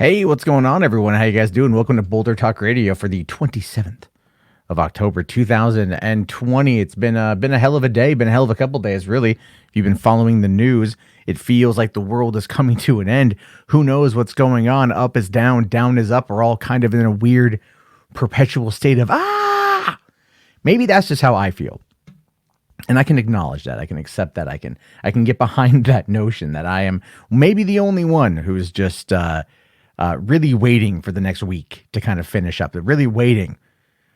Hey, what's going on, everyone? How you guys doing? Welcome to Boulder Talk Radio for the 27th of October, 2020. It's been a hell of a day, been a hell of a couple days, really. If you've been following the news, it feels like the world is coming to an end. Who knows what's going on? Up is down, down is up. We're all kind of in a weird, perpetual state of Maybe that's just how I feel. And I can acknowledge that. I can accept that. I can get behind that notion that I am maybe the only one who's just really waiting for the next week to kind of finish up. Really waiting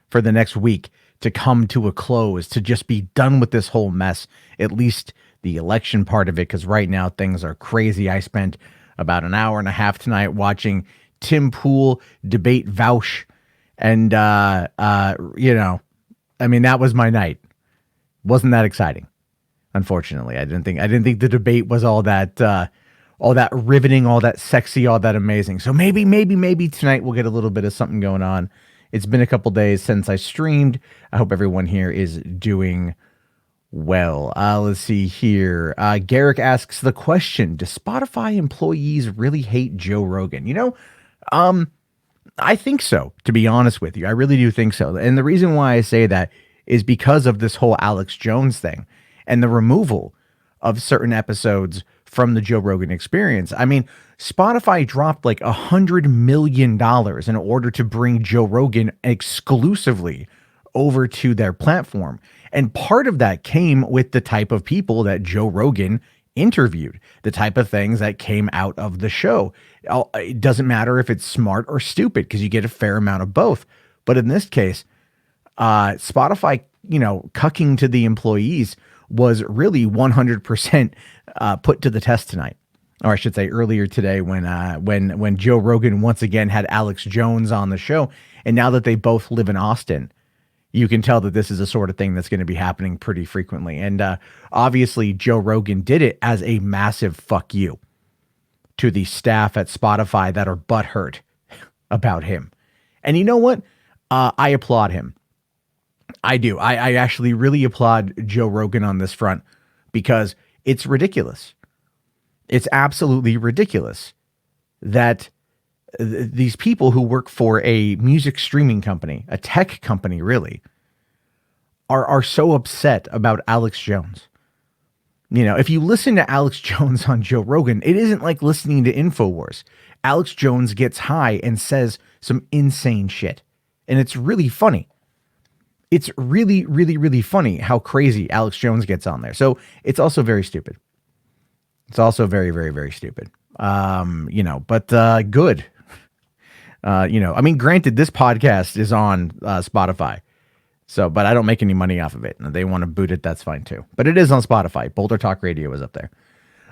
for the next week to come to a close, to just be done with this whole mess, at least the election part of it, because right now things are crazy. I spent about an hour and a half tonight watching Tim Pool debate Vaush, and that was my night. Wasn't that exciting? Unfortunately, I didn't think the debate was all that riveting, all that sexy, all that amazing. So maybe tonight we'll get a little bit of something going on. It's been a couple days since I streamed. I hope everyone here is doing well. Let's see here. Garrick asks the question: do Spotify employees really hate Joe Rogan? I think so, to be honest with you. I really do think so. And the reason why I say that is because of this whole Alex Jones thing and the removal of certain episodes from the Joe Rogan Experience. I mean, Spotify dropped like $100 million in order to bring Joe Rogan exclusively over to their platform. And part of that came with the type of people that Joe Rogan interviewed, the type of things that came out of the show. It doesn't matter if it's smart or stupid, because you get a fair amount of both. But in this case, Spotify, cucking to the employees was really 100% put to the test tonight, or I should say earlier today, when Joe Rogan once again had Alex Jones on the show. And now that they both live in Austin, you can tell that this is a sort of thing that's going to be happening pretty frequently. And obviously, Joe Rogan did it as a massive fuck you to the staff at Spotify that are butthurt about him. And you know what? I applaud him. I do. I actually really applaud Joe Rogan on this front, because it's ridiculous. It's absolutely ridiculous that these people who work for a music streaming company, a tech company really, are so upset about Alex Jones. If you listen to Alex Jones on Joe Rogan, it isn't like listening to InfoWars. Alex Jones gets high and says some insane shit. And it's really funny. It's really, really, really funny how crazy Alex Jones gets on there. So it's also very stupid. It's also very, very, very stupid. But good. Granted, this podcast is on Spotify. So, but I don't make any money off of it. And if they want to boot it, that's fine too. But it is on Spotify. Boulder Talk Radio is up there.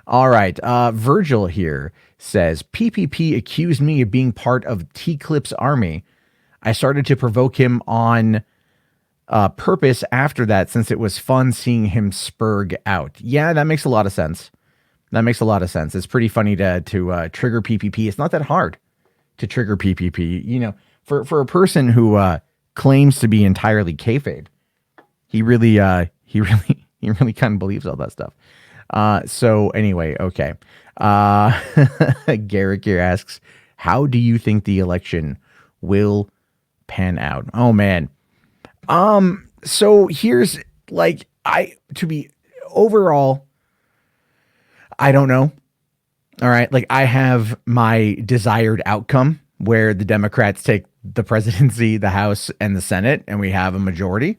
All right. Virgil here says, PPP accused me of being part of T-Clip's army. I started to provoke him on purpose after that, since it was fun seeing him spurg out. Yeah, that makes a lot of sense. It's pretty funny to trigger PPP. It's not that hard to trigger PPP. For a person who claims to be entirely kayfabe, he really kind of believes all that stuff. So anyway, okay. Garrick here asks, how do you think the election will pan out? Oh man. So here's overall, I don't know. All right. I have my desired outcome where the Democrats take the presidency, the House, and the Senate, and we have a majority.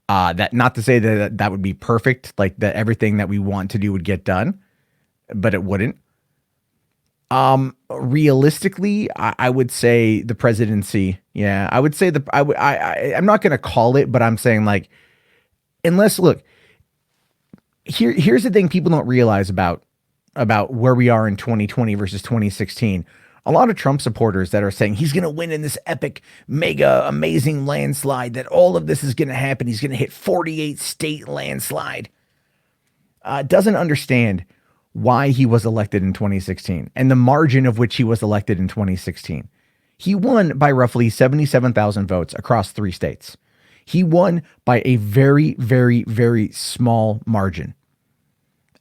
That not to say that would be perfect, that everything that we want to do would get done, but it wouldn't. Realistically, I would say the presidency. Yeah, I would say I'm not going to call it, but I'm saying here's the thing people don't realize about where we are in 2020 versus 2016. A lot of Trump supporters that are saying he's going to win in this epic, mega, amazing landslide, that all of this is going to happen. He's going to hit 48 state landslide. Doesn't understand why he was elected in 2016 and the margin of which he was elected in 2016. He won by roughly 77,000 votes across 3 states. He won by a very, very, very small margin.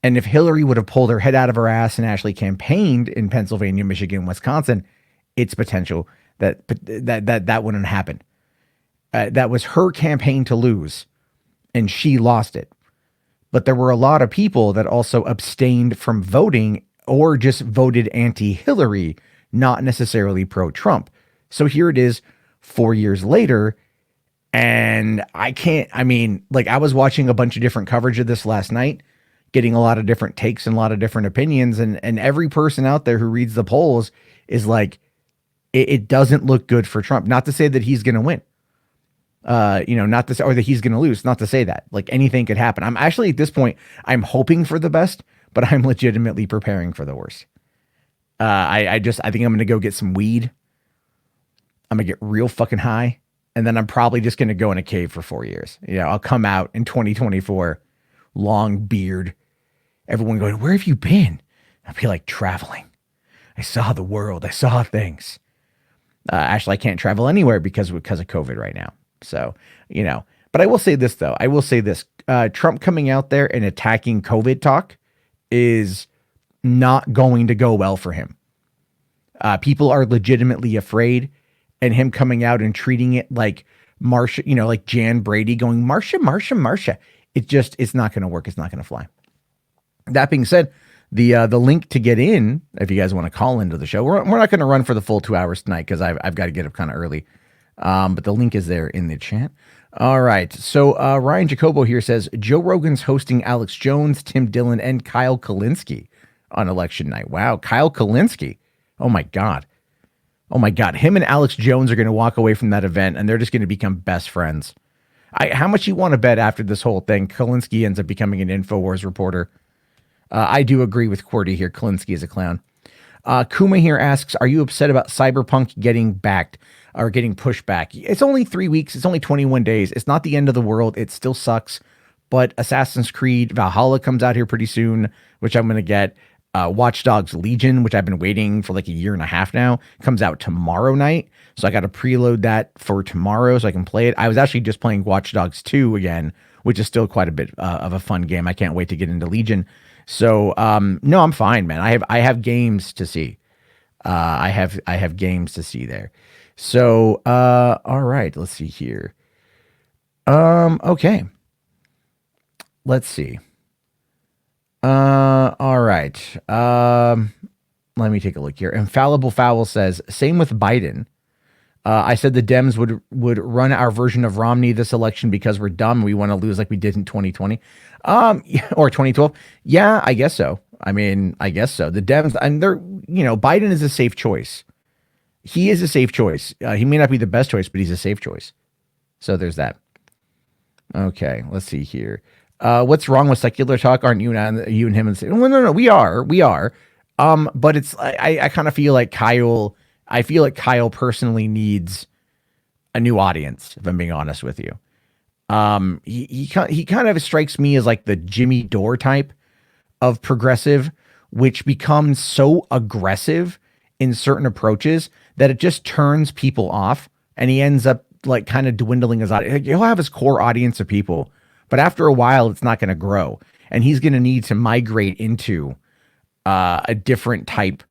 And if Hillary would have pulled her head out of her ass and actually campaigned in Pennsylvania, Michigan, Wisconsin, its potential, that wouldn't happen. That was her campaign to lose, and she lost it. But there were a lot of people that also abstained from voting or just voted anti-Hillary, not necessarily pro-Trump. So here it is 4 years later. And I mean, like, I was watching a bunch of different coverage of this last night, getting a lot of different takes and a lot of different opinions. And every person out there who reads the polls is like, it doesn't look good for Trump. Not to say that he's going to win. Not to say, or that he's going to lose, not to say that. Like, anything could happen. I'm actually, at this point, I'm hoping for the best, but I'm legitimately preparing for the worst. I think I'm going to go get some weed. I'm going to get real fucking high. And then I'm probably just going to go in a cave for 4 years. I'll come out in 2024, long beard. Everyone going, where have you been? I'll be like, traveling. I saw the world. I saw things. Actually, I can't travel anywhere because of COVID right now. So, but I will say this, though. Trump coming out there and attacking COVID talk is not going to go well for him. People are legitimately afraid, and him coming out and treating it like Marsha, like Jan Brady going, Marsha. It's not going to work. It's not going to fly. That being said, the link to get in, if you guys want to call into the show, we're not going to run for the full 2 hours tonight because I've got to get up kind of early. But the link is there in the chat. All right. So Ryan Jacobo here says Joe Rogan's hosting Alex Jones, Tim Dillon, and Kyle Kalinske on election night. Wow, Kyle Kalinske. Oh my God. Him and Alex Jones are going to walk away from that event, and they're just going to become best friends. How much you want to bet after this whole thing Kalinske ends up becoming an InfoWars reporter? I do agree with Qwerty here. Kalinske is a clown. Kuma here asks, are you upset about Cyberpunk getting backed or getting pushed back? It's only 3 weeks. It's only 21 days. It's not the end of the world. It still sucks. But Assassin's Creed Valhalla comes out here pretty soon, which I'm going to get. Watch Dogs Legion, which I've been waiting for like a year and a half now, comes out tomorrow night. So I got to preload that for tomorrow so I can play it. I was actually just playing Watch Dogs 2 again, which is still quite a bit of a fun game. I can't wait to get into Legion. So, no, I'm fine, man. I have games to see. I have games to see there. So, all right, let's see here. Okay. Let's see. All right. Let me take a look here. Infallible Fowl says, same with Biden. I said the Dems would run our version of Romney this election because we're dumb. We want to lose like we did in 2020. Or 2012. Yeah, I guess so. I mean, I guess so. The Dems, and they're, Biden is a safe choice. He is a safe choice. He may not be the best choice, but he's a safe choice. So there's that. Okay, let's see here. What's wrong with secular talk? Aren't you and him? And say, well, no, we are. But it's, I kind of feel like Kyle personally needs a new audience, if I'm being honest with you. He kind of strikes me as like the Jimmy Dore type of progressive, which becomes so aggressive in certain approaches that it just turns people off, and he ends up like kind of dwindling his audience. He'll have his core audience of people, but after a while, it's not going to grow, and he's going to need to migrate into a different type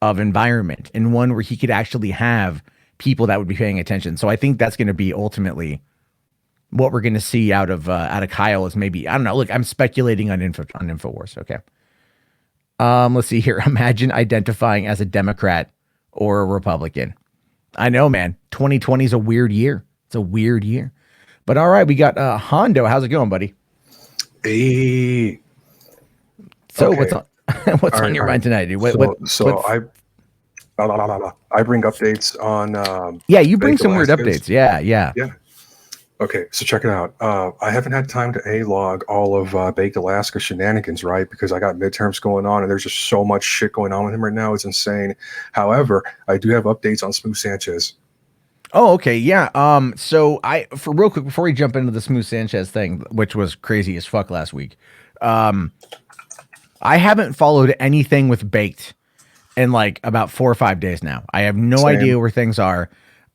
of environment, and one where he could actually have people that would be paying attention. So I think that's going to be ultimately what we're going to see out of Kyle is maybe, I don't know. Look, I'm speculating on InfoWars. Okay. Let's see here. Imagine identifying as a Democrat or a Republican. I know, man. 2020 is a weird year. It's a weird year. But all right, we got Hondo. How's it going, buddy? Hey. So okay. What's on your mind tonight, dude? I bring updates on. Yeah, you bring some weird updates. Yeah. Okay, so check it out. I haven't had time to log all of Baked Alaska shenanigans, right? Because I got midterms going on, and there's just so much shit going on with him right now. It's insane. However, I do have updates on Smooth Sanchez. Oh, okay, yeah. So for real quick before we jump into the Smooth Sanchez thing, which was crazy as fuck last week, I haven't followed anything with Baked in like about 4 or 5 days now. I have no idea where things are.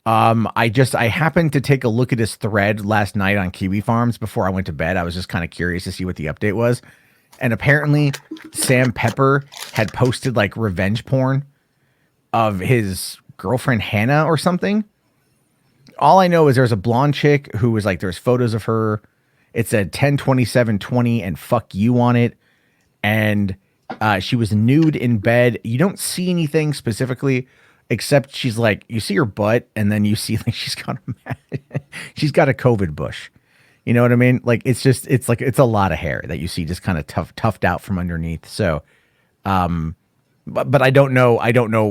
I happened to take a look at his thread last night on Kiwi Farms before I went to bed. I was just kind of curious to see what the update was. And apparently Sam Pepper had posted like revenge porn of his girlfriend Hannah or something. All I know is there's a blonde chick who was like, there's photos of her. It said 10/27/20 and fuck you on it. And she was nude in bed. You don't see anything specifically, except she's like, you see her butt, and then you see like she's got a COVID bush. You know what I mean? Like it's like it's a lot of hair that you see just kind of toughed out from underneath. So, but I don't know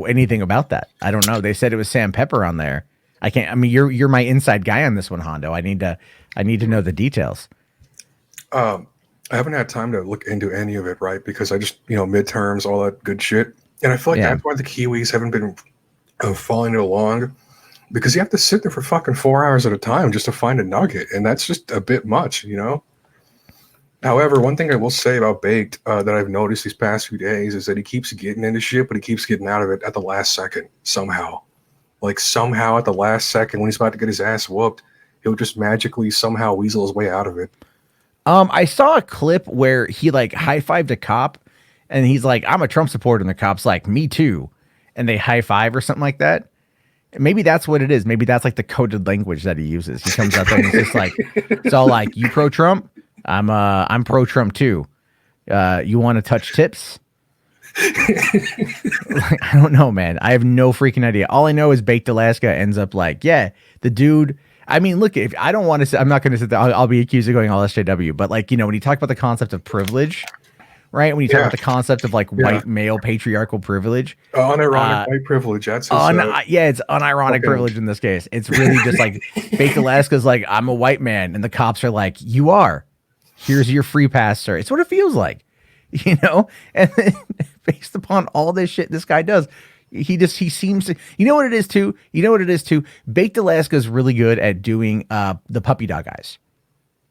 anything about that. I don't know. They said it was Sam Pepper on there. I can't. I mean, you're my inside guy on this one, Hondo. I need to know the details. I haven't had time to look into any of it, right? Because I just, midterms, all that good shit. And I feel like that's why the Kiwis haven't been following it along, because you have to sit there for fucking 4 hours at a time just to find a nugget. And that's just a bit much, However, one thing I will say about Baked that I've noticed these past few days is that he keeps getting into shit, but he keeps getting out of it at the last second somehow. Like somehow at the last second when he's about to get his ass whooped, he'll just magically somehow weasel his way out of it. I saw a clip where he like high-fived a cop and he's like, I'm a Trump supporter. And the cop's like, me too. And they high five or something like that. Maybe that's what it is. Maybe that's like the coded language that he uses. He comes up there and he's just like, it's all like, you pro Trump? I'm pro Trump too. You want to touch tips? Like, I don't know, man. I have no freaking idea. All I know is Baked Alaska ends up like, yeah, the dude. I mean, look, if I don't want to say, I'm not going to sit there. I'll be accused of going all SJW. But like, when you talk about the concept of privilege, right? When you talk about the concept of like white male patriarchal privilege, unironic white privilege. That's his, it's unironic privilege in this case. It's really just like Baked Alaska's like, I'm a white man, and the cops are like, you are. Here's your free pass, sir. It's what it feels like, And then based upon all this shit this guy does, he seems to, you know what it is too? Baked Alaska is really good at doing the puppy dog eyes.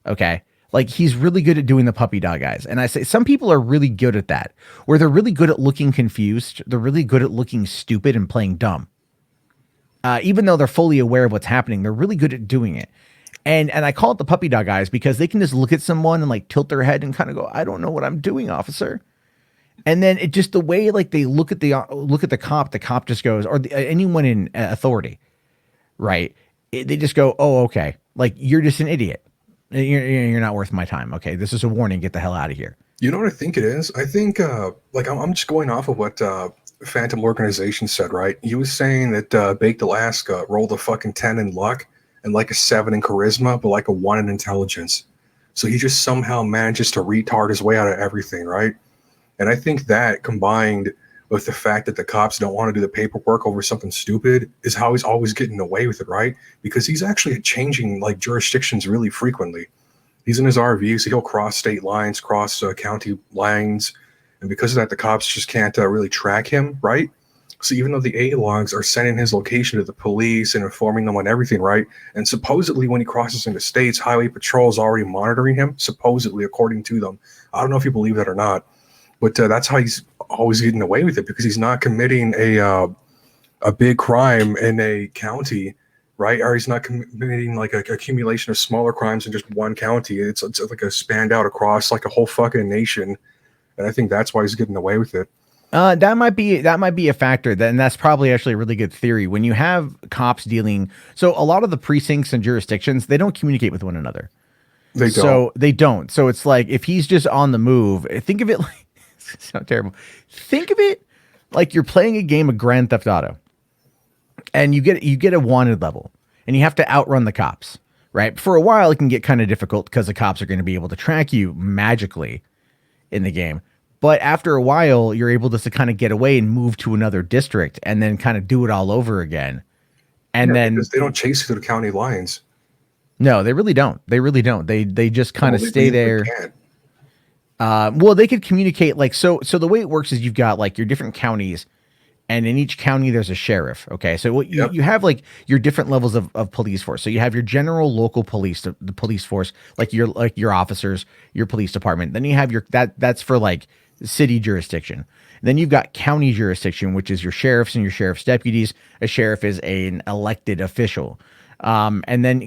Okay. Like he's really good at doing the puppy dog eyes. And I say some people are really good at that, where they're really good at looking confused. They're really good at looking stupid and playing dumb. Even though they're fully aware of what's happening, they're really good at doing it. And I call it the puppy dog eyes because they can just look at someone and like tilt their head and kind of go, I don't know what I'm doing, officer. And then it just the way like they look at the cop just goes, or anyone in authority, right? They just go, oh, okay. Like you're just an idiot. You're not worth my time. Okay, this is a warning. Get the hell out of here. You know what I think it is? I think I'm just going off of what Phantom Organization said, right? He was saying that Baked Alaska rolled a fucking 10 in luck and like a 7 in charisma, but like a 1 in intelligence. So he just somehow manages to retard his way out of everything, right? And I think that combined with the fact that the cops don't want to do the paperwork over something stupid is how he's always getting away with it, right? Because he's actually changing like jurisdictions really frequently. He's in his RV, so he'll cross state lines, cross county lines. And because of that, the cops just can't really track him, right? So even though the A logs are sending his location to the police and informing them on everything, right? And supposedly when he crosses into states, Highway Patrol is already monitoring him, supposedly, according to them. I don't know if you believe that or not. But that's how he's always getting away with it, because he's not committing a big crime in a county, right? Or he's not committing like a accumulation of smaller crimes in just one county. It's like a spanned out across like a whole fucking nation, and I think that's why he's getting away with it. That might be a factor, and that's probably actually a really good theory. When you have cops dealing, so a lot of the precincts and jurisdictions, they don't communicate with one another. They don't. So it's like if he's just on the move, think of it like. So terrible. Think of it like you're playing a game of Grand Theft Auto, and you get a wanted level, and you have to outrun the cops. Right? For a while, it can get kind of difficult because the cops are going to be able to track you magically in the game. But after a while, you're able to kind of get away and move to another district, and then kind of do it all over again. And then because they don't chase you to the county lines. No, they really don't. They just kind of stay there. Well, they could communicate like so the way it works is you've got like your different counties, and in each county there's a sheriff. Okay. So what you have like your different levels of police force. So you have your general local police, the police force, like your officers, your police department. Then you have that's for like city jurisdiction. Then you've got county jurisdiction, which is your sheriffs and your sheriff's deputies. A sheriff is an elected official. And then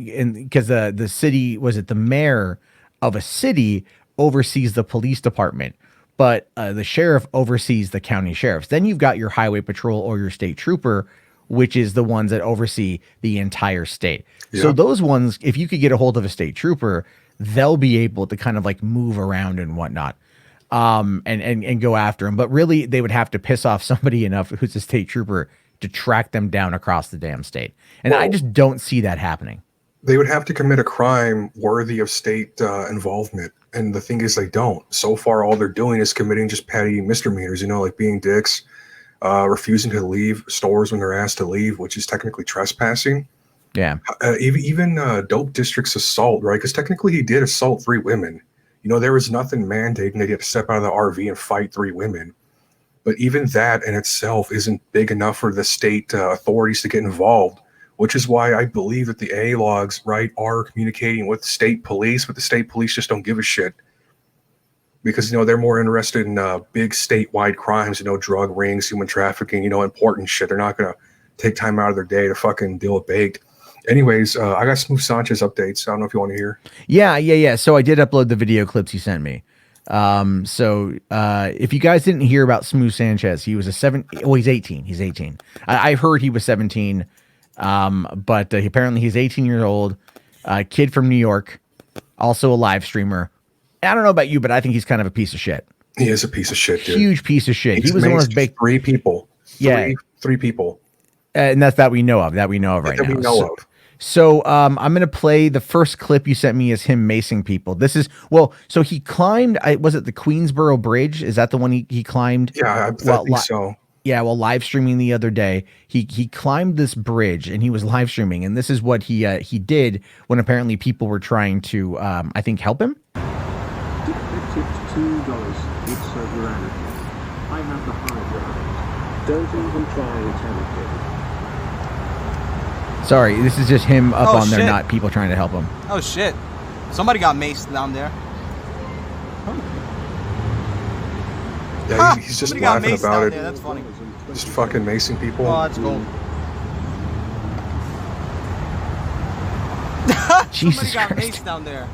because the city, was it the mayor of a city oversees the police department, but the sheriff oversees the county sheriffs. Then you've got your highway patrol or your state trooper, which is the ones that oversee the entire state. So Yeah. those ones, if you could get a hold of a state trooper, they'll be able to kind of like move around and whatnot, and go after them. But really, they would have to piss off somebody enough who's a state trooper to track them down across the damn state. And I just don't see that happening. They would have to commit a crime worthy of state involvement. And the thing is, they don't. So far, all they're doing is committing just petty misdemeanors, like being dicks, refusing to leave stores when they're asked to leave, which is technically trespassing. Yeah. Even Dope District's assault, right? Because technically he did assault 3 women. There was nothing mandating that he had to step out of the RV and fight 3 women. But even that in itself isn't big enough for the state authorities to get involved, which is why I believe that the A logs, right, are communicating with state police, but the state police just don't give a shit. Because, they're more interested in big statewide crimes, drug rings, human trafficking, important shit. They're not going to take time out of their day to fucking deal with baked. Anyways, I got Smooth Sanchez updates. I don't know if you want to hear. Yeah. So I did upload the video clips you sent me. If you guys didn't hear about Smooth Sanchez, he was he's 18. He's 18. I heard he was 17. But apparently he's 18 years old, kid from New York, also a live streamer. I don't know about you, but I think he's kind of a piece of shit. He is a piece of shit, dude. Huge piece of shit. He was one of those big 3 people. Yeah. Three people. And that's that we know of right now. That we know of. So I'm going to play the first clip you sent me is him macing people. This is, so he climbed, was it the Queensboro Bridge? Is that the one he climbed? Yeah, I think so. Yeah, well, live streaming the other day, he climbed this bridge and he was live streaming, and this is what he did when apparently people were trying to, I think, help him. $2. It's granite. I have the high ground. Don't even try it, Sorry, this is just him up on there, shit. not people trying to help him. Oh shit! Somebody got maced down there. Yeah, he's just Somebody got laughing maced about down it. there. That's funny. Just fucking macing people. Oh, that's cool. Jesus Somebody got Christ. maced down there.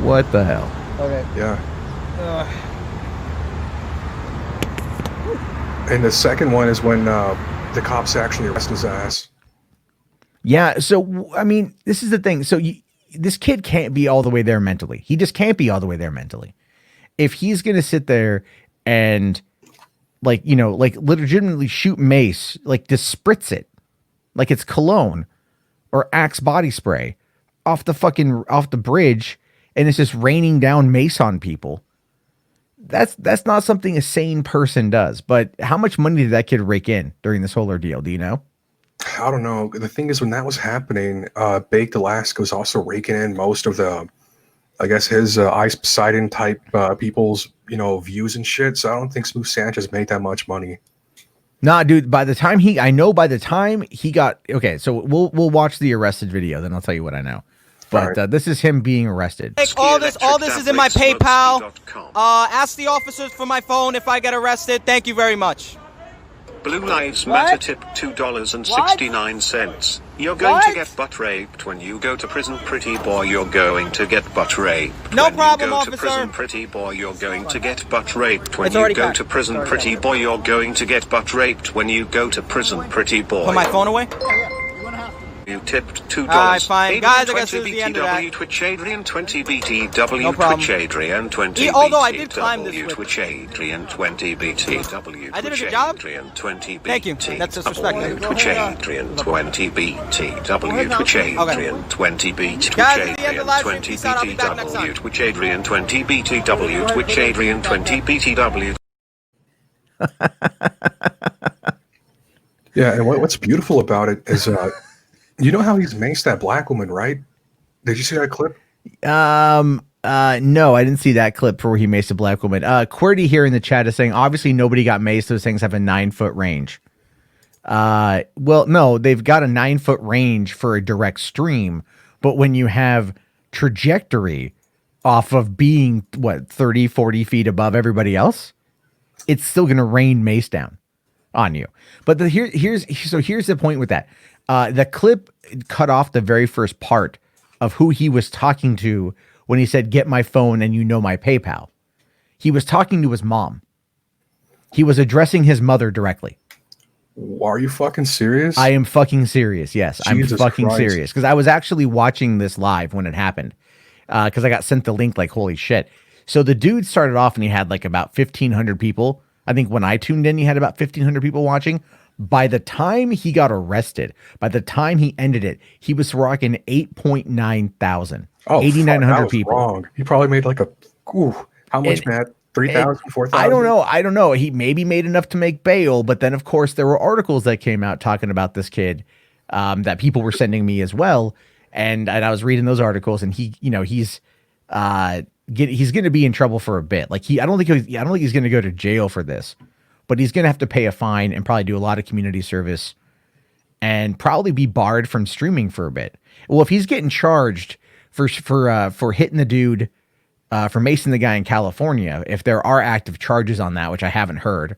What the hell? Okay. Yeah. And the second one is when the cops actually arrest his ass. Yeah, so, I mean, this is the thing. So this kid can't be all the way there mentally. He just can't be all the way there mentally. If he's going to sit there and, legitimately shoot mace, just spritz it, like it's cologne or Axe body spray off the bridge, and it's just raining down mace on people. That's not something a sane person does. But how much money did that kid rake in during this whole ordeal? Do you know? I don't know. The thing is, when that was happening, Baked Alaska was also raking in most of the, I guess, his Ice Poseidon type people's, views and shit. So I don't think Smooth Sanchez made that much money. Nah, dude. By the time he got, okay, so we'll watch the arrested video, then I'll tell you what I know. But Right. This is him being arrested. All this is in my PayPal. Ask the officers for my phone if I get arrested. Thank you very much. Blue Lives Matter tip $2.69. You're going to get butt raped when you go to prison, pretty boy. You're going to get butt raped. No when problem, you go officer. to prison, pretty boy. You're going to get butt raped when It's you already go got- to prison, it's already pretty got- boy. You're going to get butt raped when you go to prison, pretty boy. Put my phone away. You tipped $2. Alright, fine. Guys, I guess this is the end of that. Twitch Adrian 20 BTW. No problem. Twitch Adrian 20 Although I did climb this BTW. with- Twitch Adrian 20 BTW. I did a Twitch good job. Adrian 20 Thank you. That's disrespectful. Twitch Adrian 20 BTW. Twitch Adrian 20 BT. Twitch Guys, at the end of Adrian the live stream, 20 peace out. I'll be back next time. BTW. Twitch Adrian 20 BTW. Twitch Adrian 20 BTW. Yeah, and what's beautiful about it is, you know how he's maced that black woman, right? Did you see that clip? No, I didn't see that clip for where he maced a black woman. QWERTY here in the chat is saying, obviously nobody got maced. Those things have a 9-foot range. Well, no, they've got a 9-foot range for a direct stream, but when you have trajectory off of being 30, 40 feet above everybody else, it's still going to rain mace down on you. But here's the point with that. The clip cut off the very first part of who he was talking to when he said, "Get my phone and you know my PayPal." He was talking to his mom. He was addressing his mother directly. Are you fucking serious? I am fucking serious. Yes, Jesus I'm fucking Christ. serious. Because I was actually watching this live when it happened. Because I got sent the link like, holy shit. So the dude started off and he had like about 1,500 people. I think when I tuned in, he had about 1,500 people watching. By the time he got arrested, by the time he ended it, he was rocking 8.9 thousand. Oh, 8,900 people. Wrong. He probably made like how much, Matt? 3,000, 4,000? I don't know. He maybe made enough to make bail, but then of course there were articles that came out talking about this kid that people were sending me as well, and I was reading those articles, and he's going to be in trouble for a bit. Like I don't think he's going to go to jail for this, but he's going to have to pay a fine and probably do a lot of community service, and probably be barred from streaming for a bit. Well, if he's getting charged for hitting the dude. For macing the guy in California, if there are active charges on that, which I haven't heard,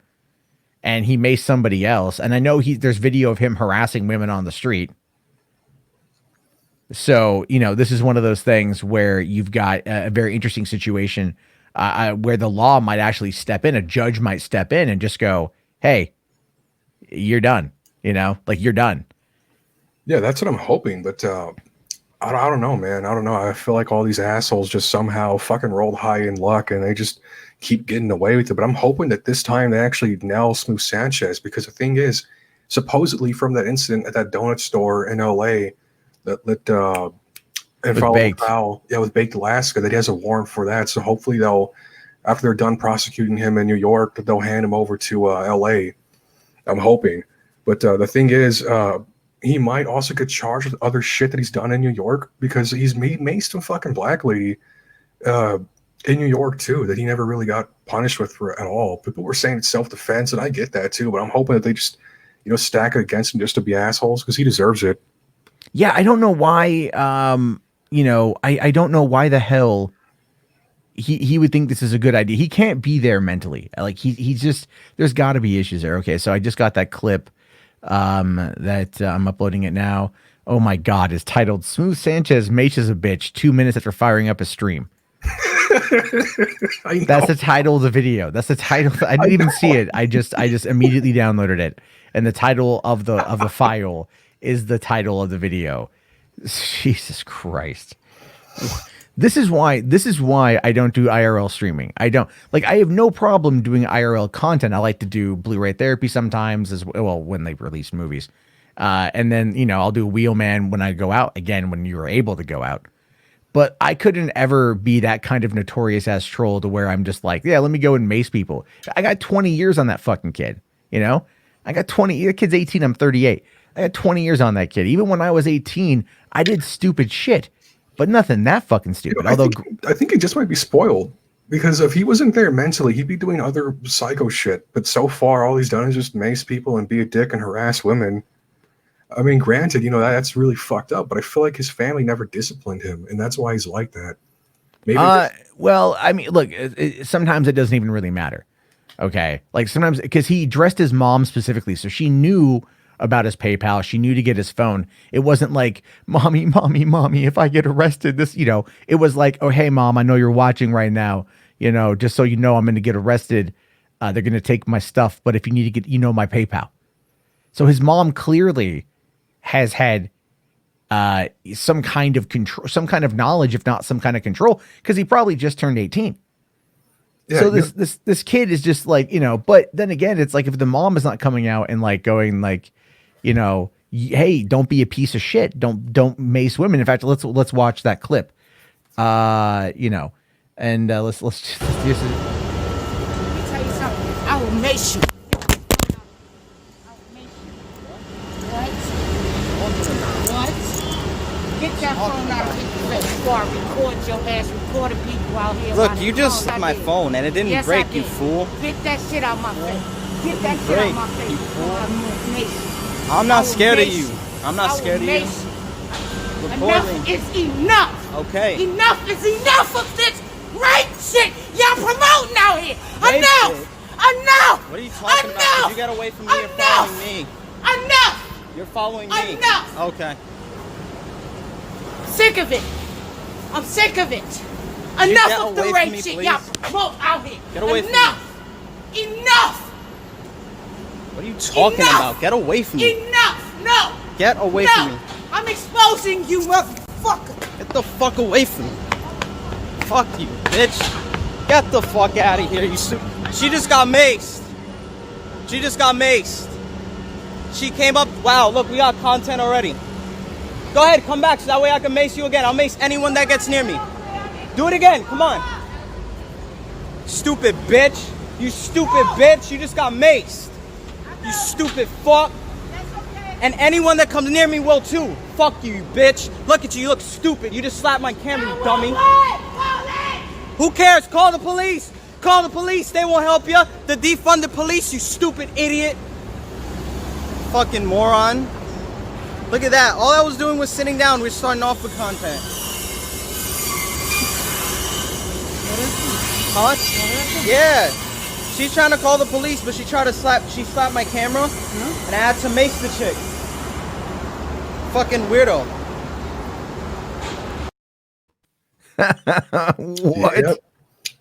and he maced somebody else, and I know there's video of him harassing women on the street. So, this is one of those things where you've got a very interesting situation where the law might actually step in, a judge might step in and just go, hey, you're done, you're done. Yeah, that's what I'm hoping, but I don't know, man. I don't know. I feel like all these assholes just somehow fucking rolled high in luck and they just keep getting away with it. But I'm hoping that this time they actually nail Smooth Sanchez, because the thing is, supposedly from that incident at that donut store in LA that lit with Baked Alaska, that he has a warrant for that. So hopefully after they're done prosecuting him in New York, that they'll hand him over to LA. I'm hoping. But the thing is, he might also get charged with other shit that he's done in New York, because he maced a fucking black lady in New York too, that he never really got punished with at all. People were saying it's self-defense, and I get that too, but I'm hoping that they just, stack it against him just to be assholes, because he deserves it. Yeah, I don't know why, I don't know why the hell he would think this is a good idea. He can't be there mentally. Like he's just, there's got to be issues there. Okay, so I just got that clip that I'm uploading it now. Oh my God, it's titled "Smooth Sanchez Maces a Bitch 2 minutes after firing up a stream." That's the title of the video. That's the title. I didn't even see it. I just immediately downloaded it, and the title of the file is the title of the video. Jesus Christ. This is why I don't do IRL streaming. I have no problem doing IRL content. I like to do Blu-ray therapy sometimes as well when they release movies. And then, I'll do Wheelman when I go out, again, when you're able to go out. But I couldn't ever be that kind of notorious ass troll to where I'm just like, yeah, let me go and mace people. I got 20 years on that fucking kid, I got 20, the kid's 18, I'm 38. I got 20 years on that kid. Even when I was 18, I did stupid shit. But nothing that fucking stupid. I think he just might be spoiled, because if he wasn't there mentally, he'd be doing other psycho shit. But so far, all he's done is just mace people and be a dick and harass women. I mean, granted, that's really fucked up, but I feel like his family never disciplined him, and that's why he's like that. Maybe. Well, I mean, look, sometimes it doesn't even really matter. Okay, like sometimes, because he dressed his mom specifically, so she knew about his PayPal. She knew to get his phone. It wasn't like, mommy, if I get arrested, this, it was like, oh, hey, mom, I know you're watching right now, just so you know, I'm going to get arrested. They're going to take my stuff, but if you need to get, my PayPal. So his mom clearly has had some kind of control, some kind of knowledge, if not some kind of control, because he probably just turned 18. Yeah, so this kid is just like, but then again, it's like, if the mom is not coming out and like going like, hey, don't be a piece of shit. Don't mace women. In fact, let's watch that clip. And let's just. Let me tell you something. I will mace you. I will mace you. What? Get that phone out of your face before I record your ass, recording people out here. Look, you just hit my phone and it didn't break, you fool. Get that shit out my face. Get that shit out my face before I mace you. I'm not scared of you. I'm not scared of you. Enough is enough. Okay. Enough is enough of this rape shit y'all promoting out here. Enough. Enough. What are you talking about? You got away from me. You're following me. Enough. You're following me. Enough. Okay. Sick of it. I'm sick of it. Enough get of the away rape from me, shit please? y'all promote out here. Get away from Enough. Enough. What are you talking Enough! about? Get away from me. Enough. No. Get away No. from me. I'm exposing you, motherfucker. Get the fuck away from me. Fuck you, bitch. Get the fuck out of here, you She just got maced. She just got maced. She came up. Wow, look, we got content already. Go ahead, come back so that way I can mace you again. I'll mace anyone that gets near me. Do it again, come on. Stupid bitch. You stupid bitch. You just got maced. You stupid fuck. And anyone that comes near me will too. Fuck you, you bitch. Look at you, you look stupid. You just slapped my camera, you dummy. Who cares? Call the police. Call the police. They won't help you. The defunded police, you stupid idiot. Fucking moron. Look at that. All I was doing was sitting down. We're starting off with content. Huh? Yeah. She's trying to call the police, but she slapped my camera, and I had to mace the chick. Fucking weirdo. What? Yep.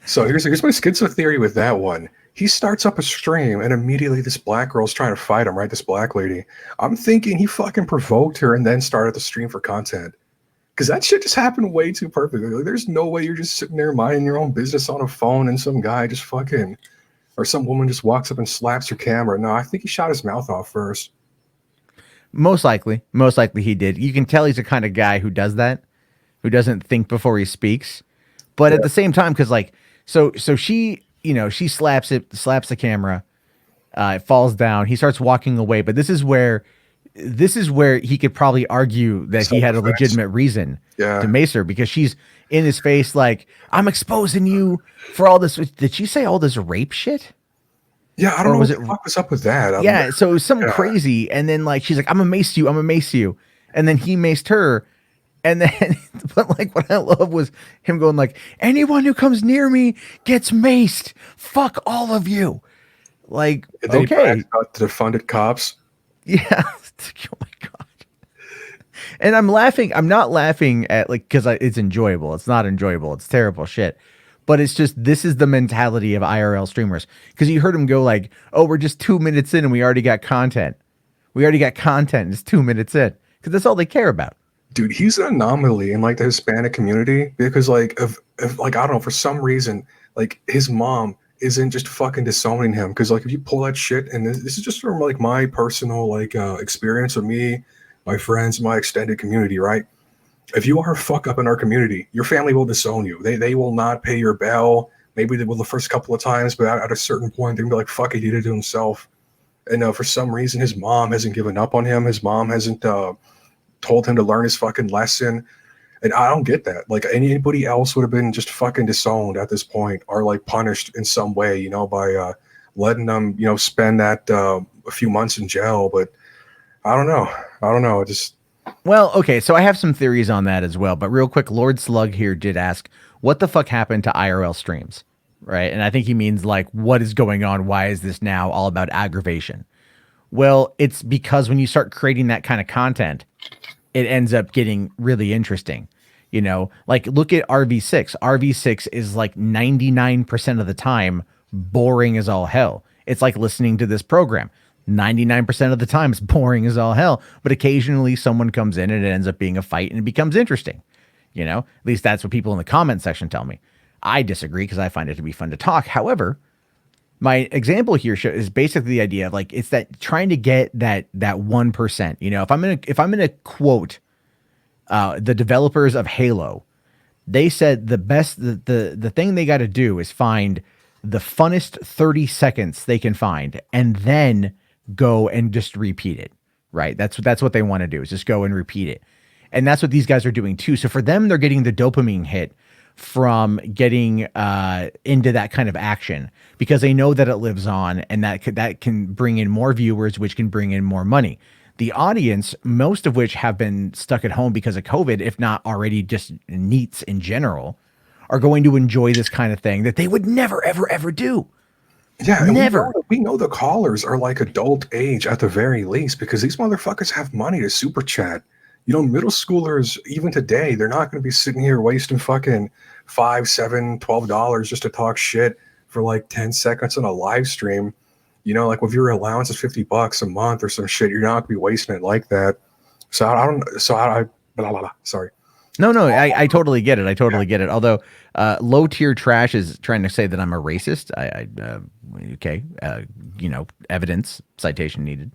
So here's my schizo theory with that one. He starts up a stream, and immediately this black girl's trying to fight him, right? This black lady. I'm thinking he fucking provoked her and then started the stream for content. Because that shit just happened way too perfectly. Like, there's no way you're just sitting there minding your own business on a phone and some guy just fucking... Or some woman just walks up and slaps your camera. No, I think he shot his mouth off first. Most likely he did. You can tell he's the kind of guy who does that, who doesn't think before he speaks. But at the same time, because like, so she, she slaps the camera, it falls down. He starts walking away. But this is where he could probably argue that he had a legitimate reason to mace her, because she's in his face like, I'm exposing you for all this. Did she say all this rape shit? Yeah, I don't know what the fuck was up with that. Yeah, so it was something crazy. And then like she's like, I'm gonna mace you. And then he maced her. And then but like what I love was him going like, anyone who comes near me gets maced. Fuck all of you. Like, okay. About the defunded cops. Yeah. Oh my god. And I'm laughing. I'm not laughing at like, because it's enjoyable. It's not enjoyable. It's terrible shit. But it's just, this is the mentality of IRL streamers. Because you heard him go like, oh, we're just 2 minutes in and we already got content. It's 2 minutes in. Because that's all they care about. Dude, he's an anomaly in like the Hispanic community. Because like, if like, I don't know, for some reason, like his mom isn't just fucking disowning him. Because like, if you pull that shit, and this is just from like my personal like experience with me, my friends, my extended community, right? If you are a fuck up in our community, your family will disown you. They will not pay your bail. Maybe they will the first couple of times, but at a certain point, they're gonna be like, fuck it, he did it to himself. And for some reason, his mom hasn't given up on him. His mom hasn't told him to learn his fucking lesson. And I don't get that. Like anybody else would have been just fucking disowned at this point, or like punished in some way, by letting them, spend that a few months in jail. But I don't know. Well, okay, so I have some theories on that as well. But real quick, Lord Slug here did ask, what the fuck happened to IRL streams? Right? And I think he means like, what is going on? Why is this now all about aggravation? Well, it's because when you start creating that kind of content, it ends up getting really interesting. Like look at RV6. RV6 is like 99% of the time boring as all hell. It's like listening to this program. 99% of the time it's boring as all hell, but occasionally someone comes in and it ends up being a fight and it becomes interesting. At least that's what people in the comment section tell me. I disagree because I find it to be fun to talk. However, my example here is basically the idea of like, it's that trying to get that 1%, if I'm going to quote the developers of Halo, they said the thing they got to do is find the funnest 30 seconds they can find and then go and just repeat it, right? That's what they want to do, is just go and repeat it. And that's what these guys are doing too. So for them, they're getting the dopamine hit from getting into that kind of action because they know that it lives on and that can bring in more viewers, which can bring in more money. The audience, most of which have been stuck at home because of COVID, if not already just neets in general, are going to enjoy this kind of thing that they would never, ever, ever do. Yeah, never. We know the callers are like adult age at the very least because these motherfuckers have money to super chat. You know, middle schoolers, even today, they're not going to be sitting here wasting fucking $5, $7, $12 just to talk shit for like 10 seconds on a live stream. You know, like if your allowance is $50 a month or some shit, you're not going to be wasting it like that. So I don't, so I blah, blah, blah, sorry. No, I totally get it. I totally get it. Although low tier trash is trying to say that I'm a racist. Okay, you know, evidence citation needed.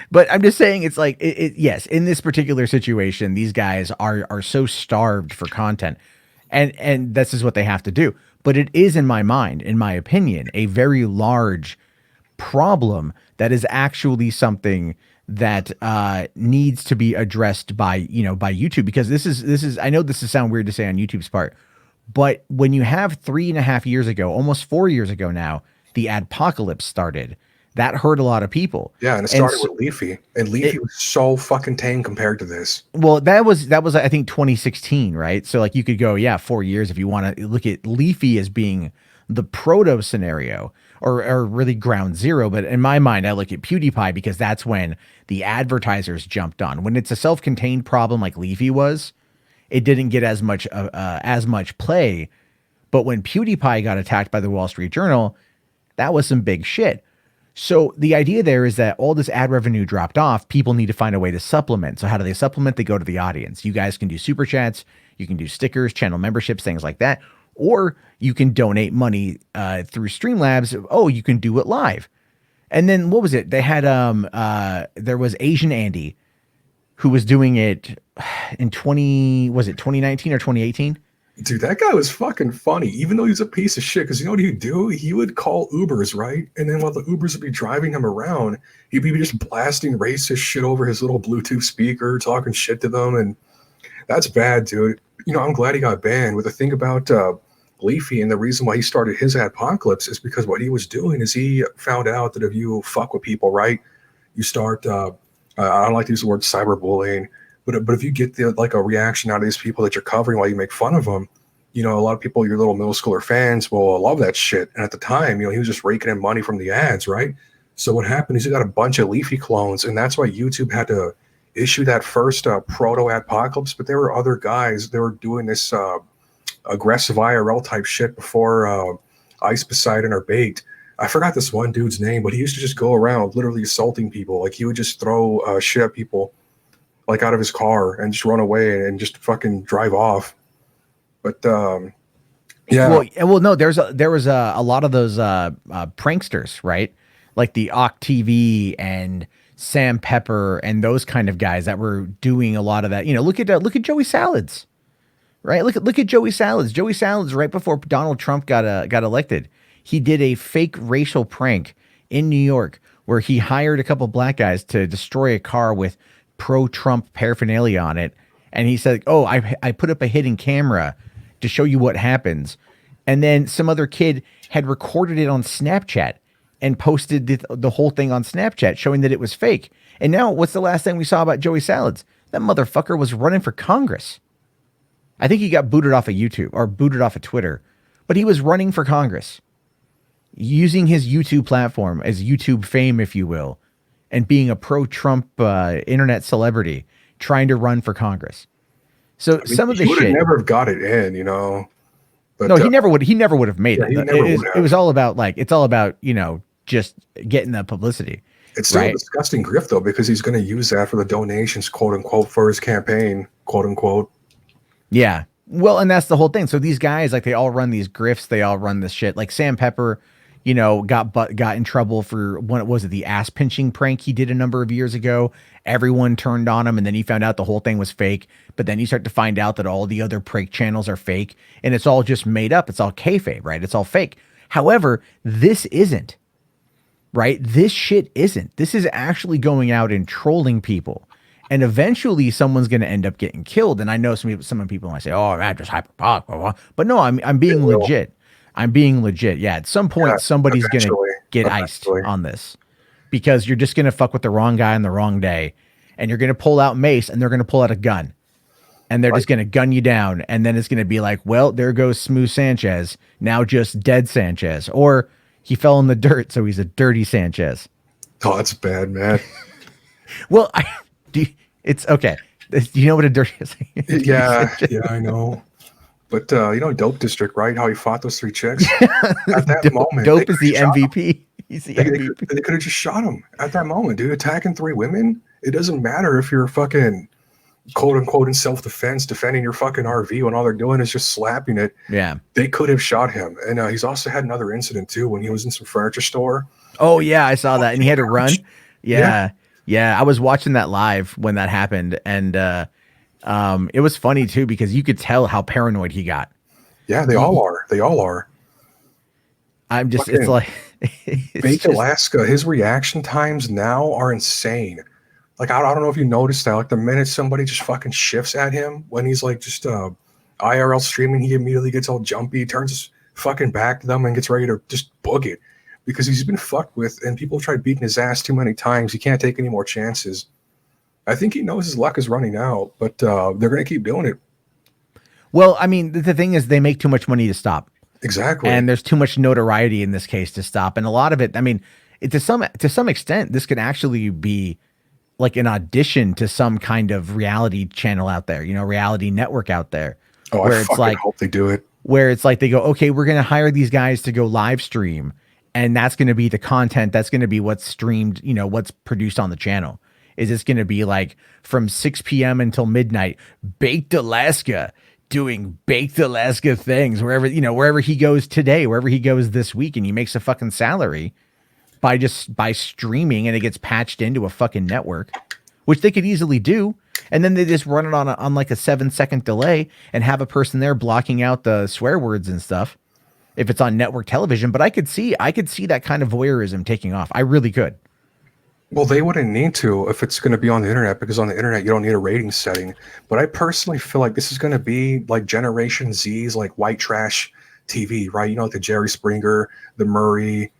But I'm just saying, it's like, yes, in this particular situation, these guys are so starved for content, and this is what they have to do. But it is, in my mind, in my opinion, a very large problem that is actually something that needs to be addressed by YouTube, because this is I know this is sound weird to say on YouTube's part, but when you have 3.5 years ago, almost 4 years ago now, the adpocalypse started. That hurt a lot of people. Yeah, and it started with Leafy, and Leafy was so fucking tame compared to this. Well, that was I think 2016, right? So like you could go, yeah, 4 years if you want to look at Leafy as being the proto scenario, or really ground zero. But in my mind, I look at PewDiePie because that's when the advertisers jumped on. When it's a self-contained problem like Leafy was, it didn't get as much play. But when PewDiePie got attacked by the Wall Street Journal, that was some big shit. So the idea there is that all this ad revenue dropped off. People need to find a way to supplement. So how do they supplement? They go to the audience. You guys can do super chats. You can do stickers, channel memberships, things like that. Or you can donate money through Streamlabs. Oh, you can do it live. And then what was it? They had there was Asian Andy who was doing it in 2019 or 2018? Dude, that guy was fucking funny, even though he's a piece of shit. Because you know what he'd do? He would call Ubers, right? And then while the Ubers would be driving him around, he'd be just blasting racist shit over his little Bluetooth speaker, talking shit to them. And that's bad, dude. You know, I'm glad he got banned. But the thing about Leafy, and the reason why he started his adpocalypse, is because what he was doing is he found out that if you fuck with people, right, you start, I don't like to use the word cyberbullying, but if you get like a reaction out of these people that you're covering while you make fun of them, you know, a lot of people, your little middle schooler fans, will love that shit. And at the time, you know, he was just raking in money from the ads, right? So what happened is he got a bunch of Leafy clones, and that's why YouTube had to issue that first proto-adpocalypse. But there were other guys, they were doing this aggressive IRL type shit before Ice Poseidon or Baked. I forgot this one dude's name, but he used to just go around literally assaulting people. Like he would just throw shit at people, like out of his car, and just run away and just fucking drive off. But yeah. Well, no, there was a lot of those pranksters, right? Like the Oct TV and Sam Pepper and those kind of guys that were doing a lot of that. You know, look at Joey Salads, right? Look at Joey Salads. Joey Salads, right before Donald Trump got elected, he did a fake racial prank in New York where he hired a couple black guys to destroy a car with pro-Trump paraphernalia on it. And he said, oh, I put up a hidden camera to show you what happens. And then some other kid had recorded it on Snapchat and posted the whole thing on Snapchat, showing that it was fake. And now what's the last thing we saw about Joey Salads? That motherfucker was running for Congress. I think he got booted off of YouTube or booted off of Twitter, but he was running for Congress, using his YouTube platform as YouTube fame, if you will, and being a pro-Trump internet celebrity trying to run for Congress. So some of the shit, never got it in, you know. But, no, he never would have made it. It was all about it's all about, you know, just getting the publicity. It's still a disgusting grift though, because he's going to use that for the donations, quote unquote, for his campaign, quote unquote. Yeah. Well, and that's the whole thing. So these guys, like, they all run these grifts. They all run this shit. Like Sam Pepper, you know, got in trouble for the ass pinching prank he did a number of years ago. Everyone turned on him, and then he found out the whole thing was fake. But then you start to find out that all the other prank channels are fake, and it's all just made up. It's all kayfabe, right? It's all fake. However, this isn't, right? This shit isn't. This is actually going out and trolling people. And eventually someone's going to end up getting killed. And I know some people might say, oh, I'm just hyper, but no, I'm being legit. I'm being legit. Yeah. At some point, somebody's going to get iced on this, because you're just going to fuck with the wrong guy on the wrong day, and you're going to pull out mace, and they're going to pull out a gun, and they're just going to gun you down. And then it's going to be like, well, there goes Smooth Sanchez, now just dead Sanchez, or he fell in the dirt, so he's a dirty Sanchez. Oh, that's bad, man. Well, It's okay. Do you know what a dirty Yeah, I know. But Dope District, right? How he fought those 3 chicks. At that moment, Dope is the MVP. He's the MVP. They could have just shot him at that moment, dude. Attacking 3 women. It doesn't matter if you're fucking quote unquote in self-defense defending your fucking RV when all they're doing is just slapping it. Yeah. They could have shot him. And he's also had another incident too when he was in some furniture store. Oh yeah, I saw that. And he had to run. Yeah. I was watching that live when that happened. And it was funny too, because you could tell how paranoid he got. Yeah, they all are. I'm just, fucking it's like Baked Alaska, his reaction times now are insane. Like, I don't know if you noticed that. Like, the minute somebody just fucking shifts at him when he's like just IRL streaming, he immediately gets all jumpy, turns his fucking back to them, and gets ready to just book it because he's been fucked with, and people tried beating his ass too many times. He can't take any more chances. I think he knows his luck is running out, but they're going to keep doing it. Well, I mean, the thing is, they make too much money to stop. Exactly. And there's too much notoriety in this case to stop. And a lot of it, I mean, to some extent, this could actually be like an audition to some kind of reality channel out there, reality network out there. Oh, where I it's fucking like, hope they do it. Where it's like they go, okay, we're going to hire these guys to go live stream, and that's going to be the content. That's going to be what's streamed, what's produced on the channel. Is it's going to be like from 6 p.m. until midnight, Baked Alaska doing Baked Alaska things wherever he goes today, wherever he goes this week, and he makes a fucking salary by streaming, and it gets patched into a fucking network, which they could easily do. And then they just run it on like a 7-second delay and have a person there blocking out the swear words and stuff if it's on network television. But I could see that kind of voyeurism taking off. I really could. Well, they wouldn't need to if it's going to be on the internet, because on the internet, you don't need a rating setting. But I personally feel like this is going to be like Generation Z's, like white trash TV, right? Like the Jerry Springer, the Murray,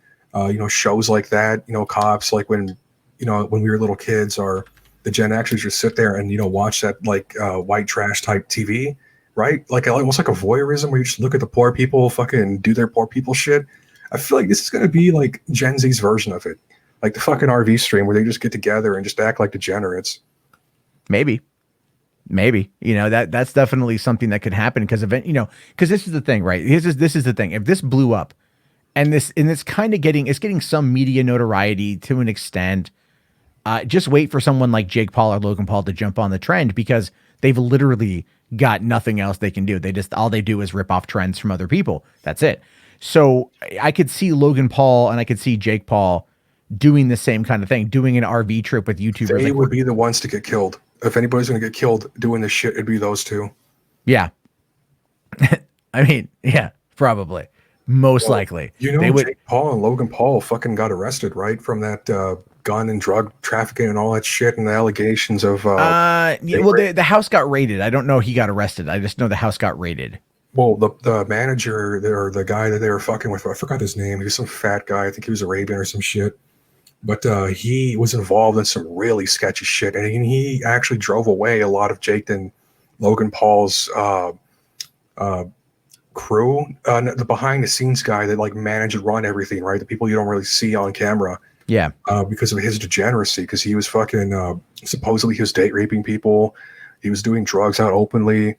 shows like that, Cops, like when we were little kids, or the Gen Xers just sit there and, watch that like white trash type TV, right? Like almost like a voyeurism where you just look at the poor people fucking do their poor people shit. I feel like this is going to be like Gen Z's version of it. Like the fucking RV stream where they just get together and just act like degenerates. Maybe, that's definitely something that could happen, because because this is the thing, right? This is the thing. If this blew up, and it's kind of getting some media notoriety to an extent, just wait for someone like Jake Paul or Logan Paul to jump on the trend, because they've literally got nothing else they can do. All they do is rip off trends from other people. That's it. So I could see Logan Paul and I could see Jake Paul doing the same kind of thing, doing an RV trip with YouTubers. They would be the ones to get killed. If anybody's going to get killed doing this shit, it'd be those two. Yeah. I mean, yeah, probably. Most likely. Jake Paul and Logan Paul fucking got arrested, right? From that gun and drug trafficking and all that shit, and the allegations of... the house got raided. I don't know he got arrested. I just know the house got raided. Well, the manager, or the guy that they were fucking with, I forgot his name. He was some fat guy. I think he was Arabian or some shit. But he was involved in some really sketchy shit, and he actually drove away a lot of Jake and Logan Paul's crew, the behind the scenes guy that like manage and run everything, right? The people you don't really see on camera. Yeah. Because of his degeneracy, because he was fucking supposedly he was date raping people. He was doing drugs out openly.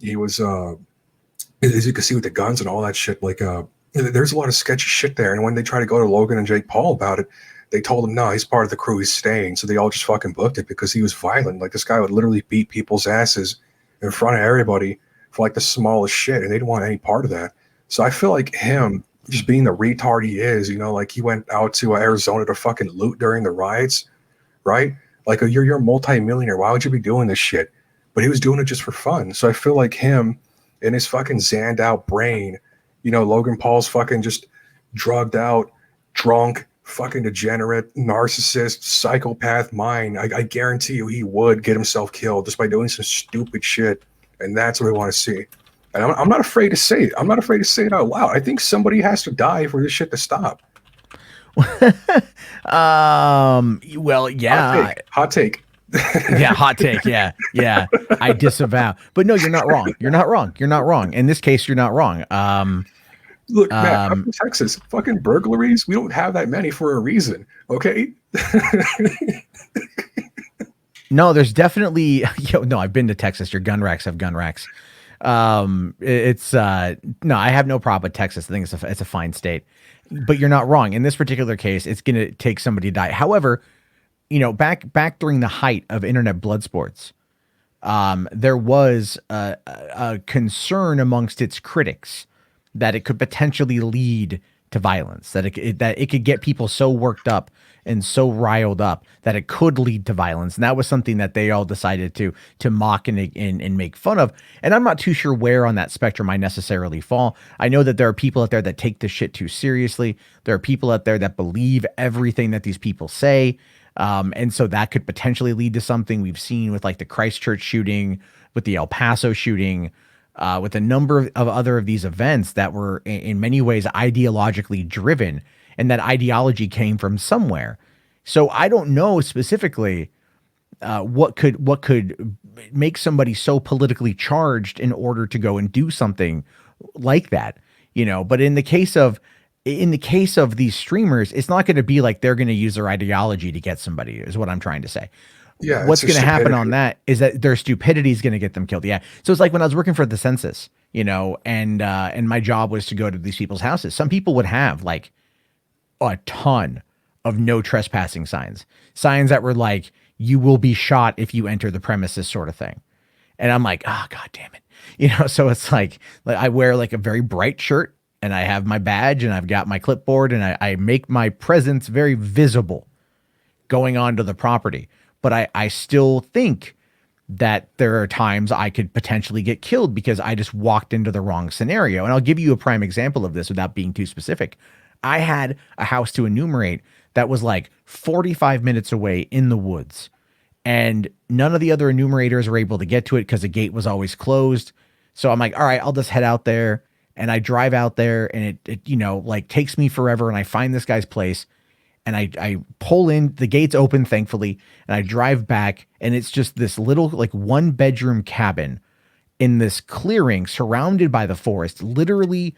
He was as you can see with the guns and all that shit, like there's a lot of sketchy shit there. And when they try to go to Logan and Jake Paul about it, they told him, no, he's part of the crew, he's staying. So they all just fucking booked it because he was violent. Like, this guy would literally beat people's asses in front of everybody for like the smallest shit, and they didn't want any part of that. So I feel like him just being the retard he is, like he went out to Arizona to fucking loot during the riots, right? Like, you're a multi-millionaire. Why would you be doing this shit? But he was doing it just for fun. So I feel like him in his fucking zanned out brain, Logan Paul's fucking just drugged out, drunk, fucking degenerate, narcissist, psychopath mind. I guarantee you he would get himself killed just by doing some stupid shit. And that's what we want to see. And I'm not afraid to say it. I'm not afraid to say it out loud. I think somebody has to die for this shit to stop. Well, yeah. Hot take. Yeah, hot take. Yeah. I disavow. But no, you're not wrong. You're not wrong. In this case, you're not wrong. Look, Matt, I'm from Texas. Fucking burglaries, we don't have that many for a reason, okay? No, there's definitely no, I've been to Texas. Your gun racks have gun racks. It's no, I have no problem with Texas. I think it's a fine state. But you're not wrong. In this particular case, it's going to take somebody to die. However, back during the height of internet blood sports, there was a concern amongst its critics that it could potentially lead to violence, that it could get people so worked up and so riled up that it could lead to violence. And that was something that they all decided to mock and make fun of. And I'm not too sure where on that spectrum I necessarily fall. I know that there are people out there that take this shit too seriously. There are people out there that believe everything that these people say. And so that could potentially lead to something we've seen with like the Christchurch shooting, with the El Paso shooting, with a number of other of these events that were in many ways ideologically driven, and that ideology came from somewhere. So I don't know specifically what could make somebody so politically charged in order to go and do something like that, but in the case of these streamers, it's not going to be like they're going to use their ideology to get somebody, is what I'm trying to say. Yeah. What's going to happen on that is that their stupidity is going to get them killed. Yeah. So it's like when I was working for the census, and my job was to go to these people's houses. Some people would have like a ton of no trespassing signs that were like, you will be shot if you enter the premises, sort of thing. And I'm like, oh, God damn it. So it's like I wear like a very bright shirt, and I have my badge, and I've got my clipboard, and I make my presence very visible going onto the property. But I still think that there are times I could potentially get killed because I just walked into the wrong scenario. And I'll give you a prime example of this without being too specific. I had a house to enumerate that was like 45 minutes away in the woods, and none of the other enumerators were able to get to it because the gate was always closed. So I'm like, all right, I'll just head out there. And I drive out there, and it like takes me forever. And I find this guy's place, and I pull in, the gate's open, thankfully. And I drive back, and it's just this little like 1-bedroom cabin in this clearing surrounded by the forest, literally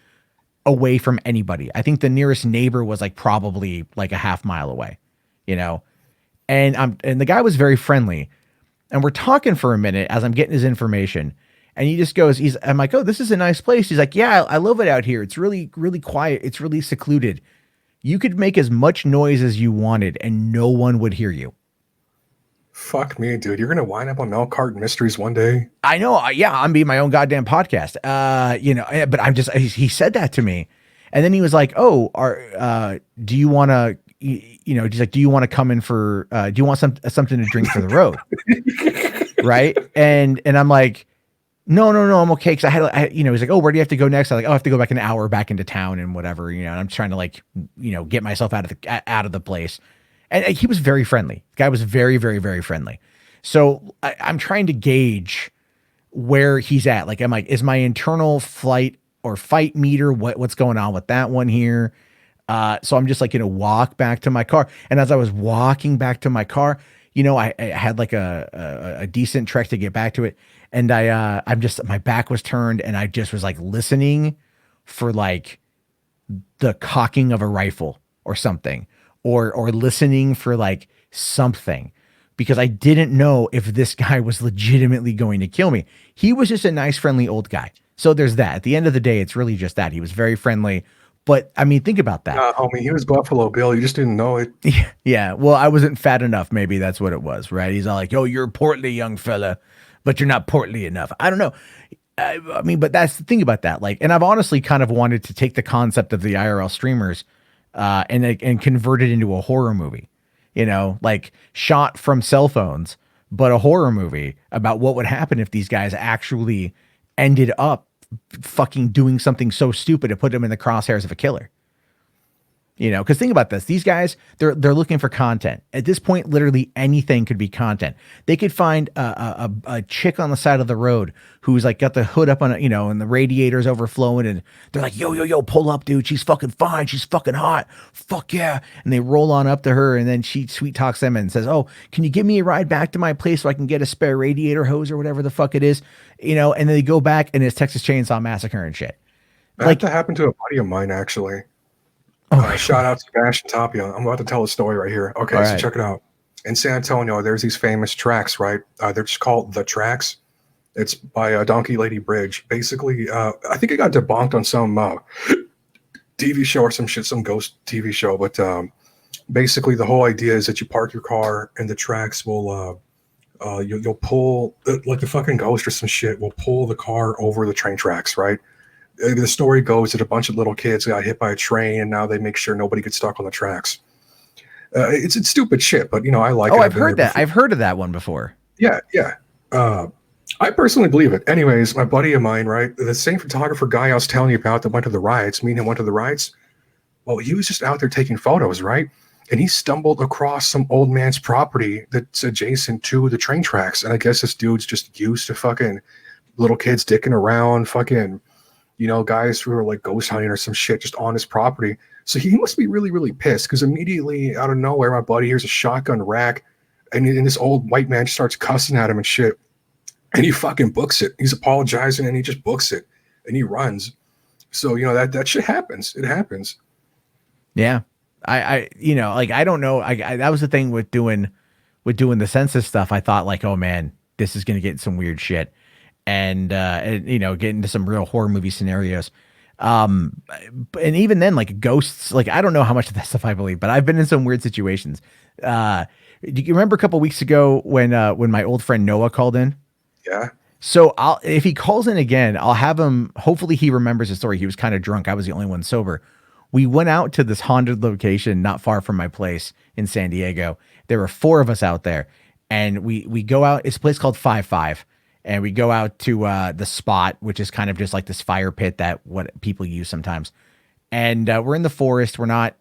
away from anybody. I think the nearest neighbor was like probably like a half mile away, and the guy was very friendly, and we're talking for a minute as I'm getting his information. And he just goes, I'm like, oh, this is a nice place. He's like, yeah, I love it out here. It's really, really quiet. It's really secluded. You could make as much noise as you wanted and no one would hear you. Fuck me, dude. You're going to wind up on Elkhart Mysteries one day. I know. Yeah, I'm being my own goddamn podcast. But he said that to me. And then he was like, oh, do you want to, he's like, do you want to come in for, do you want something to drink for the road? Right. And I'm like, no, I'm okay. Cause he's like, oh, where do you have to go next? I'm like, oh, I have to go back an hour back into town and whatever, and I'm trying to get myself out of the place. And he was very friendly. The guy was very, very, very friendly. So I'm trying to gauge where he's at. Like, I'm like, is my internal flight or fight meter, what's going on with that one here? So I'm just like, walk back to my car. And as I was walking back to my car, I had like a decent trek to get back to it. And my back was turned, and I just was like listening for like the cocking of a rifle or something, or listening for like something, because I didn't know if this guy was legitimately going to kill me. He was just a nice, friendly old guy. So there's that. At the end of the day, it's really just that. He was very friendly. But I mean, think about that. Homie, he was Buffalo Bill. You just didn't know it. Yeah. Well, I wasn't fat enough. Maybe that's what it was, right? He's all like, "Oh, you're portly, young fella, but you're not portly enough." I don't know. I mean, but that's the thing about that. Like, and I've honestly kind of wanted to take the concept of the IRL streamers and convert it into a horror movie, like shot from cell phones, but a horror movie about what would happen if these guys actually ended up fucking doing something so stupid to put them in the crosshairs of a killer. Because think about this. These guys, they're looking for content. At this point, literally anything could be content. They could find a chick on the side of the road who's like got the hood up on, and the radiator's overflowing, and they're like, yo, pull up, dude. She's fucking fine. She's fucking hot. Fuck yeah. And they roll on up to her, and then she sweet talks them and says, oh, can you give me a ride back to my place so I can get a spare radiator hose or whatever the fuck it is? And then they go back, and it's Texas Chainsaw Massacre and shit. That happened to a buddy of mine, actually. Shout out to Sebastian Tapia. I'm about to tell a story right here. Okay, so check it out. in San Antonio, there's these famous tracks, right? They're just called the tracks. It's by Donkey Lady Bridge. Basically, I think it got debunked on some TV show or some shit, some ghost TV show. But basically, the whole idea is that you park your car and the tracks will, you'll pull, like the fucking ghost or some shit will pull the car over the train tracks, right? The story goes that a bunch of little kids got hit by a train and now they make sure nobody gets stuck on the tracks. It's stupid shit, but I like it. I've heard that. I've heard of that one before. Yeah. I personally believe it. Anyways, my buddy of mine, right, the same photographer guy I was telling you about that went to the riots, me and him went to the riots. Well, he was just out there taking photos, right? And he stumbled across some old man's property that's adjacent to the train tracks. And I guess this dude's just used to fucking little kids dicking around, fucking, guys who are like ghost hunting or some shit just on his property. So he must be really, really pissed because immediately out of nowhere, my buddy hears a shotgun rack and this old white man starts cussing at him and shit. And he fucking books it. He's apologizing and he just books it and he runs. So, that shit happens. It happens. Yeah. I don't know. I that was the thing with doing the census stuff. I thought like, oh man, this is going to get some weird shit and get into some real horror movie scenarios. And even then, like ghosts, like I don't know how much of that stuff I believe, but I've been in some weird situations. Do you remember a couple weeks ago when my old friend Noah called in? Yeah. So if he calls in again, I'll have him. Hopefully he remembers the story. He was kind of drunk. I was the only one sober. We went out to this haunted location not far from my place in San Diego. There were 4 of us out there, and we go out. It's a place called 5-5, and we go out to the spot, which is kind of just like this fire pit that what people use sometimes. And we're in the forest. We're not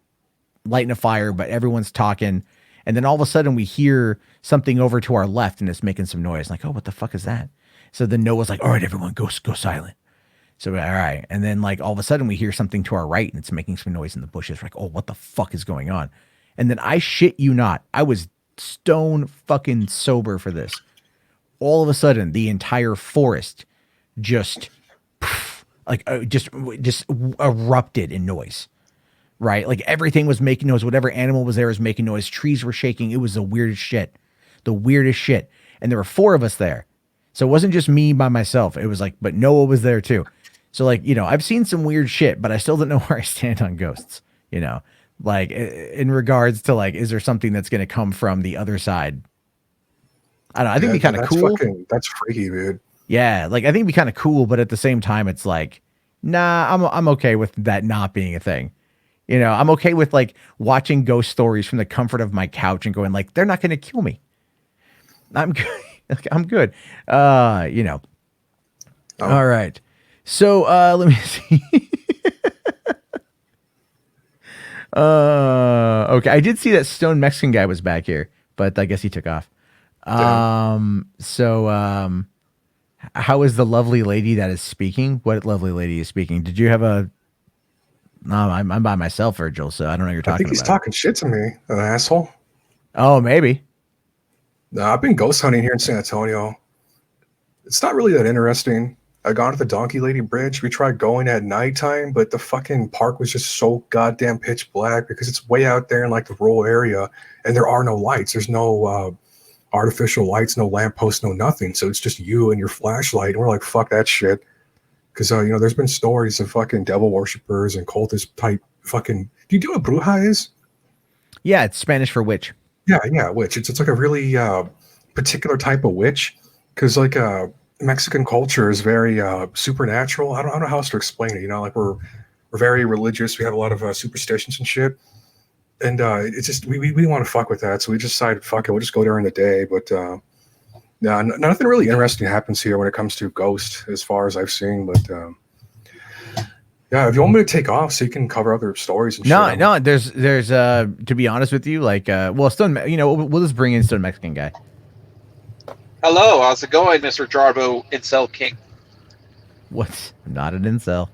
lighting a fire, but everyone's talking. And then all of a sudden we hear something over to our left and it's making some noise. Like, oh, what the fuck is that? So then Noah's like, all right, everyone go silent. So, all right. And then like all of a sudden we hear something to our right and it's making some noise in the bushes. We're like, oh, what the fuck is going on? And then I shit you not, I was stone fucking sober for this. All of a sudden the entire forest just erupted in noise. Right? Like everything was making noise. Whatever animal was there was making noise. Trees were shaking. It was the weirdest shit. And there were 4 of us there. So it wasn't just me by myself. It was like, but Noah was there too. So like, I've seen some weird shit, but I still don't know where I stand on ghosts, like in regards to like, is there something that's going to come from the other side? I don't know. I think it'd be kind of cool. That's freaky, dude. Yeah. Like I think it'd be kind of cool, but at the same time, it's like, nah, I'm okay with that not being a thing. I'm okay with like watching ghost stories from the comfort of my couch and going like, they're not going to kill me. I'm good. I'm good. Oh. All right. So, let me see. Okay. I did see that stone Mexican guy was back here, but I guess he took off. So, how is the lovely lady that is speaking? What lovely lady is speaking? Did you have a, no, I'm by myself, Virgil, so I don't know what you're talking about. I think he's talking shit to me, an asshole. Oh, maybe. No, I've been ghost hunting here in San Antonio. It's not really that interesting. I gone to the Donkey Lady Bridge. We tried going at nighttime, but the fucking park was just so goddamn pitch black because it's way out there in like the rural area, and there are no lights. There's no artificial lights, no lampposts, no nothing. So it's just you and your flashlight. And we're like, fuck that shit. Because, there's been stories of fucking devil worshippers and cultist type fucking... Do you know what bruja is? Yeah, it's Spanish for witch. Yeah, witch. It's like a really particular type of witch. Because, like, Mexican culture is very supernatural. I don't know how else to explain it. Like, we're very religious. We have a lot of superstitions and shit. And it's just... We want to fuck with that. So we just decided, fuck it, we'll just go during the day. But... No, nothing really interesting happens here when it comes to ghosts, as far as I've seen. But yeah, if you want me to take off, so you can cover other stories. And shit. No. There's to be honest with you, like, Stone. We'll just bring in Stone Mexican guy. Hello, how's it going, Mr. Jarbo, Incel King? What? Not an incel.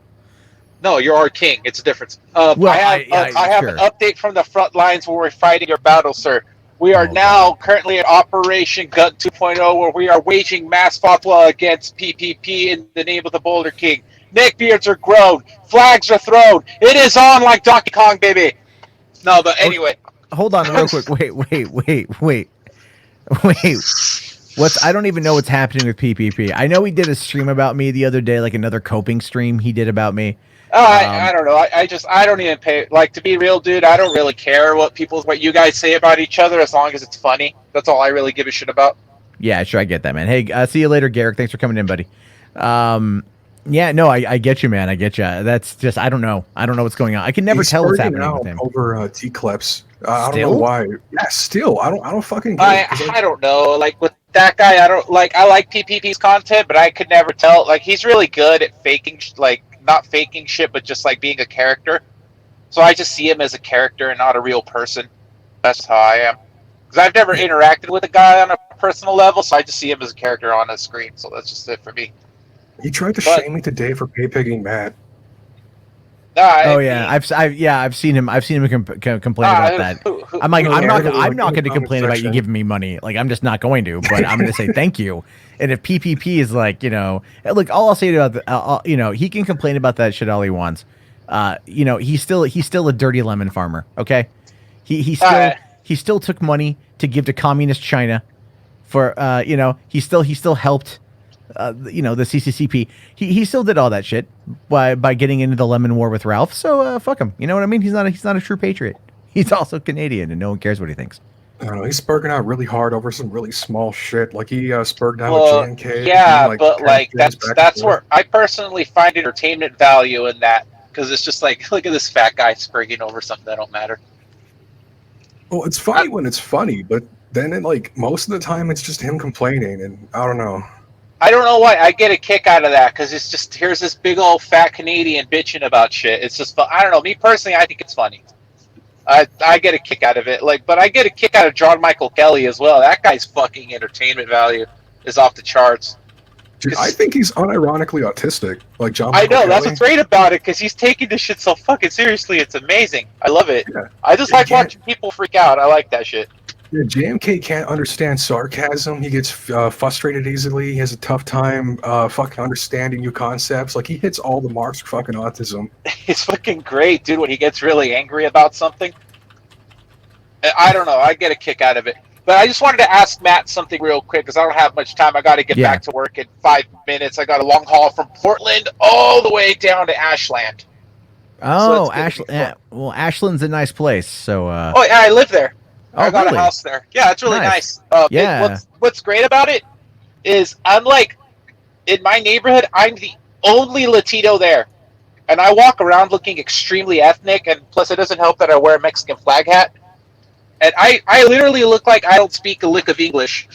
No, you're our king. It's a difference. Well, I have sure. an update from the front lines where we're fighting your battle, sir. We are now currently at Operation Gut 2.0, where we are waging mass fatwa against PPP in the name of the Boulder King. Neckbeards are grown. Flags are thrown. It is on like Donkey Kong, baby. No, but anyway. Hold on real quick. Wait. Wait, I don't even know what's happening with PPP. I know he did a stream about me the other day, like another coping stream he did about me. I don't know. I don't even pay. Like, to be real, dude, I don't really care what you guys say about each other as long as it's funny. That's all I really give a shit about. Yeah, sure, I get that, man. Hey, see you later, Garrick. Thanks for coming in, buddy. Yeah, no, I get you, man. I get you. That's just, I don't know. I don't know what's going on. I can never tell what's happening with him. Over T-Clips. I don't know why. Yeah, still. I don't fucking get it. I don't know. Like, with that guy, I like PPP's content, but I could never tell. Like, he's really good at faking, like, not faking shit, but just, like, being a character. So I just see him as a character and not a real person. That's how I am. Because I've never interacted with a guy on a personal level, so I just see him as a character on a screen. So that's just it for me. He tried to shame me today for pay pigging Matt. I've seen him. I've seen him complain about that. I'm like, I'm not going to complain about you giving me money. Like, I'm just not going to. But I'm going to say thank you. And if PPP is like, look, all I'll say about he can complain about that shit all he wants. He's still a dirty lemon farmer. Okay, he still took money to give to communist China for he still helped. The CCCP, he still did all that shit by getting into the lemon war with Ralph. So fuck him. You know what I mean? He's not a true patriot. He's also Canadian, and no one cares what he thinks. I don't know. He's spurging out really hard over some really small shit. Like he spurged out with JNK. Yeah, but like that's where I personally find entertainment value in that, because it's just like, look at this fat guy spurging over something that don't matter. Well, it's funny when it's funny, but then most of the time it's just him complaining, and I don't know. I don't know why I get a kick out of that, because it's just, here's this big old fat Canadian bitching about shit. It's just, I don't know. Me personally, I think it's funny. I get a kick out of it. But I get a kick out of John Michael Kelly as well. That guy's fucking entertainment value is off the charts. Dude, I think he's unironically autistic, like John Michael Kelly. That's what's great about it, because he's taking this shit so fucking seriously. It's amazing. I love it. Yeah. I just like watching people freak out. I like that shit. Yeah, JMK can't understand sarcasm. He gets frustrated easily. He has a tough time fucking understanding new concepts. Like, he hits all the marks for fucking autism. He's fucking great, dude, when he gets really angry about something. I don't know. I get a kick out of it. But I just wanted to ask Matt something real quick, because I don't have much time. I got to get back to work in 5 minutes. I got a long haul from Portland all the way down to Ashland. Oh, so Ashland. Yeah. Well, Ashland's a nice place. So. Oh, yeah, I live there. I got a house there. Yeah, it's really nice. What's great about it is I'm like, in my neighborhood, I'm the only Latino there. And I walk around looking extremely ethnic, and plus it doesn't help that I wear a Mexican flag hat. And I literally look like I don't speak a lick of English.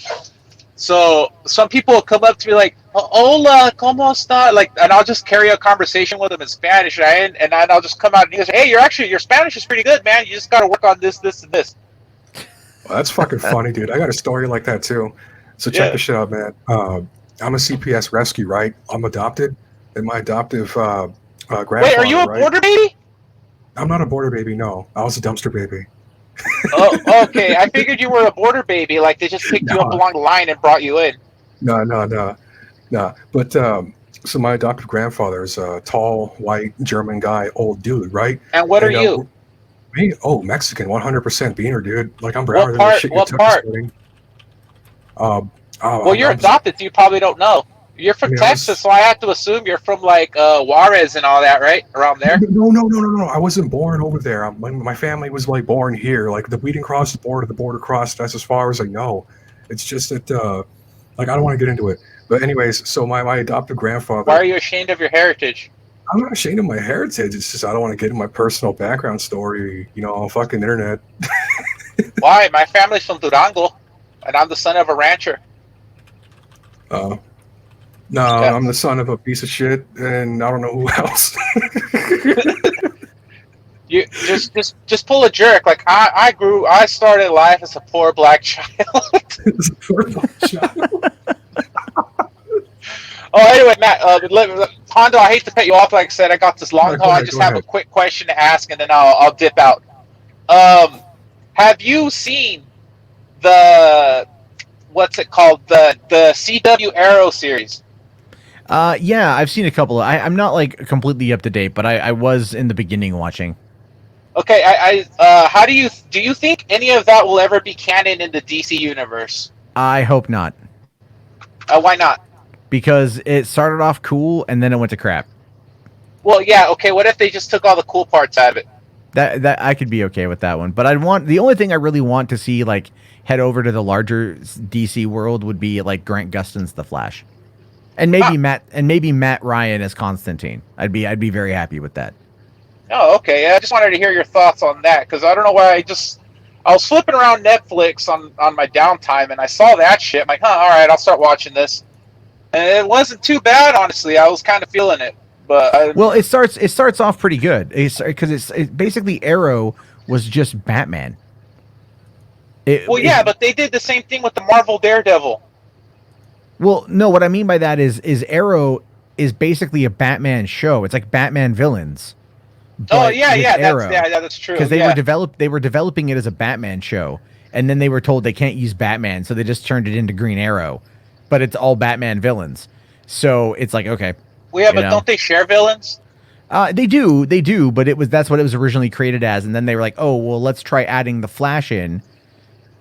So some people will come up to me like, hola, ¿cómo está? Like, and I'll just carry a conversation with them in Spanish, right? And I'll just come out and say, hey, your Spanish is pretty good, man. You just got to work on this, this, and this. Well, that's fucking funny, dude. I got a story like that too. So check this shit out, man. I'm a CPS rescue, right? I'm adopted, and my adoptive grandfather. Wait, are you a border baby? I'm not a border baby. No, I was a dumpster baby. Oh, okay. I figured you were a border baby. Like they just picked you up along the line and brought you in. No. But so my adoptive grandfather is a tall, white, German guy, old dude, right? And what are you? Me? Oh, Mexican, 100% beaner, dude. Like, I'm browner than the shit you took. Well, you're adopted, so you probably don't know. You're from Texas, so I have to assume you're from, like, Juarez and all that, right? Around there? No. I wasn't born over there. My family was, like, born here. Like, we didn't cross the border crossed. That's as far as I know. It's just that, like, I don't want to get into it. But anyways, so my adoptive grandfather... Why are you ashamed of your heritage? I'm not ashamed of my heritage. It's just I don't want to get into my personal background story, on fucking internet. Why? My family's from Durango, and I'm the son of a rancher. No, I'm the son of a piece of shit, and I don't know who else. You just pull a jerk. Like I started life as a poor black child. As a poor black child. Oh, anyway, Matt, Hondo, I hate to cut you off. Like I said, I got this long haul. I just have a quick question to ask, and then I'll dip out. Have you seen what's it called? The CW Arrow series? Yeah, I've seen a couple. I'm not like completely up to date, but I was in the beginning watching. Okay, how do you think any of that will ever be canon in the DC universe? I hope not, Why not? because it started off cool and then it went to crap. Well, yeah, okay. What if they just took all the cool parts out of it? That I could be okay with that one, but I'd want the only thing I really want to see like head over to the larger DC world would be like Grant Gustin's The Flash, and maybe Matt Ryan as Constantine. I'd be very happy with that. Oh, okay. Yeah, I just wanted to hear your thoughts on that because I don't know why I was flipping around Netflix on my downtime and I saw that shit. I'm like, all right, I'll start watching this, and it wasn't too bad, honestly. I was kind of feeling it. But well, it starts off pretty good because it's basically Arrow was just Batman. But they did the same thing with the Marvel Daredevil. Well, no, what I mean by that is Arrow is basically a Batman show. It's like Batman villains. Oh yeah, that's true. Because they were developing it as a Batman show, and then they were told they can't use Batman, so they just turned it into Green Arrow, but it's all Batman villains. So it's like, okay. Well, yeah, but don't they share villains? They do, but that's what it was originally created as, and then they were like, oh well, let's try adding the Flash in,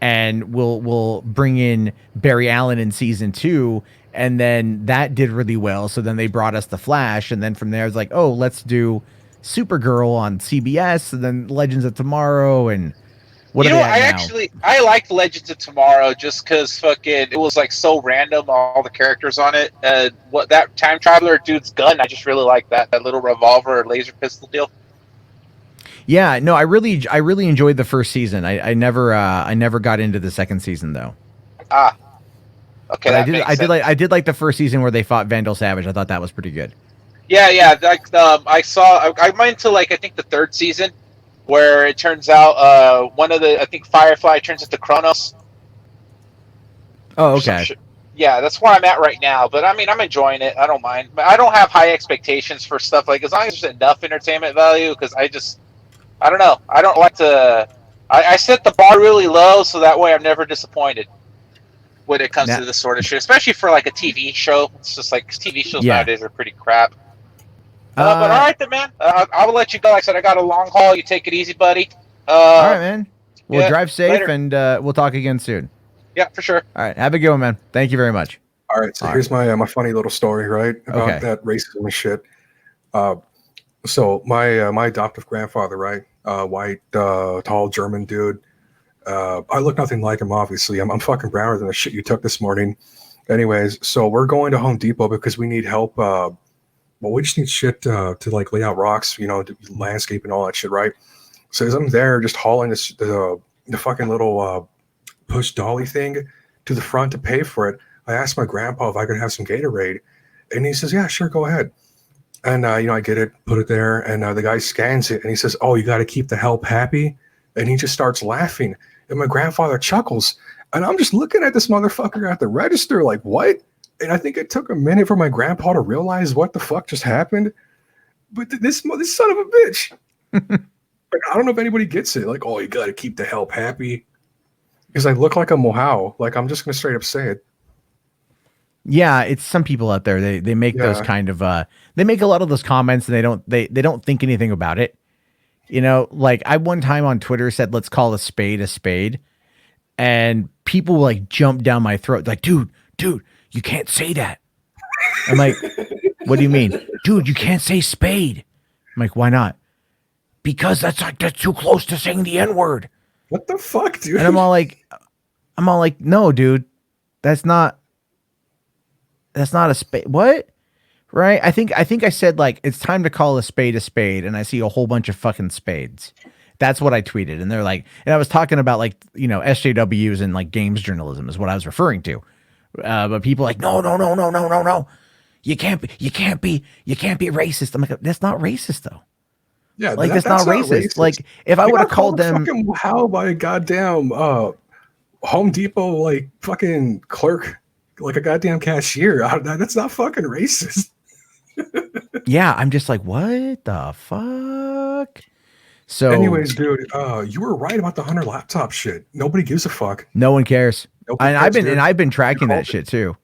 and we'll bring in Barry Allen in season 2, and then that did really well. So then they brought us the Flash, and then from there it's like, oh, let's do Supergirl on CBS, and then Legends of Tomorrow, and what I liked Legends of Tomorrow just because fucking it was like so random, all the characters on it. What that time traveler dude's gun, I just really like that little revolver or laser pistol deal. Yeah, no, I really enjoyed the first season. I never got into the second season though. Okay, but I did like the first season where they fought Vandal Savage. I thought that was pretty good. Yeah. Like I went into like I think the third season where it turns out I think Firefly turns into Kronos. Oh, okay. Yeah, that's where I'm at right now. But I mean, I'm enjoying it. I don't mind. But I don't have high expectations for stuff like as long as there's enough entertainment value. Because I don't know. I don't like to. I set the bar really low so that way I'm never disappointed when it comes to this sort of shit. Especially for like a TV show. It's just like TV shows nowadays are pretty crap. But all right then, man. I will let you go. Like I said, I got a long haul. You take it easy, buddy. All right, man. Well, drive safe, later. And we'll talk again soon. Yeah, for sure. All right, have a good one, man. Thank you very much. All right, so here's my funny little story, right, about that racism and shit. So my adoptive grandfather, right, white, tall German dude. I look nothing like him, obviously. I'm fucking browner than the shit you took this morning. Anyways, so we're going to Home Depot because we need help. Well, we just need shit to like lay out rocks, to landscape and all that shit, right? So as I'm there just hauling the fucking little push dolly thing to the front to pay for it, I asked my grandpa if I could have some Gatorade, and he says, yeah, sure, go ahead. And I get it, put it there, and the guy scans it, and he says, oh, you got to keep the help happy, and he just starts laughing, and my grandfather chuckles, and I'm just looking at this motherfucker at the register like, what? And I think it took a minute for my grandpa to realize what the fuck just happened. But this son of a bitch. Like, I don't know if anybody gets it. Like, oh, you got to keep the help happy. Because I look like a mohau. Like, I'm just going to straight up say it. Yeah, it's some people out there. They make those kind of they make a lot of those comments and they don't think anything about it. Like I one time on Twitter said, let's call a spade, and people like jumped down my throat. Like, dude, you can't say that. I'm like, what do you mean? Dude, you can't say spade. I'm like, why not? Because that's too close to saying the N-word. What the fuck, dude? And I'm all like, no, dude, that's not a spade. What? Right? I think I said like, it's time to call a spade, and I see a whole bunch of fucking spades. That's what I tweeted. And they're like, and I was talking about like, SJWs and like games journalism is what I was referring to. But people are like, no. You can't be racist. I'm like, that's not racist though. Yeah, like that's not racist. Like if I would have called them how by a goddamn Home Depot like fucking clerk, like a goddamn cashier, that's not fucking racist. Yeah, I'm just like, what the fuck? So anyways, dude, you were right about the Hunter laptop shit. Nobody gives a fuck. No one cares. I've been tracking that shit too.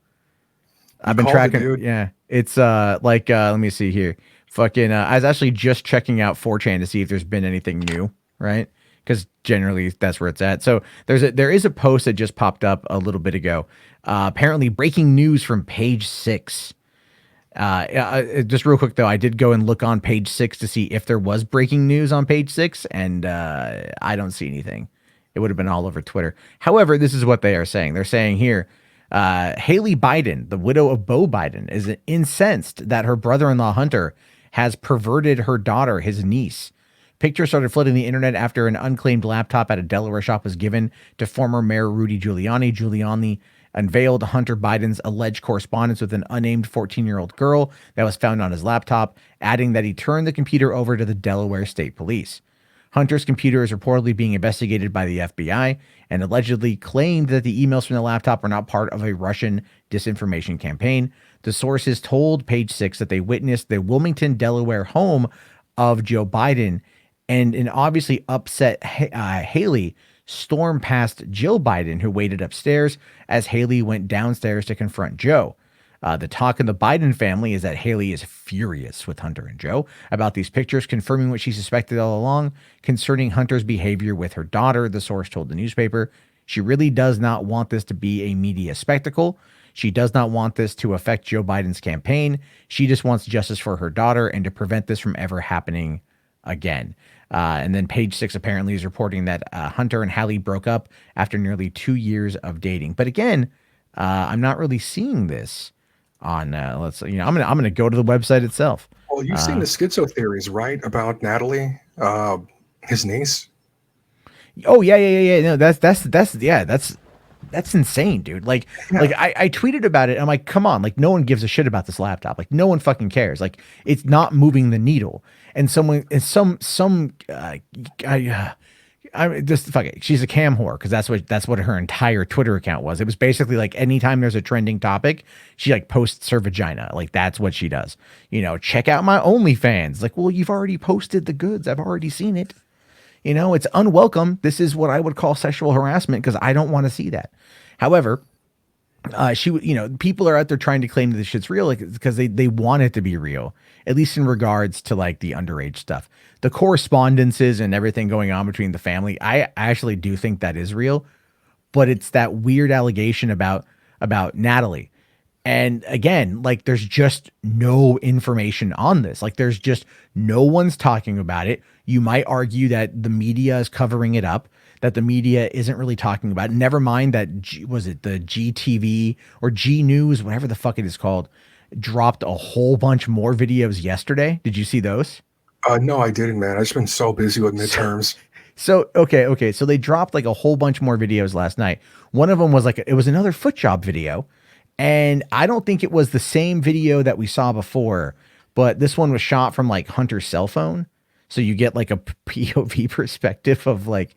I've been tracking it. Yeah. It's let me see here. Fucking I was actually just checking out 4chan to see if there's been anything new, right? because generally that's where it's at. So there is a post that just popped up a little bit ago. Apparently, breaking news from Page 6. Just real quick though, I did go and look on Page 6 to see if there was breaking news on Page 6, and I don't see anything. It would have been all over Twitter. However, this is what they are saying. They're saying here, Haley Biden, the widow of Beau Biden, is incensed that her brother-in-law Hunter has perverted her daughter, his niece. Pictures started flooding the internet after an unclaimed laptop at a Delaware shop was given to former Mayor Rudy Giuliani. Giuliani unveiled Hunter Biden's alleged correspondence with an unnamed 14-year-old girl that was found on his laptop, adding that he turned the computer over to the Delaware State Police. Hunter's computer is reportedly being investigated by the FBI and allegedly claimed that the emails from the laptop were not part of a Russian disinformation campaign. The sources told Page 6 that they witnessed the Wilmington, Delaware home of Joe Biden, and an obviously upset Haley stormed past Jill Biden, who waited upstairs as Haley went downstairs to confront Joe. The talk in the Biden family is that Haley is furious with Hunter and Joe about these pictures, confirming what she suspected all along concerning Hunter's behavior with her daughter, the source told the newspaper. She really does not want this to be a media spectacle. She does not want this to affect Joe Biden's campaign. She just wants justice for her daughter and to prevent this from ever happening again. And then Page 6 apparently is reporting that Hunter and Haley broke up after nearly 2 years of dating. But again, I'm not really seeing this on I'm gonna go to the website itself. Well, you've seen the schizo theories, right? About Natalie, his niece. Oh yeah. No, that's insane, dude. Like I tweeted about it. I'm like, come on, like no one gives a shit about this laptop. Like no one fucking cares. Like it's not moving the needle. And I just fuck it. She's a cam whore because that's what her entire Twitter account was. It was basically like anytime there's a trending topic, she like posts her vagina. Like that's what she does. Check out my OnlyFans. Like, well, you've already posted the goods. I've already seen it. It's unwelcome. This is what I would call sexual harassment because I don't want to see that. However, people are out there trying to claim that this shit's real because they want it to be real, at least in regards to like the underage stuff. The correspondences and everything going on between the family, I actually do think that is real, but it's that weird allegation about Natalie. And again, like there's just no information on this. Like there's just no one's talking about it. You might argue that the media is covering it up, that the media isn't really talking about it. Never mind that was it the GTV or G News, whatever the fuck it is called, dropped a whole bunch more videos yesterday. Did you see those? No, I didn't, man. I've just been so busy with midterms. So okay. So they dropped like a whole bunch more videos last night. One of them was it was another foot job video. And I don't think it was the same video that we saw before, but this one was shot from like Hunter's cell phone. So you get like a POV perspective of like,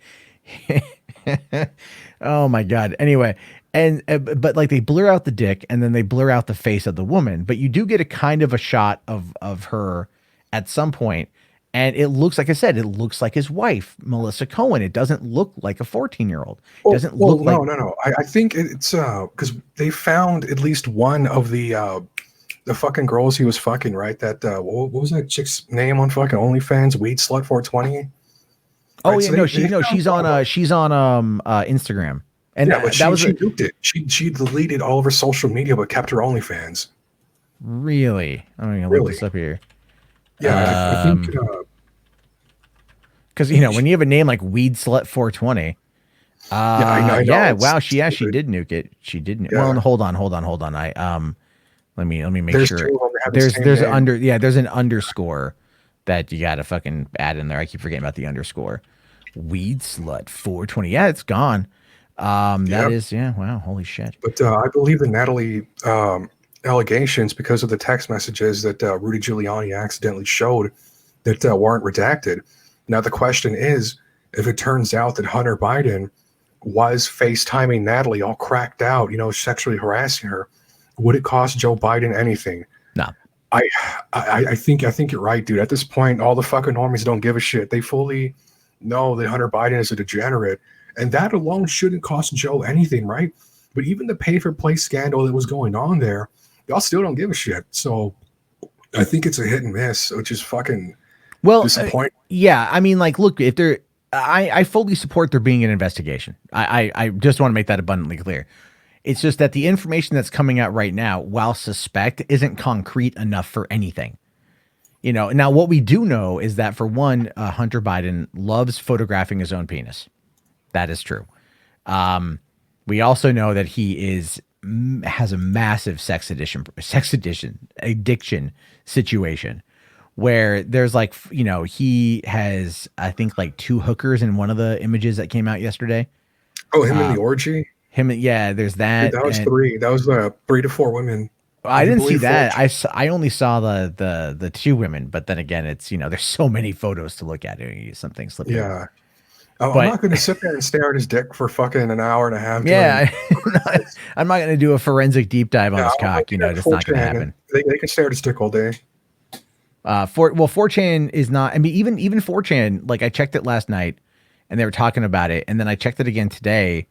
oh my God. Anyway. But like they blur out the dick and then they blur out the face of the woman, but you do get a kind of a shot of her at some point. And it looks, like I said, it looks like his wife, Melissa Cohen. It doesn't look like a 14-year-old. It doesn't look like... No. I think it's because they found at least one of the fucking girls he was fucking, right? That what was that chick's name on fucking OnlyFans? Weed Slut 420. Oh right? yeah, she's on Instagram. And yeah, but she nuked it. She deleted all of her social media, but kept her OnlyFans. Really? I'm gonna look this up here. Yeah, I think because when you have a name like Weed Slut 420, I know. Yeah, wow, she did nuke it. She did. Yeah. Well, hold on. Let me make sure. There's an underscore that you gotta fucking add in there. I keep forgetting about the underscore. Weed Slut 420. Yeah, it's gone. That is wow, holy shit. But I believe the Natalie allegations, because of the text messages that Rudy Giuliani accidentally showed that weren't redacted. Now the question is, if it turns out that Hunter Biden was FaceTiming Natalie all cracked out, sexually harassing her, would it cost Joe Biden anything? No. I think you're right, dude. At this point, all the fucking normies don't give a shit. They fully know that Hunter Biden is a degenerate, and that alone shouldn't cost Joe anything, right? But even the pay-for-play scandal that was going on there, y'all still don't give a shit. So I think it's a hit and miss, which is fucking disappointing. Yeah, I mean, like, look, if they're, I fully support there being an investigation. I just want to make that abundantly clear. It's just that the information that's coming out right now, while suspect, isn't concrete enough for anything. Now what we do know is that, for one, Hunter Biden loves photographing his own penis. That is true. We also know that he has a massive sex addiction situation, where there's like, he has, I think, like 2 hookers in one of the images that came out yesterday. Oh, him in the orgy? There's that. Dude, that was 3. That was 3 to 4 women. I didn't see that. I only saw the 2 women, but then again, it's, there's so many photos to look at. Something slipping. Yeah. I'm not going to sit there and stare at his dick for fucking an hour and a half. Yeah, I'm not going to do a forensic deep dive on his cock. That's not going to happen. They can stare at his dick all day. 4chan is not. I mean, even 4chan. Like, I checked it last night, and they were talking about it, and then I checked it again today,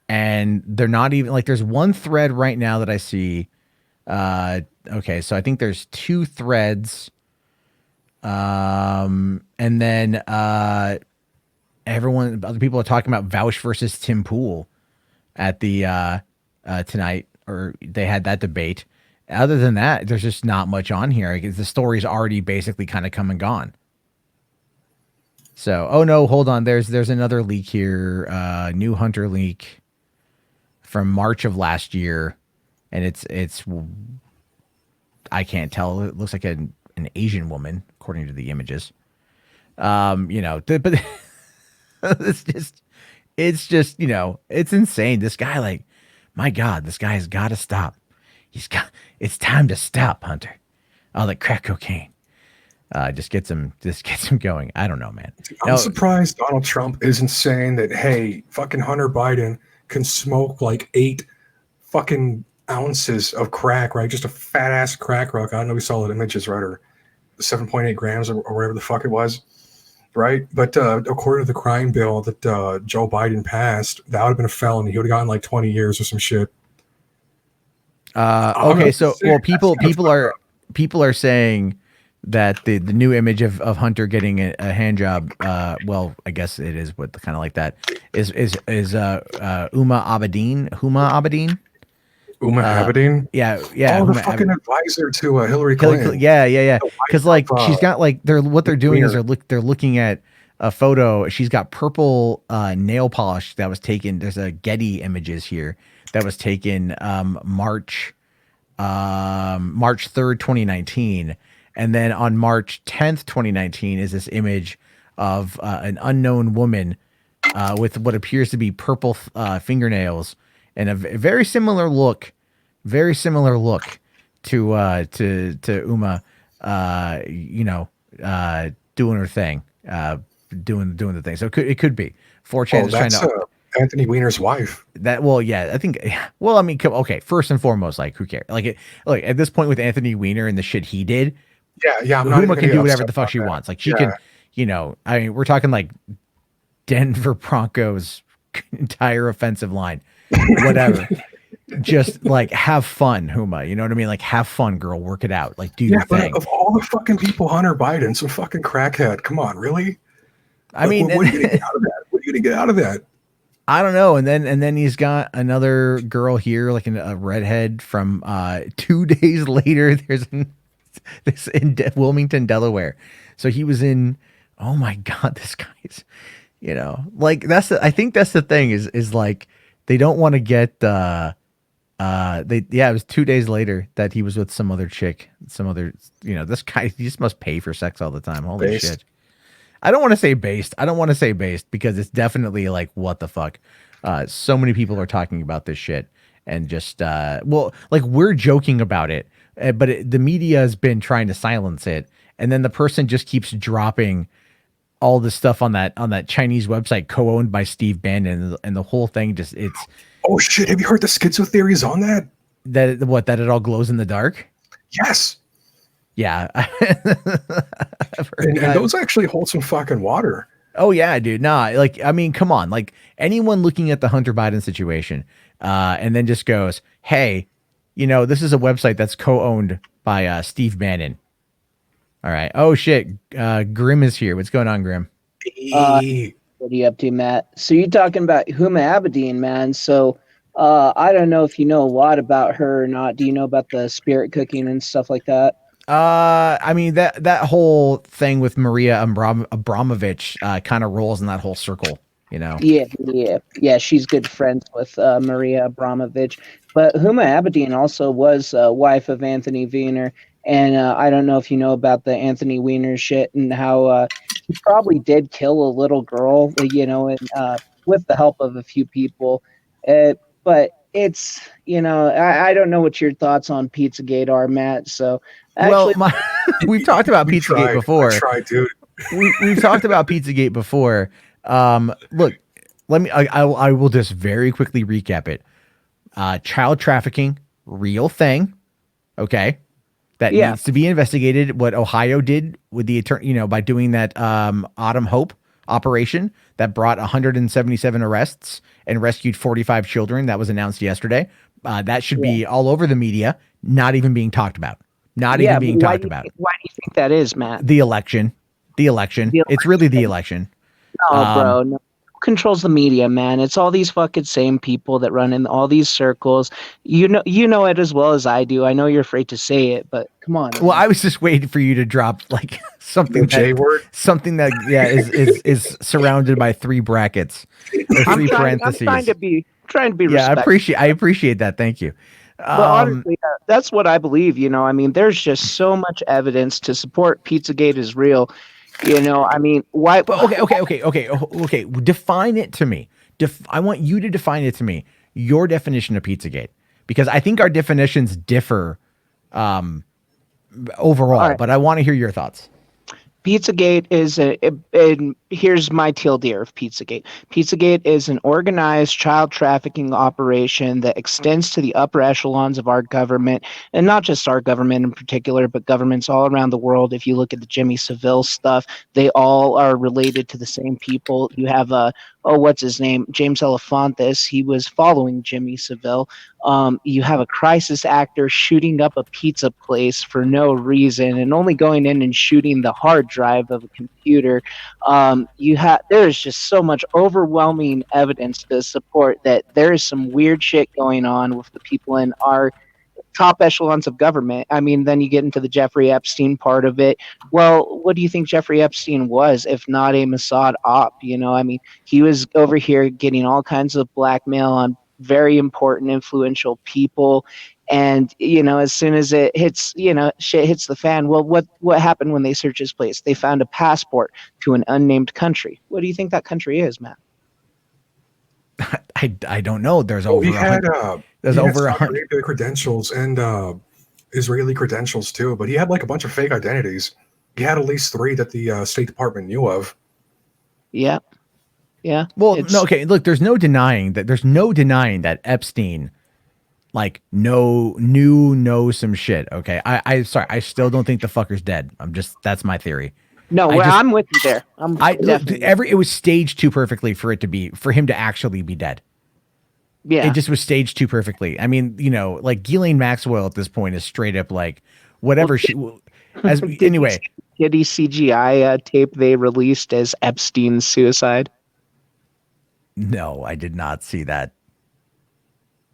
and they're not even like. There's one thread right now that I see. Okay, so I think there's 2 threads. And then other people are talking about Vouch versus Tim Pool at the tonight, or they had that debate. Other than that, there's just not much on here. The story's already basically kind of come and gone. So, oh no, hold on. There's another leak here. New Hunter leak from March of last year, and it's I can't tell. It looks like an Asian woman according to the images. But it's just it's insane. This guy, like, my God, this guy has got to stop. It's time to stop, Hunter. All that crack cocaine. Just gets him going. I don't know, man. I'm surprised Donald Trump isn't saying that, hey, fucking Hunter Biden can smoke like 8 fucking ounces of crack, right? Just a fat ass crack rock. I don't know if we saw the images, right? Or 7.8 grams or whatever the fuck it was, right? But according to the crime bill that Joe Biden passed, that would have been a felony. He would have gotten like 20 years or some shit. Okay, so people are saying that the new image of Hunter getting a hand job, well, I guess it is what kind of like that is Huma Abedin. Yeah. Oh, the fucking advisor to Hillary Clinton. Yeah. Because like she's got like what they're doing is they're looking at a photo. She's got purple nail polish that was taken. There's a Getty images here that was taken March 3rd, 2019. And then on March 10th, 2019 is this image of an unknown woman with what appears to be purple fingernails and a very similar look to Uma, doing her thing, doing the thing. So it could be 4chan is trying to. Anthony Weiner's wife. I think. Well, I mean, okay. First and foremost, like, who cares? Like at this point with Anthony Weiner and the shit he did. Yeah. Uma can do whatever the fuck she wants. Like, she can, I mean, we're talking like Denver Broncos entire offensive line, whatever. Just like have fun, Huma. You know what I mean? Like, have fun, girl. Work it out. Like, do your thing. Of all the fucking people, Hunter Biden, some fucking crackhead. Come on, really? I mean, what are you gonna get out of that? What are you gonna get out of that? I don't know. And then he's got another girl here, like a redhead from 2 days later. There's this in Wilmington, Delaware. So he was in. Oh my God, this guy's. Like I think that's the thing is like they don't want to get. It was 2 days later that he was with some other chick, this guy, he just must pay for sex all the time. Holy shit. I don't want to say based because it's definitely like, what the fuck? So many people are talking about this shit and just, like we're joking about it, but the media has been trying to silence it. And then the person just keeps dropping all this stuff on that Chinese website co-owned by Steve Bannon. And the whole thing it's. Oh shit. Have you heard the schizo theories on that? That it all glows in the dark? Yes. Yeah. and those actually hold some fucking water. Oh yeah, dude. Nah, like, I mean, come on. Like, anyone looking at the Hunter Biden situation, and then just goes, hey, this is a website that's co-owned by Steve Bannon. All right. Oh shit. Grim is here. What's going on, Grim? What are you up to, Matt? So you're talking about Huma Abedin, man. So I don't know if you know a lot about her or not. Do you know about the spirit cooking and stuff like that? I mean that whole thing with Maria Abramovich kind of rolls in that whole circle, you know. Yeah. She's good friends with Maria Abramovich, but Huma Abedin also was wife of Anthony Weiner, and I don't know if you know about the Anthony Weiner shit and how he probably did kill a little girl, and with the help of a few people. But it's I don't know what your thoughts on Pizzagate are, Matt. So Well, actually, we've talked about We Pizzagate tried. before. I tried, dude. We've talked about Pizzagate before. Look, I will just very quickly recap it. Child trafficking, real thing. Okay. That Yeah. needs to be investigated. What Ohio did with the attorney, by doing that Autumn Hope operation that brought 177 arrests and rescued 45 children. That was announced yesterday. That should be all over the media, not even being talked about. Not even being talked about. Why do you think that is, Matt? The election. It's really the election. No, bro. No. Who controls the media, man? It's all these fucking same people that run in all these circles. You know it as well as I do. I know you're afraid to say it, but come on. Well, man. I was just waiting for you to drop like something The J word? something that is surrounded by three brackets or three I'm parentheses. trying to be Yeah, respectful. I appreciate that. Thank you. But honestly, that's what I believe. I mean, there's just so much evidence to support Pizzagate is real. I mean, why? But okay. Define it to me. I want you to define it to me. Your definition of Pizzagate, because I think our definitions differ overall. All right. But I want to hear your thoughts. Pizzagate is and here's my TLDR of Pizzagate. Pizzagate is an organized child trafficking operation that extends to the upper echelons of our government, and not just our government in particular, but governments all around the world. If you look at the Jimmy Savile stuff, they all are related to the same people. You have what's his name? James Elefantis. He was following Jimmy Savile. You have a crisis actor shooting up a pizza place for no reason and only going in and shooting the hard drive of a computer. There is just so much overwhelming evidence to support that there is some weird shit going on with the people in our top echelons of government. I mean, then you get into the Jeffrey Epstein part of it. Well, what do you think Jeffrey Epstein was, if not a Mossad op? I mean, he was over here getting all kinds of blackmail on very important, influential people. And, as soon as it hits, shit hits the fan. Well, what happened when they searched his place? They found a passport to an unnamed country. What do you think that country is, Matt? I don't know. There's Well, over he had, there's he had over Saudi 100. Arabia credentials and Israeli credentials too, but he had like a bunch of fake identities. He had at least 3 that the State Department knew of. Yeah. Yeah. Well, no, okay. Look, there's no denying that Epstein knew some shit. Okay. I sorry, I still don't think the fucker's dead. That's my theory. No, I'm with you there. It was staged too perfectly for him to actually be dead. Yeah. It just was staged too perfectly. I mean, like Ghislaine Maxwell at this point is straight up like whatever anyway. Shitty CGI tape they released as Epstein's suicide. No, I did not see that.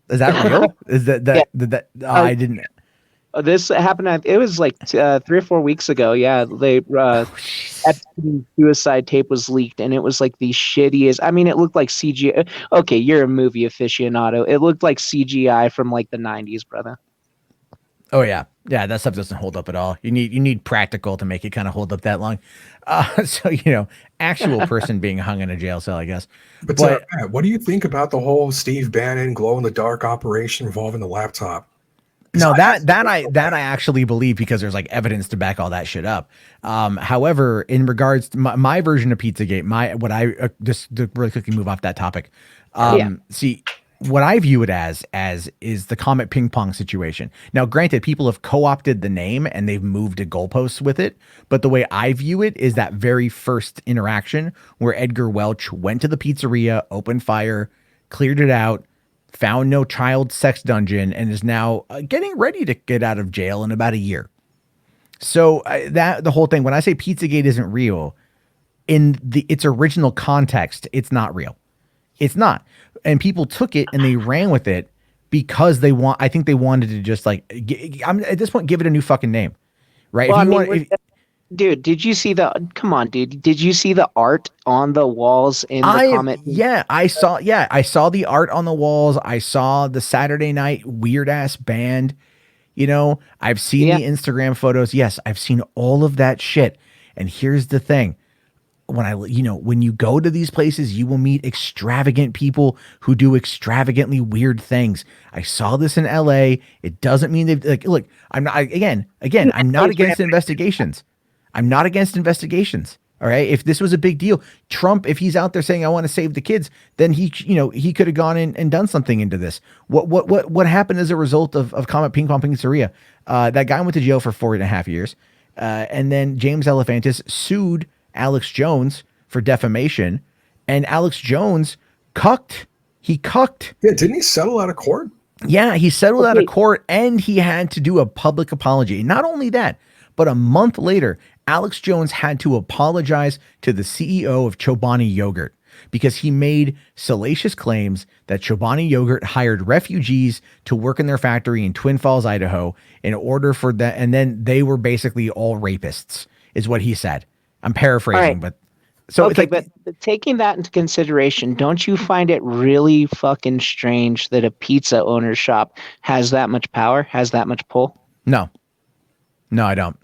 Is that real? Is that I didn't. This happened. It was like 3 or 4 weeks ago. Yeah, Epstein's suicide tape was leaked, and it was like the shittiest. I mean, it looked like CGI. Okay, you're a movie aficionado. It looked like CGI from like the 90s, brother. Oh yeah, that stuff doesn't hold up at all. You need practical to make it kind of hold up that long. So actual person being hung in a jail cell, I guess. But Matt, what do you think about the whole Steve Bannon glow in the dark operation involving the laptop? No, that I actually believe because there's like evidence to back all that shit up. However, in regards to my version of Pizzagate, just to really quickly move off that topic. See, what I view it as is the Comet Ping Pong situation. Now, granted, people have co-opted the name and they've moved to goalposts with it. But the way I view it is that very first interaction where Edgar Welch went to the pizzeria, opened fire, cleared it out, found no child sex dungeon, and is now getting ready to get out of jail in about a year. So the whole thing, when I say Pizzagate isn't real, in its original context, it's not real. It's not. And people took it and they ran with it because I think they wanted to just like, at this point, give it a new fucking name, right? Well, If you I mean, want, dude, did you see come on, dude. Did you see the art on the walls in the comment? I saw the art on the walls. I saw the Saturday night weird ass band. You know, I've seen the Instagram photos. Yes, I've seen all of that shit. And here's the thing. When you go to these places, you will meet extravagant people who do extravagantly weird things. I saw this in LA. It doesn't mean look, I'm not, again, I'm not against investigations. I'm not against investigations. All right. If this was a big deal, Trump, if he's out there saying, I want to save the kids, then he could have gone in and done something into this. What happened as a result of Comet Ping Pong Pizzeria? That guy went to jail for 4.5 years. And then James Alefantis sued Alex Jones for defamation, and Alex Jones cucked. He cucked. Yeah, didn't he settle out of court? Yeah, he settled out of court, and he had to do a public apology. Not only that, but a month later, Alex Jones had to apologize to the CEO of Chobani Yogurt because he made salacious claims that Chobani Yogurt hired refugees to work in their factory in Twin Falls, Idaho, in order for that, and then they were basically all rapists, is what he said. I'm paraphrasing, but so okay, it's like, but taking that into consideration, don't you find it really fucking strange that a pizza owner's shop has that much power, has that much pull? No, I don't.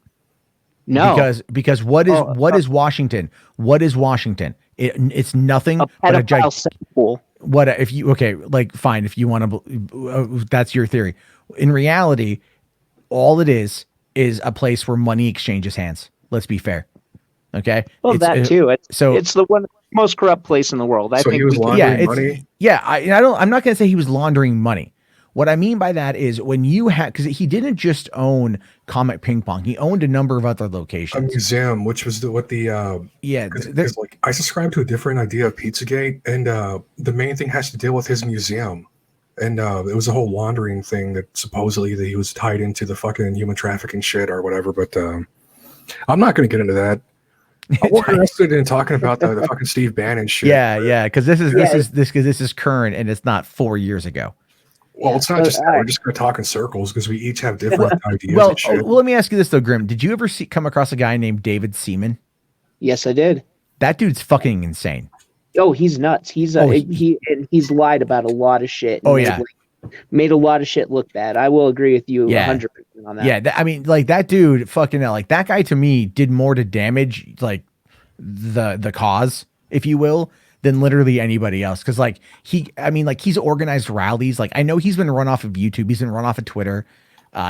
No, because what is Washington? What is Washington? It's nothing but a giant pool. What if you fine if you want to that's your theory. In reality, all it is a place where money exchanges hands. Let's be fair. Okay. Well, that too. It's the most corrupt place in the world. I think he was laundering money. Yeah, I'm not going to say he was laundering money. What I mean by that is when you had, because he didn't just own Comet Ping Pong, he owned a number of other locations. A museum, which was I subscribe to a different idea of Pizzagate, and the main thing has to deal with his museum. And it was a whole laundering thing that supposedly that he was tied into the fucking human trafficking shit or whatever. But I'm not going to get into that. I'm more interested in talking about the fucking Steve Bannon shit. Yeah, because this is current and it's not 4 years ago. Well, it's not just that. We're just going to talk in circles because we each have different ideas. Well, let me ask you this though, Grim. Did you ever come across a guy named David Seaman? Yes, I did. That dude's fucking insane. Oh, he's nuts. He's he's lied about a lot of shit. Made a lot of shit look bad. I will agree with you 100% on that. Yeah, I mean, like that dude, fucking hell, like that guy to me did more to damage like the cause, if you will, than literally anybody else. Because he's organized rallies. Like I know he's been run off of YouTube. He's been run off of Twitter.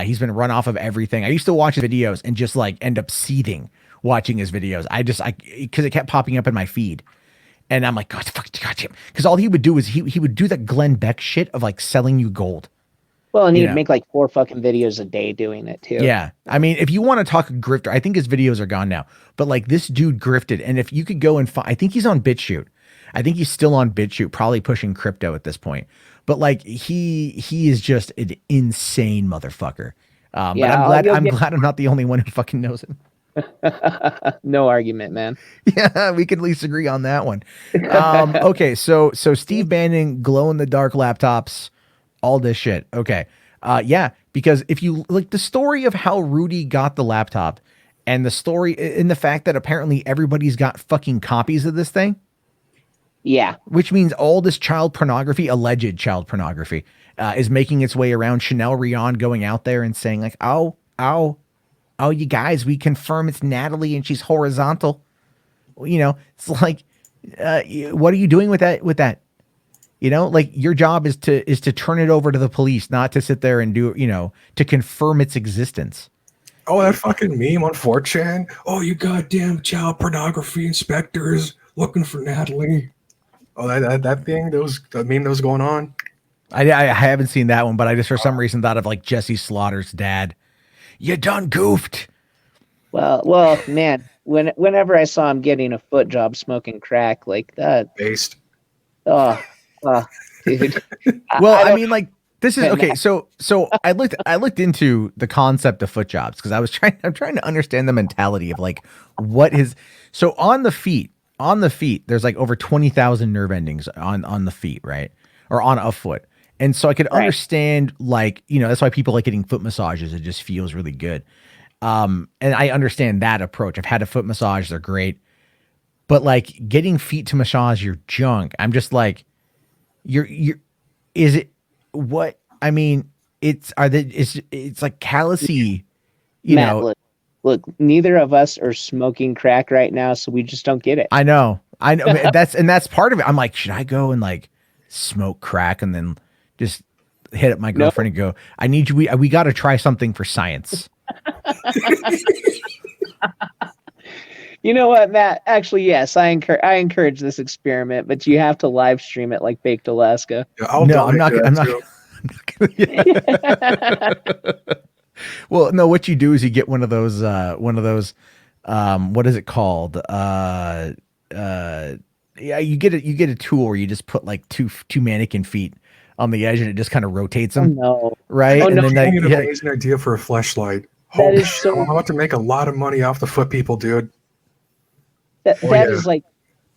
He's been run off of everything. I used to watch his videos and just like end up seething watching his videos. Because it kept popping up in my feed. And I'm like, God, him. Because all he would do is he would do that Glenn Beck shit of like selling you gold. Well, and he'd make like 4 fucking videos a day doing it too. Yeah. I mean, if you want to talk grifter, I think his videos are gone now. But like this dude grifted. And if you could go and find, I think he's on BitChute. I think he's still on BitChute, probably pushing crypto at this point. But like he is just an insane motherfucker. But I'm glad I'm not the only one who fucking knows him. No argument, man. Yeah, we could at least agree on that one. Okay, so Steve Bannon, glow in the dark laptops, all this shit. Okay. Yeah, because if you like the story of how Rudy got the laptop and the story in the fact that apparently everybody's got fucking copies of this thing. Yeah. Which means all this child pornography, alleged child pornography, is making its way around. Chanel Rion going out there and saying like, oh, you guys, we confirm it's Natalie and she's horizontal. You know, it's like, what are you doing with that? You know, like your job is to turn it over to the police, not to sit there and do, to confirm its existence. Oh, that fucking meme on 4chan. Oh, you goddamn child pornography inspectors looking for Natalie. Oh, that thing, that meme that was going on. I haven't seen that one, but I just for some reason thought of like Jesse Slaughter's dad. You done goofed. Well, man. Whenever I saw him getting a foot job smoking crack like that, based. Oh, dude. Well, I mean, like this is okay. So I looked into the concept of foot jobs because I'm trying to understand the mentality of like what is so on the feet. on the feet, there's like over 20,000 nerve endings on the feet, right? Or on a foot. And so I could understand, like, you know, that's why people like getting foot massages. It just feels really good. And I understand that approach. I've had a foot massage. They're great. But like getting feet to massage your junk, I'm just like, is it what, I mean, it's like callousy, you Matt, know. look, neither of us are smoking crack right now, so we just don't get it. I know. That's part of it. I'm like, should I go and like smoke crack and then just hit up my girlfriend and go, I need you. We got to try something for science. You know what, Matt? Actually, yes, I encourage this experiment, but you have to live stream it like Baked Alaska. Yeah, I'm not gonna. Well, no, what you do is you get one of those, what is it called? Yeah, you get a tool where you just put like two mannequin feet on the edge and it just kind of rotates them. Oh, no. Right. Oh, and no. then An amazing idea for a fleshlight. Holy shit, I'm about to make a lot of money off the foot people, dude. That is like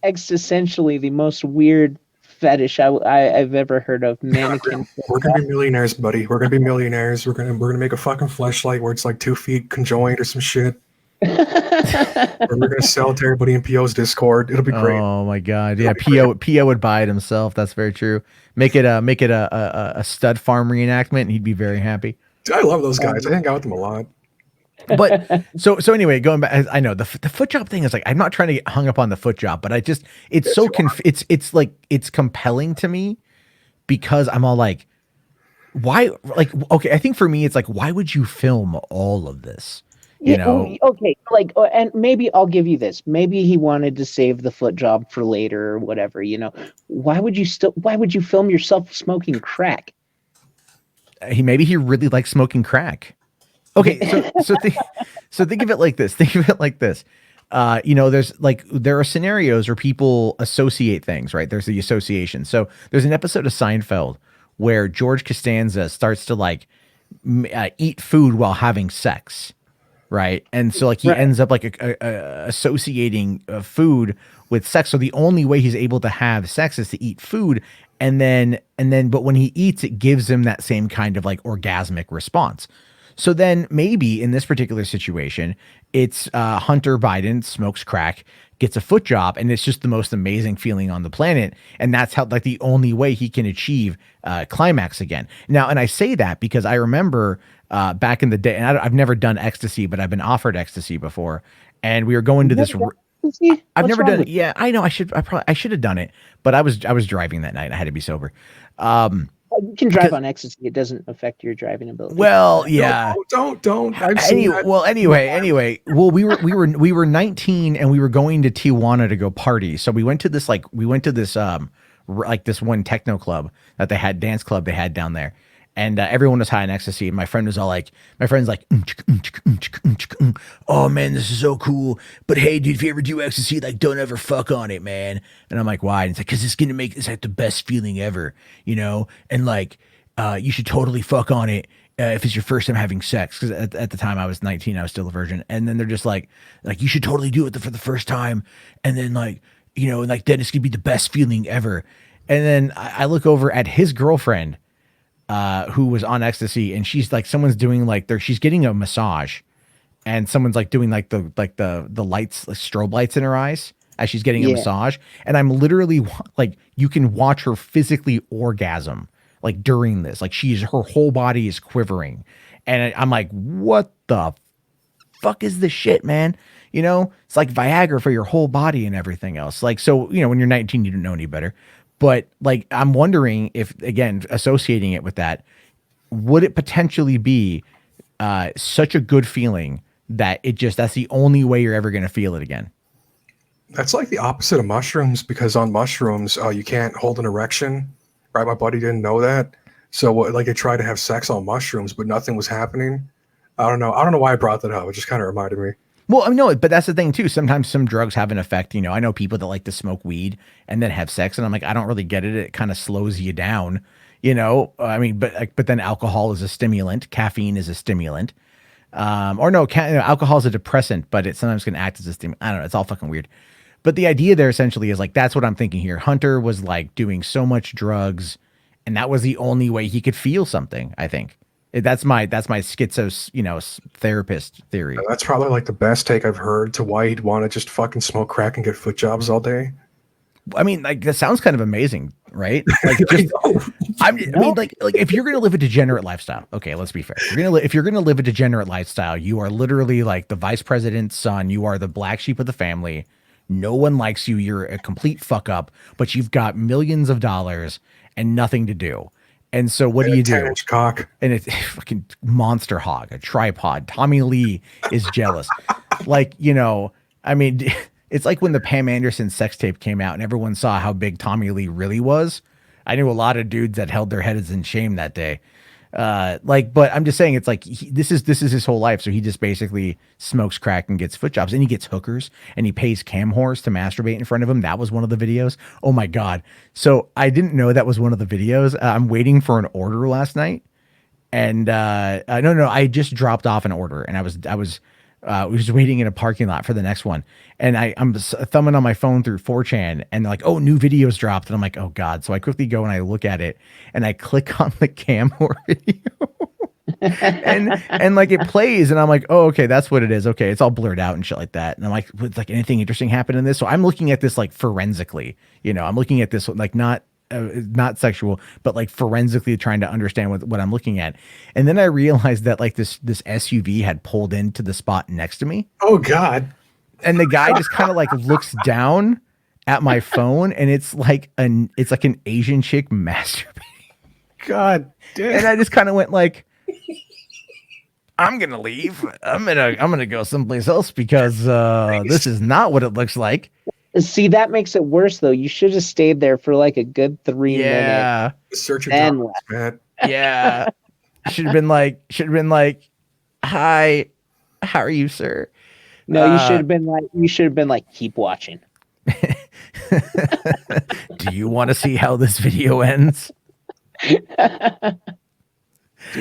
existentially the most weird fetish I've ever heard of. Mannequin. We're gonna be millionaires, buddy. We're gonna be millionaires. We're gonna make a fucking fleshlight where it's like 2 feet conjoined or some shit. Or we're gonna sell it to everybody in PO's Discord. It'll be great. Oh my god, yeah. PO would buy it himself. That's very true. Make it a stud farm reenactment, and he'd be very happy. Dude, I love those guys. I hang out with them a lot. But so anyway, going back, I know the foot job thing is like, I'm not trying to get hung up on the foot job, but it's so it's like it's compelling to me because I'm all like, why? Like, okay, I think for me it's like, why would you film all of this? You know? Okay, like, and maybe I'll give you this. Maybe he wanted to save the foot job for later or whatever. You know, why would you film yourself smoking crack? Maybe he really likes smoking crack. Okay, so think of it like this. Think of it like this. You know, there are scenarios where people associate things, right? There's the association. So there's an episode of Seinfeld where George Costanza starts to like eat food while having sex, right? And so like he ends up like associating food with sex. So the only way he's able to have sex is to eat food, and then but when he eats, it gives him that same kind of like orgasmic response. So then maybe in this particular situation, it's Hunter Biden smokes crack, gets a foot job, and it's just the most amazing feeling on the planet. And that's how like the only way he can achieve climax again. Now, and I say that because I remember back in the day, and I've never done ecstasy, but I've been offered ecstasy before. And we were going to this. I've never done it. Yeah, I know. I should have done it, but I was driving that night. I had to be sober. You can drive on ecstasy. It doesn't affect your driving ability. Well, yeah. Don't. Anyway. Well, we were 19 and we were going to Tijuana to go party. So we went to this this one techno club that they had, dance club they had down there. And everyone was high on ecstasy. And my friend's like, oh man, this is so cool. But hey, dude, if you ever do ecstasy, like don't ever fuck on it, man. And I'm like, why? And it's like, cause it's gonna make this like the best feeling ever, you know? And like, you should totally fuck on it if it's your first time having sex. Cause at the time I was 19, I was still a virgin. And then they're just like you should totally do it for the first time. And then like, you know, like then it's gonna be the best feeling ever. And then I look over at his girlfriend, who was on ecstasy, and she's like, someone's doing like she's getting a massage, and someone's like doing like the lights, like strobe lights in her eyes as she's getting a massage. And I'm literally like, you can watch her physically orgasm like during this, like her whole body is quivering. And I'm like, what the fuck is this shit, man? You know, it's like Viagra for your whole body and everything else. Like, so, you know, when you're 19, you don't know any better. But like, I'm wondering if, again, associating it with that, would it potentially be such a good feeling that that's the only way you're ever going to feel it again? That's like the opposite of mushrooms, because on mushrooms, you can't hold an erection, right? My buddy didn't know that. So like they tried to have sex on mushrooms, but nothing was happening. I don't know why I brought that up. It just kind of reminded me. Well, no, but that's the thing too. Sometimes some drugs have an effect. You know, I know people that like to smoke weed and then have sex, and I'm like, I don't really get it. It kind of slows you down, you know. I mean, but then alcohol is a stimulant. Caffeine is a stimulant. Alcohol is a depressant, but it sometimes can act as a stimulant. I don't know. It's all fucking weird. But the idea there essentially is like, that's what I'm thinking here. Hunter was like doing so much drugs, and that was the only way he could feel something. I think that's my schizo, therapist theory. That's probably like the best take I've heard to why he'd want to just fucking smoke crack and get foot jobs all day. I mean, like that sounds kind of amazing, right? Like, just, I mean, like if you're gonna live a degenerate lifestyle, okay, let's be fair. If you're gonna live a degenerate lifestyle, you are literally like the vice president's son. You are the black sheep of the family. No one likes you. You're a complete fuck up, but you've got millions of dollars and nothing to do. And so what do you do? 10-inch cock. And it's fucking monster hog, a tripod. Tommy Lee is jealous. Like, I mean, it's like when the Pam Anderson sex tape came out and everyone saw how big Tommy Lee really was. I knew a lot of dudes that held their heads in shame that day. But I'm just saying, it's like this is his whole life. So he just basically smokes crack and gets foot jobs, and he gets hookers, and he pays cam whores to masturbate in front of him. That was one of the videos. Oh my god! So I didn't know that was one of the videos. I'm waiting for an order last night, and no, I just dropped off an order, and I was waiting in a parking lot for the next one, and I'm thumbing on my phone through 4chan, and they're like, oh, new videos dropped, and I'm like, oh god. So I quickly go and I look at it, and I click on the cam whore video, and like it plays, and I'm like, oh, okay, that's what it is. Okay, it's all blurred out and shit like that, and I'm like, would like anything interesting happen in this? So I'm looking at this like forensically, I'm looking at this like not sexual, but like forensically trying to understand what I'm looking at. And then I realized that like this SUV had pulled into the spot next to me. Oh God. And the guy just kind of like looks down at my phone, and it's like an Asian chick masturbating. God damn. And I just kind of went like, I'm gonna leave. I'm gonna go someplace else because this is not what it looks like. See, that makes it worse, though. You should have stayed there for like a good 3 minutes. Search your And comments, man. Yeah. Should have been like, hi, how are you, sir? No, you should have been like, keep watching. Do you want to see how this video ends? Dude,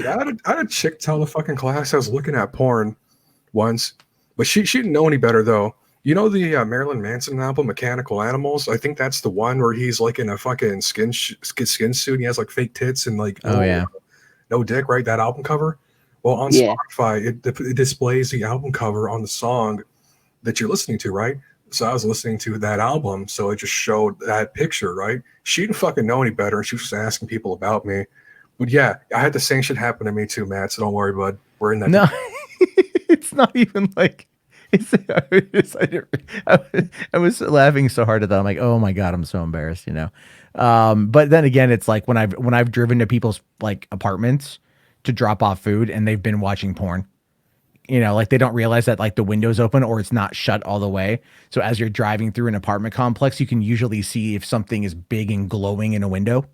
I had a chick tell the fucking class I was looking at porn once, but she didn't know any better though. You know the Marilyn Manson album, Mechanical Animals? I think that's the one where he's like in a fucking skin suit and he has like fake tits and like no dick, right? That album cover. Well, on Spotify, it displays the album cover on the song that you're listening to, right? So I was listening to that album, so it just showed that picture, right? She didn't fucking know any better, and she was just asking people about me. But yeah, I had the same shit happen to me too, Matt. So don't worry, bud. We're in that. No, it's not even like. I was laughing so hard at that. I'm like, oh my god, I'm so embarrassed, But then again, it's like when I've driven to people's like apartments to drop off food, and they've been watching porn. Like they don't realize that like the window's open or it's not shut all the way. So as you're driving through an apartment complex, you can usually see if something is big and glowing in a window.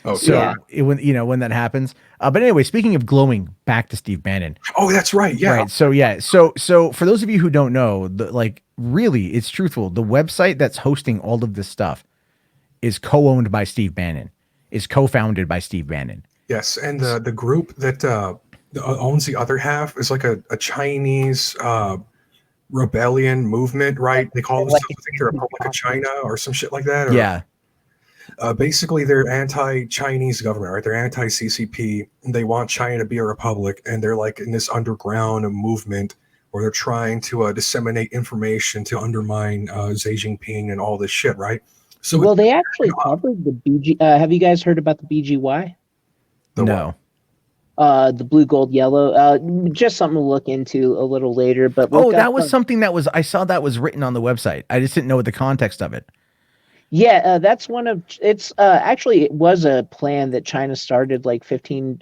Oh, so when that happens. But anyway, speaking of glowing, back to Steve Bannon. Oh, that's right. Yeah. Right. So So for those of you who don't know, really, it's truthful. The website that's hosting all of this stuff is co-owned by Steve Bannon, is co-founded by Steve Bannon. Yes, and the group that owns the other half is like a Chinese rebellion movement, right? They call themselves, I think, the Republic of China or some shit like that. Yeah. Basically, they're anti-Chinese government, right? They're anti-CCP. They want China to be a republic, and they're like in this underground movement where they're trying to disseminate information to undermine Xi Jinping and all this shit, right? So, they actually covered the BG. Have you guys heard about the BGY? No. The blue, gold, yellow. Just something to look into a little later. But that was something that I saw that was written on the website. I just didn't know the context of it. Yeah, that's one of it's actually it was a plan that China started like 20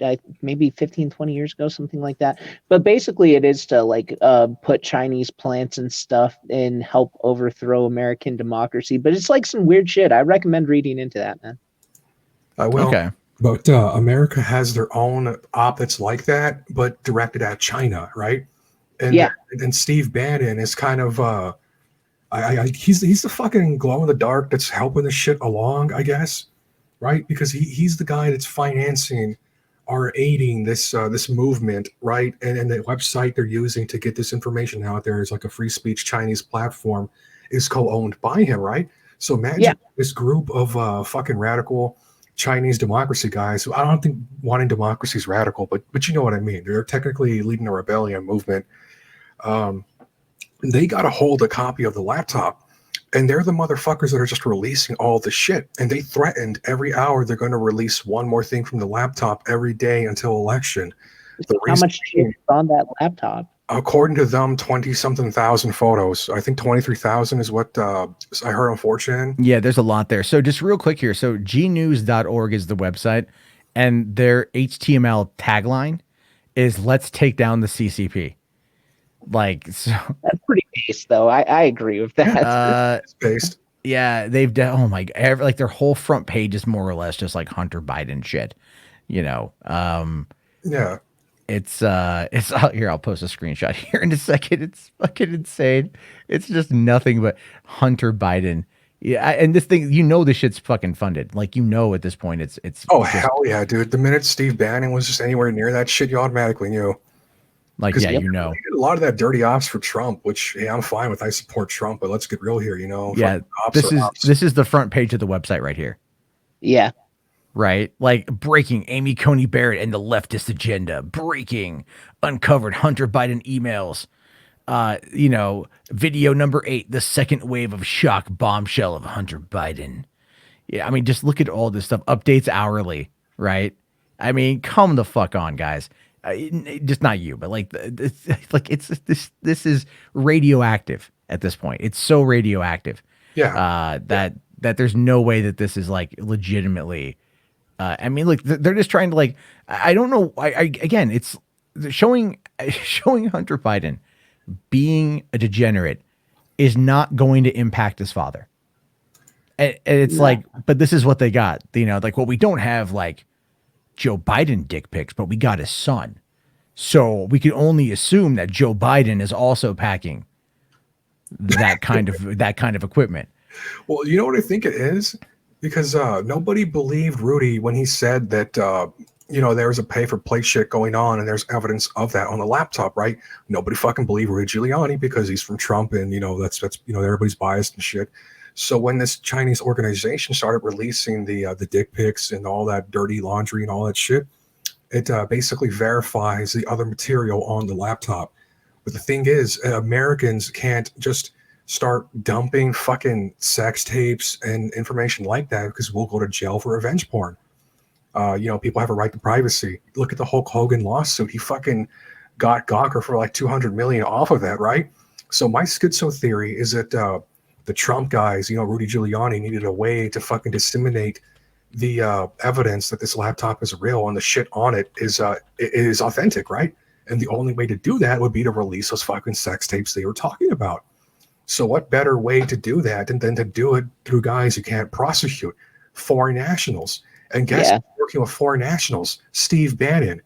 years ago, something like that. But basically it is to like put Chinese plants and stuff and help overthrow American democracy. But it's like some weird shit. I recommend reading into that, man. I will. Okay. But America has their own op that's like that, but directed at China, right? And and Steve Bannon is kind of he's the fucking glow in the dark that's helping this shit along, I guess, right? Because he's the guy that's financing or aiding this this movement, right? And the website they're using to get this information out there is like a free speech Chinese platform, is co-owned by him, right? So imagine this group of fucking radical Chinese democracy guys who I don't think wanting democracy is radical, but you know what I mean. They're technically leading a rebellion movement. They got a hold a copy of the laptop, and they're the motherfuckers that are just releasing all the shit. And they threatened every hour they're going to release one more thing from the laptop every day until election. How much shit is on that laptop? According to them, 20-something thousand photos. I think 23,000 is what I heard on 4chan. Yeah, there's a lot there. So just real quick here. So gnews.org is the website, and their HTML tagline is "Let's take down the CCP." Like, so that's pretty base, though. I agree with that. It's based. Yeah, they've done. Oh my god, like their whole front page is more or less just like Hunter Biden shit. You know. Yeah. It's here. I'll post a screenshot here in a second. It's fucking insane. It's just nothing but Hunter Biden. Yeah, and this thing, you know, this shit's fucking funded. Like, you know, at this point, it's. Oh just, hell yeah, dude! The minute Steve Bannon was just anywhere near that shit, you automatically knew. Like, yeah, you know, a lot of that dirty ops for Trump, which hey, I'm fine with. I support Trump, but let's get real here, you know. Yeah, this is the front page of the website right here. Yeah. Right? Like, breaking Amy Coney Barrett and the leftist agenda. Breaking uncovered Hunter Biden emails. You know, video number 8, the second wave of shock bombshell of Hunter Biden. Yeah, I mean, just look at all this stuff. Updates hourly, right? I mean, come the fuck on, guys. Just not you, but like, this is radioactive at this point. It's so radioactive. Yeah. That there's no way that this is like legitimately. I mean, like they're just trying to like. I don't know. Again, it's showing Hunter Biden being a degenerate is not going to impact his father. And it's like, but this is what they got. You know, like, well, we don't have like Joe Biden dick pics, but we got his son. So we can only assume that Joe Biden is also packing that kind of equipment. Well, you know what I think it is? Because nobody believed Rudy when he said that, you know, there's a pay for play shit going on and there's evidence of that on the laptop, right? Nobody fucking believed Rudy Giuliani because he's from Trump and, you know, that's you know, everybody's biased and shit. So when this Chinese organization started releasing the dick pics and all that dirty laundry and all that shit, it basically verifies the other material on the laptop. But the thing is, Americans can't just start dumping fucking sex tapes and information like that because we'll go to jail for revenge porn. You know, people have a right to privacy. Look at the Hulk Hogan lawsuit. He fucking got Gawker for like $200 million off of that, right? So my schizo theory is that the Trump guys, you know, Rudy Giuliani needed a way to fucking disseminate the evidence that this laptop is real and the shit on it is authentic, right? And the only way to do that would be to release those fucking sex tapes they were talking about. So what better way to do that than to do it through guys you can't prosecute, foreign nationals. And guess who's working with foreign nationals? Steve Bannon.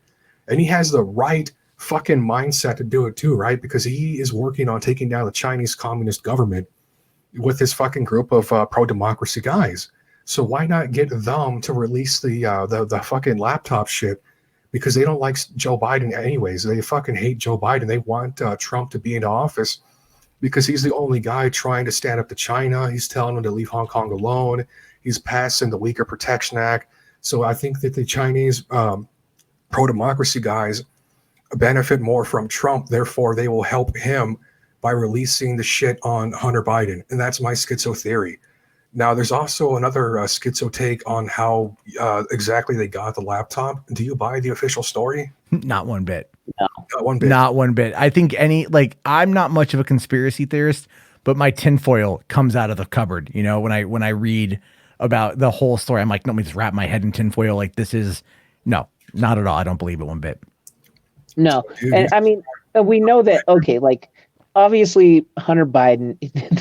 And he has the right fucking mindset to do it too, right? Because he is working on taking down the Chinese Communist government with this fucking group of pro-democracy guys. So why not get them to release the fucking laptop shit? Because they don't like Joe Biden anyways. They fucking hate Joe Biden. They want Trump to be in office because he's the only guy trying to stand up to China. He's telling them to leave Hong Kong alone. He's passing the Weaker Protection Act. So I think that the Chinese pro-democracy guys benefit more from Trump. Therefore, they will help him by releasing the shit on Hunter Biden. And that's my schizo theory. Now, there's also another schizo take on how exactly they got the laptop. Do you buy the official story? Not one bit. No. Not one bit. Not one bit. I think I'm not much of a conspiracy theorist, but my tinfoil comes out of the cupboard. You know, when I read about the whole story, I'm like, let me just wrap my head in tinfoil. Like, this is no, not at all. I don't believe it one bit. No. And I mean, we know that, okay, like, obviously Hunter Biden,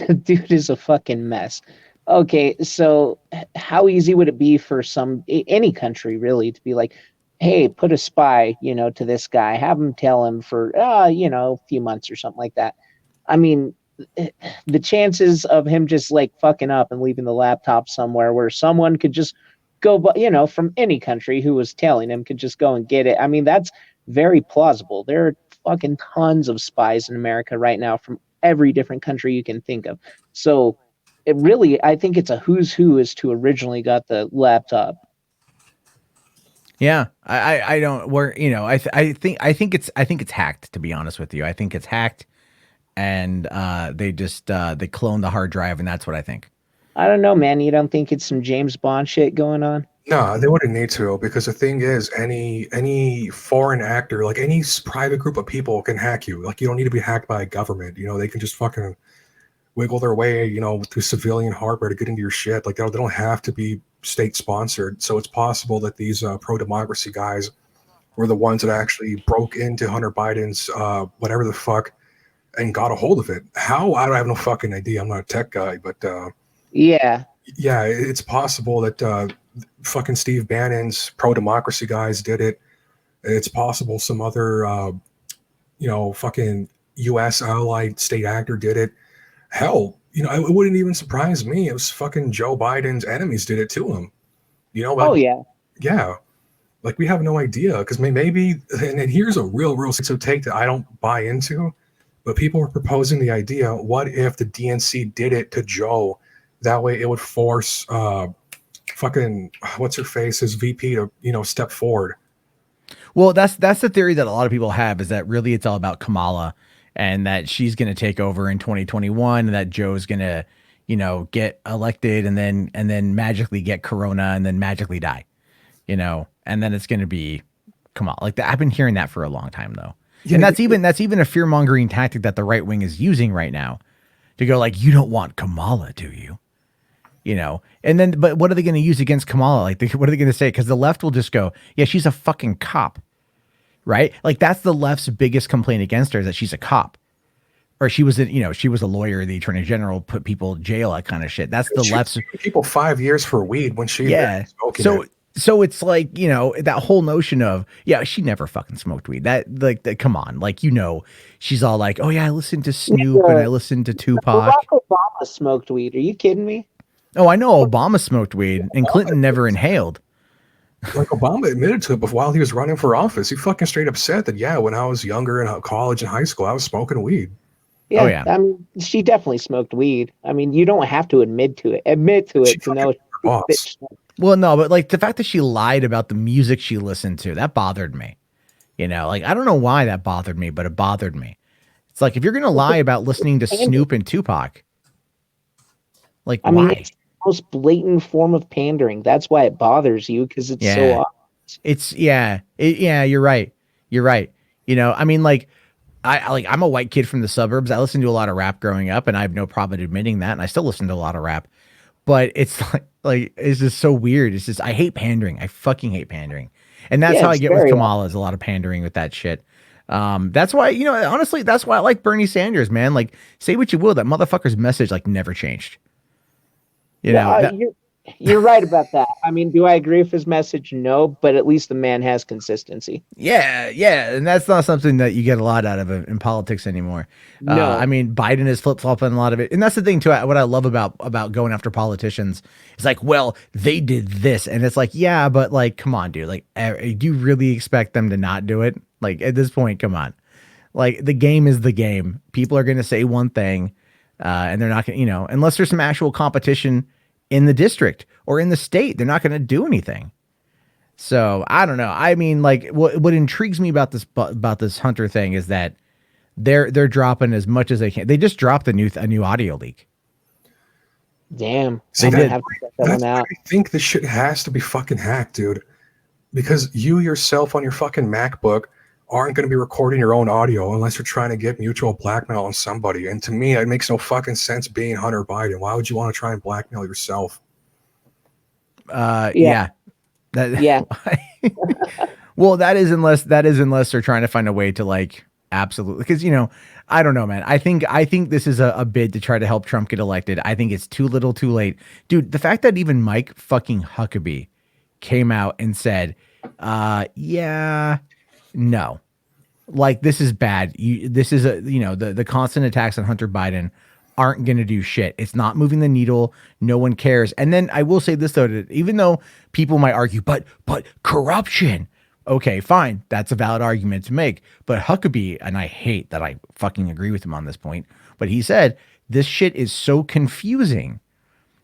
the dude is a fucking mess. Okay, so how easy would it be for any country really to be like, hey, put a spy, you know, to this guy, have him tell him for, you know, a few months or something like that. I mean, the chances of him just like fucking up and leaving the laptop somewhere where someone could just go, you know, from any country who was telling him could just go and get it. I mean, that's very plausible. There are fucking tons of spies in America right now from every different country you can think of. So it really, I think it's a who's who as to originally got the laptop. Yeah, I don't. Where I think it's hacked. To be honest with you, I think it's hacked, and they just they cloned the hard drive, and that's what I think. I don't know, man. You don't think it's some James Bond shit going on? No, they wouldn't need to, because the thing is, any foreign actor, like any private group of people, can hack you. Like, you don't need to be hacked by a government. They can just fucking wiggle their way, through civilian hardware to get into your shit. Like, they don't have to be state sponsored. So it's possible that these pro-democracy guys were the ones that actually broke into Hunter Biden's whatever the fuck and got a hold of it. How? I have no fucking idea. I'm not a tech guy, but Yeah. yeah, it's possible that fucking Steve Bannon's pro-democracy guys did it. It's possible some other fucking U.S. allied state actor did it. Hell, it wouldn't even surprise me if fucking Joe Biden's enemies did it to him. Oh yeah. Yeah. Like, we have no idea, because maybe, and here's a real so take that I don't buy into, but people were proposing the idea: what if the DNC did it to Joe? That way, it would force fucking what's her face, his VP, to step forward. Well, that's the theory that a lot of people have, is that really it's all about Kamala, and that she's going to take over in 2021, and that Joe's going to, get elected and then magically get corona and then magically die, and then it's going to be Kamala. Like that. I've been hearing that for a long time though. Yeah, and that's even a fear mongering tactic that the right wing is using right now to go like, you don't want Kamala, do you? And then, but what are they going to use against Kamala? Like, what are they going to say? Because the left will just go, yeah, she's a fucking cop, right? Like, that's the left's biggest complaint against her, is that she's a cop, or she was a lawyer, the attorney general, put people in jail, that kind of shit. That's the left's. People 5 years for weed when she So it's like, that whole notion of, yeah, she never fucking smoked weed. Come on, like, she's all like, oh yeah, I listened to Snoop and I listened to Tupac. Barack Obama smoked weed. Are you kidding me? Oh, I know Obama smoked weed, and Clinton never inhaled. Like, Obama admitted to it, but while he was running for office, he fucking straight up said that, yeah, when I was younger in college and high school, I was smoking weed. Yeah, oh, yeah. I mean, she definitely smoked weed. I mean, you don't have to admit to it to know. Well, no, but like the fact that she lied about the music she listened to, that bothered me. Like, I don't know why that bothered me, but it bothered me. It's like, if you're going to lie about listening to Snoop and Tupac, like, I mean, it's the most blatant form of pandering. That's why it bothers you, because it's so obvious. It's you're right. You're right. I mean, like, I'm a white kid from the suburbs. I listened to a lot of rap growing up, and I have no problem admitting that. And I still listen to a lot of rap, but it's like it's just so weird. It's just, I hate pandering. I fucking hate pandering. And that's how I get with Kamala, is a lot of pandering with that shit. That's why, honestly, that's why I like Bernie Sanders, man. Like, say what you will, that motherfucker's message like never changed. You're right about that. I mean, do I agree with his message? No, but at least the man has consistency. Yeah, and that's not something that you get a lot out of in politics anymore. No, I mean, Biden is flip-flopping a lot of it, and that's the thing too. What I love about going after politicians is like, well, they did this, and it's like, yeah, but like, come on, dude. Like, do you really expect them to not do it? Like, at this point, come on. Like, the game is the game. People are going to say one thing, and they're not going to, unless there's some actual competition in the district or in the state, they're not going to do anything. So I don't know. I mean, like, what intrigues me about this Hunter thing is that they're dropping as much as they can. They just dropped a new audio leak. Damn, they did. Have to check that one out. I think this shit has to be fucking hacked, dude, because you yourself on your fucking MacBook aren't going to be recording your own audio unless you're trying to get mutual blackmail on somebody. And to me, it makes no fucking sense being Hunter Biden. Why would you want to try and blackmail yourself? Yeah. Well, that is unless they're trying to find a way to, like, absolutely, because I don't know, man. I think this is a bid to try to help Trump get elected. I think it's too little, too late, dude. The fact that even Mike fucking Huckabee came out and said, no, like, this is bad. This is the constant attacks on Hunter Biden aren't going to do shit. It's not moving the needle. No one cares. And then I will say this though, even though people might argue, but corruption, Okay, fine. That's a valid argument to make. But Huckabee, and I hate that I fucking agree with him on this point, but he said this shit is so confusing.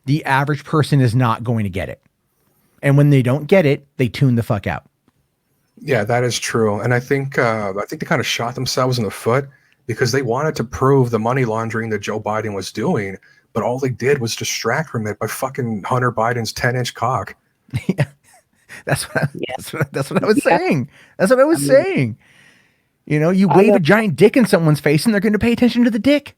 The average person is not going to get it. And when they don't get it, they tune the fuck out. Yeah, that is true. And I think they kind of shot themselves in the foot because they wanted to prove the money laundering that Joe Biden was doing, but all they did was distract from it by fucking Hunter Biden's 10-inch cock. That's what I was saying. That's what I was saying. You know, you wave a giant dick in someone's face and they're going to pay attention to the dick.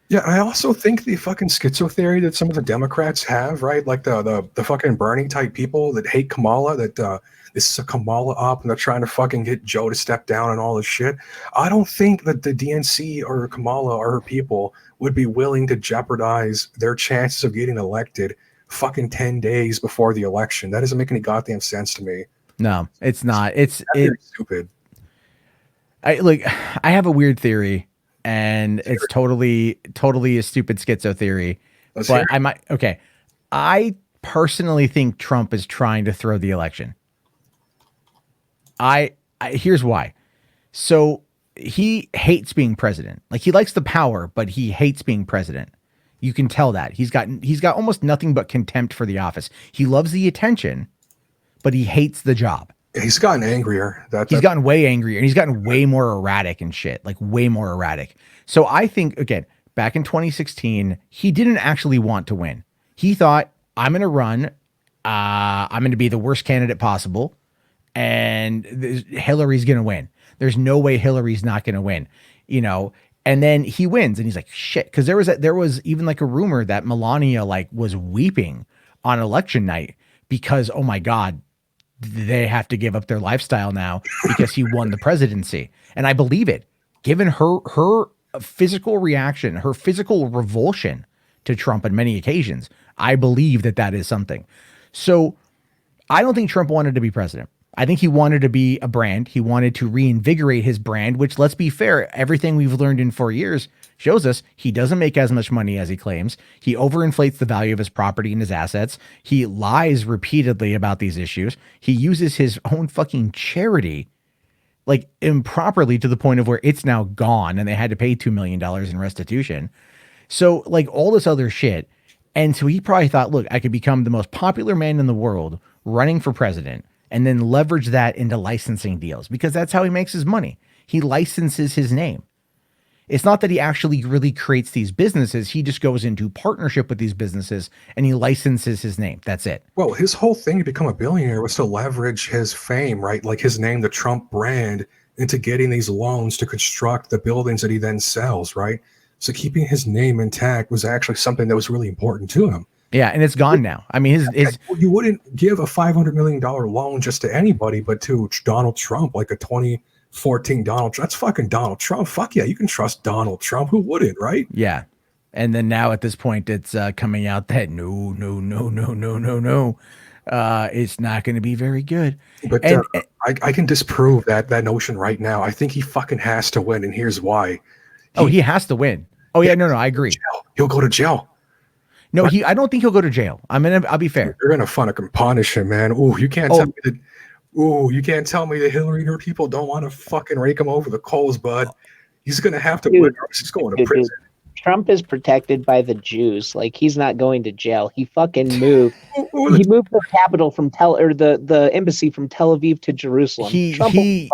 Yeah, I also think the fucking schizo theory that some of the Democrats have, right? Like the fucking Bernie type people that hate Kamala, that this is a Kamala up and they're trying to fucking get Joe to step down and all this shit. I don't think that the DNC or Kamala or her people would be willing to jeopardize their chances of getting elected fucking 10 days before the election. That doesn't make any goddamn sense to me. No, it's not. It's stupid. I have a weird theory, and it's totally a stupid schizo theory. But I personally think Trump is trying to throw the election. I here's why. So he hates being president. Like, he likes the power, but he hates being president. You can tell that. He's got almost nothing but contempt for the office. He loves the attention, but he hates the job. He's gotten angrier. He's gotten way angrier, and he's gotten way more erratic and shit, like way more erratic. So I think, again, back in 2016, he didn't actually want to win. He thought, I'm going to run. I'm going to be the worst candidate possible, and Hillary's going to win. There's no way Hillary's not going to win, you know? And then he wins, and he's like, shit. Cause there was even like a rumor that Melania like was weeping on election night because, oh my God, they have to give up their lifestyle now because he won the presidency. And I believe it, given her physical reaction, her physical revulsion to Trump on many occasions. I believe that is something. So I don't think Trump wanted to be president. I think he wanted to be a brand. He wanted to reinvigorate his brand, which, let's be fair, everything we've learned in 4 years shows us he doesn't make as much money as he claims. He overinflates the value of his property and his assets. He lies repeatedly about these issues. He uses his own fucking charity like improperly to the point of where it's now gone and they had to pay $2 million in restitution. So like all this other shit. And so he probably thought, look, I could become the most popular man in the world running for president and then leverage that into licensing deals because that's how he makes his money. He licenses his name. It's not that he actually really creates these businesses. He just goes into partnership with these businesses and he licenses his name. That's it. Well, his whole thing to become a billionaire was to leverage his fame, right? Like his name, the Trump brand, into getting these loans to construct the buildings that he then sells, right? So keeping his name intact was actually something that was really important to him. Yeah, and it's gone now. I mean, you wouldn't give a $500 million loan just to anybody, but to Donald Trump, like a 2014 Donald Trump. That's fucking Donald Trump. Fuck yeah, you can trust Donald Trump. Who wouldn't, right? Yeah. And then now at this point, it's coming out that no. It's not going to be very good. But I can disprove that notion right now. I think he fucking has to win, and here's why. He has to win. Oh yeah, no, I agree. He'll go to jail. No, I don't think he'll go to jail. I'll be fair. You're gonna fucking punish him, man. Ooh, you can't tell me that. Ooh, you can't tell me that Hillary and her people don't want to fucking rake him over the coals, bud. He's gonna have to win, or he's going to prison. Trump is protected by the Jews. Like, he's not going to jail. He fucking moved. He moved the capital from the embassy from Tel Aviv to Jerusalem. He'll be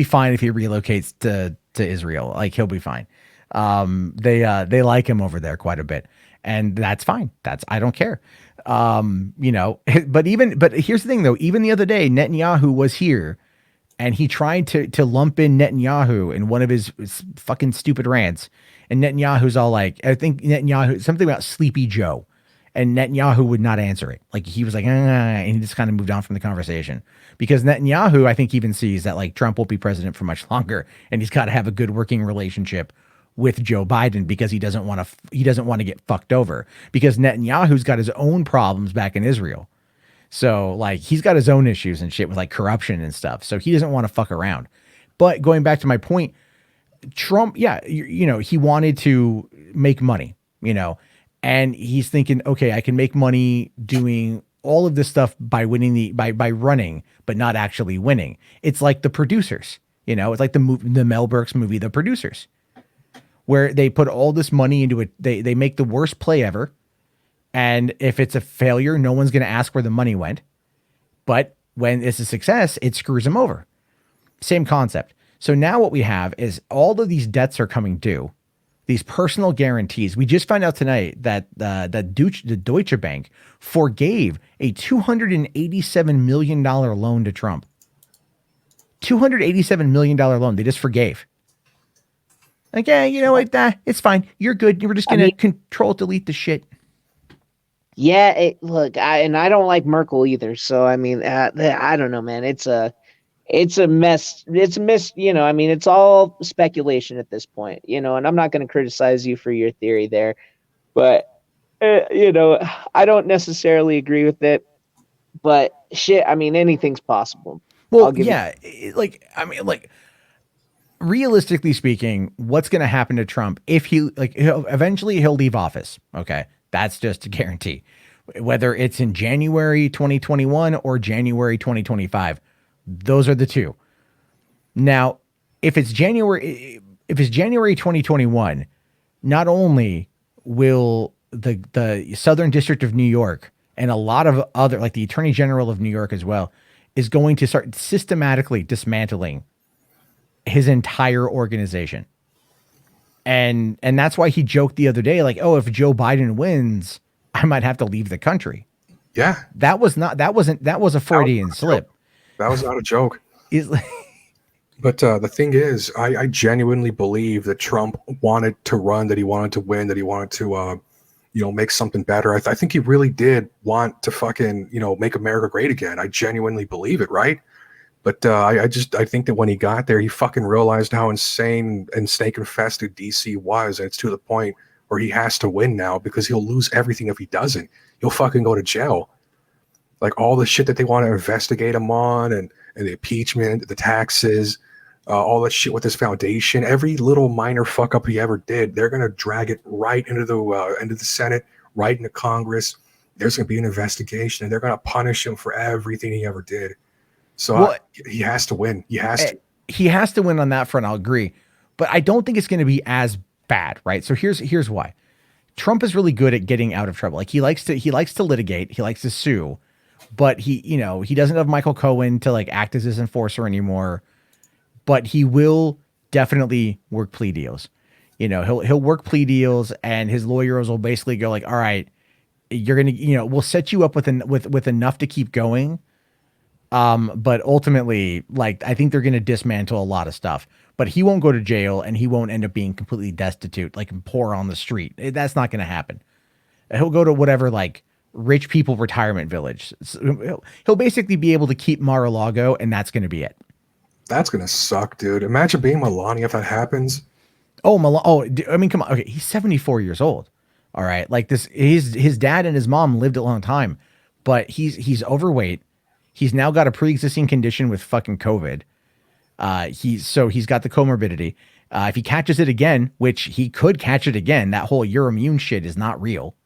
fine if he relocates to Israel. Like, he'll be fine. They like him over there quite a bit, and that's fine. I don't care. You know, but here's the thing though. Even the other day, Netanyahu was here, and he tried to lump in Netanyahu in one of his fucking stupid rants. And Netanyahu's all like, I think Netanyahu, something about Sleepy Joe. And Netanyahu would not answer it. Like, he was like, and he just kind of moved on from the conversation. Because Netanyahu, I think, even sees that like Trump won't be president for much longer. And he's got to have a good working relationship with Joe Biden because he doesn't want to get fucked over. Because Netanyahu's got his own problems back in Israel. So like, he's got his own issues and shit with like corruption and stuff. So he doesn't want to fuck around. But going back to my point, Trump, yeah, you know, he wanted to make money, you know, and he's thinking, okay, I can make money doing all of this stuff by winning by running, but not actually winning. It's like The Producers, it's like the Mel Brooks movie, The Producers, where they put all this money into it. They make the worst play ever. And if it's a failure, no one's going to ask where the money went. But when it's a success, it screws them over. Same concept. So now what we have is all of these debts are coming due. These personal guarantees. We just found out tonight that the Deutsche Bank forgave a $287 million loan to Trump. $287 million loan. They just forgave. Like, yeah, you know what? It's fine. You're good. We're just going to control delete the shit. Yeah, look, I don't like Merkel either. So I mean, I don't know, man. It's a mess. It's a mess. It's all speculation at this point. And I'm not going to criticize you for your theory there, but I don't necessarily agree with it. But shit, anything's possible. Well, yeah, realistically speaking, what's going to happen to Trump if eventually he'll leave office? Okay. That's just a guarantee, whether it's in January 2021 or January 2025. Those are the two. Now, if it's January 2021, not only will the Southern District of New York and a lot of other, like the Attorney General of New York as well, is going to start systematically dismantling his entire organization. And that's why he joked the other day, like, oh, if Joe Biden wins, I might have to leave the country. Yeah. That was a Freudian slip. That was not a joke. But the thing is, I genuinely believe that Trump wanted to run, that he wanted to win, that he wanted to, make something better. I think he really did want to fucking, make America great again. I genuinely believe it, right? But I think that when he got there, he fucking realized how insane and snake-infested DC was. And it's to the point where he has to win now because he'll lose everything if he doesn't. He'll fucking go to jail. Like all the shit that they want to investigate him on and the impeachment, the taxes, all that shit with his foundation, every little minor fuck up he ever did, they're going to drag it right into the Senate, right into Congress. There's going to be an investigation and they're going to punish him for everything he ever did. So he has to win. He has to win on that front. I'll agree, but I don't think it's going to be as bad, right? So here's why. Trump is really good at getting out of trouble. Like he likes to litigate, he likes to sue, but he doesn't have Michael Cohen to like act as his enforcer anymore. But he will definitely work plea deals. He'll work plea deals, and his lawyers will basically go like, all right, you're gonna, we'll set you up with enough to keep going. But ultimately, like, I think they're going to dismantle a lot of stuff, but he won't go to jail and he won't end up being completely destitute, like poor on the street. That's not going to happen. He'll go to whatever, like rich people retirement village. So he'll basically be able to keep Mar-a-Lago, and that's going to be it. That's going to suck, dude. Imagine being Melania if that happens. Come on. Okay. He's 74 years old. All right. Like his dad and his mom lived a long time, but he's overweight. He's now got a pre-existing condition with fucking COVID. He's got the comorbidity. If he catches it again, which he could catch it again, that whole you're immune shit is not real.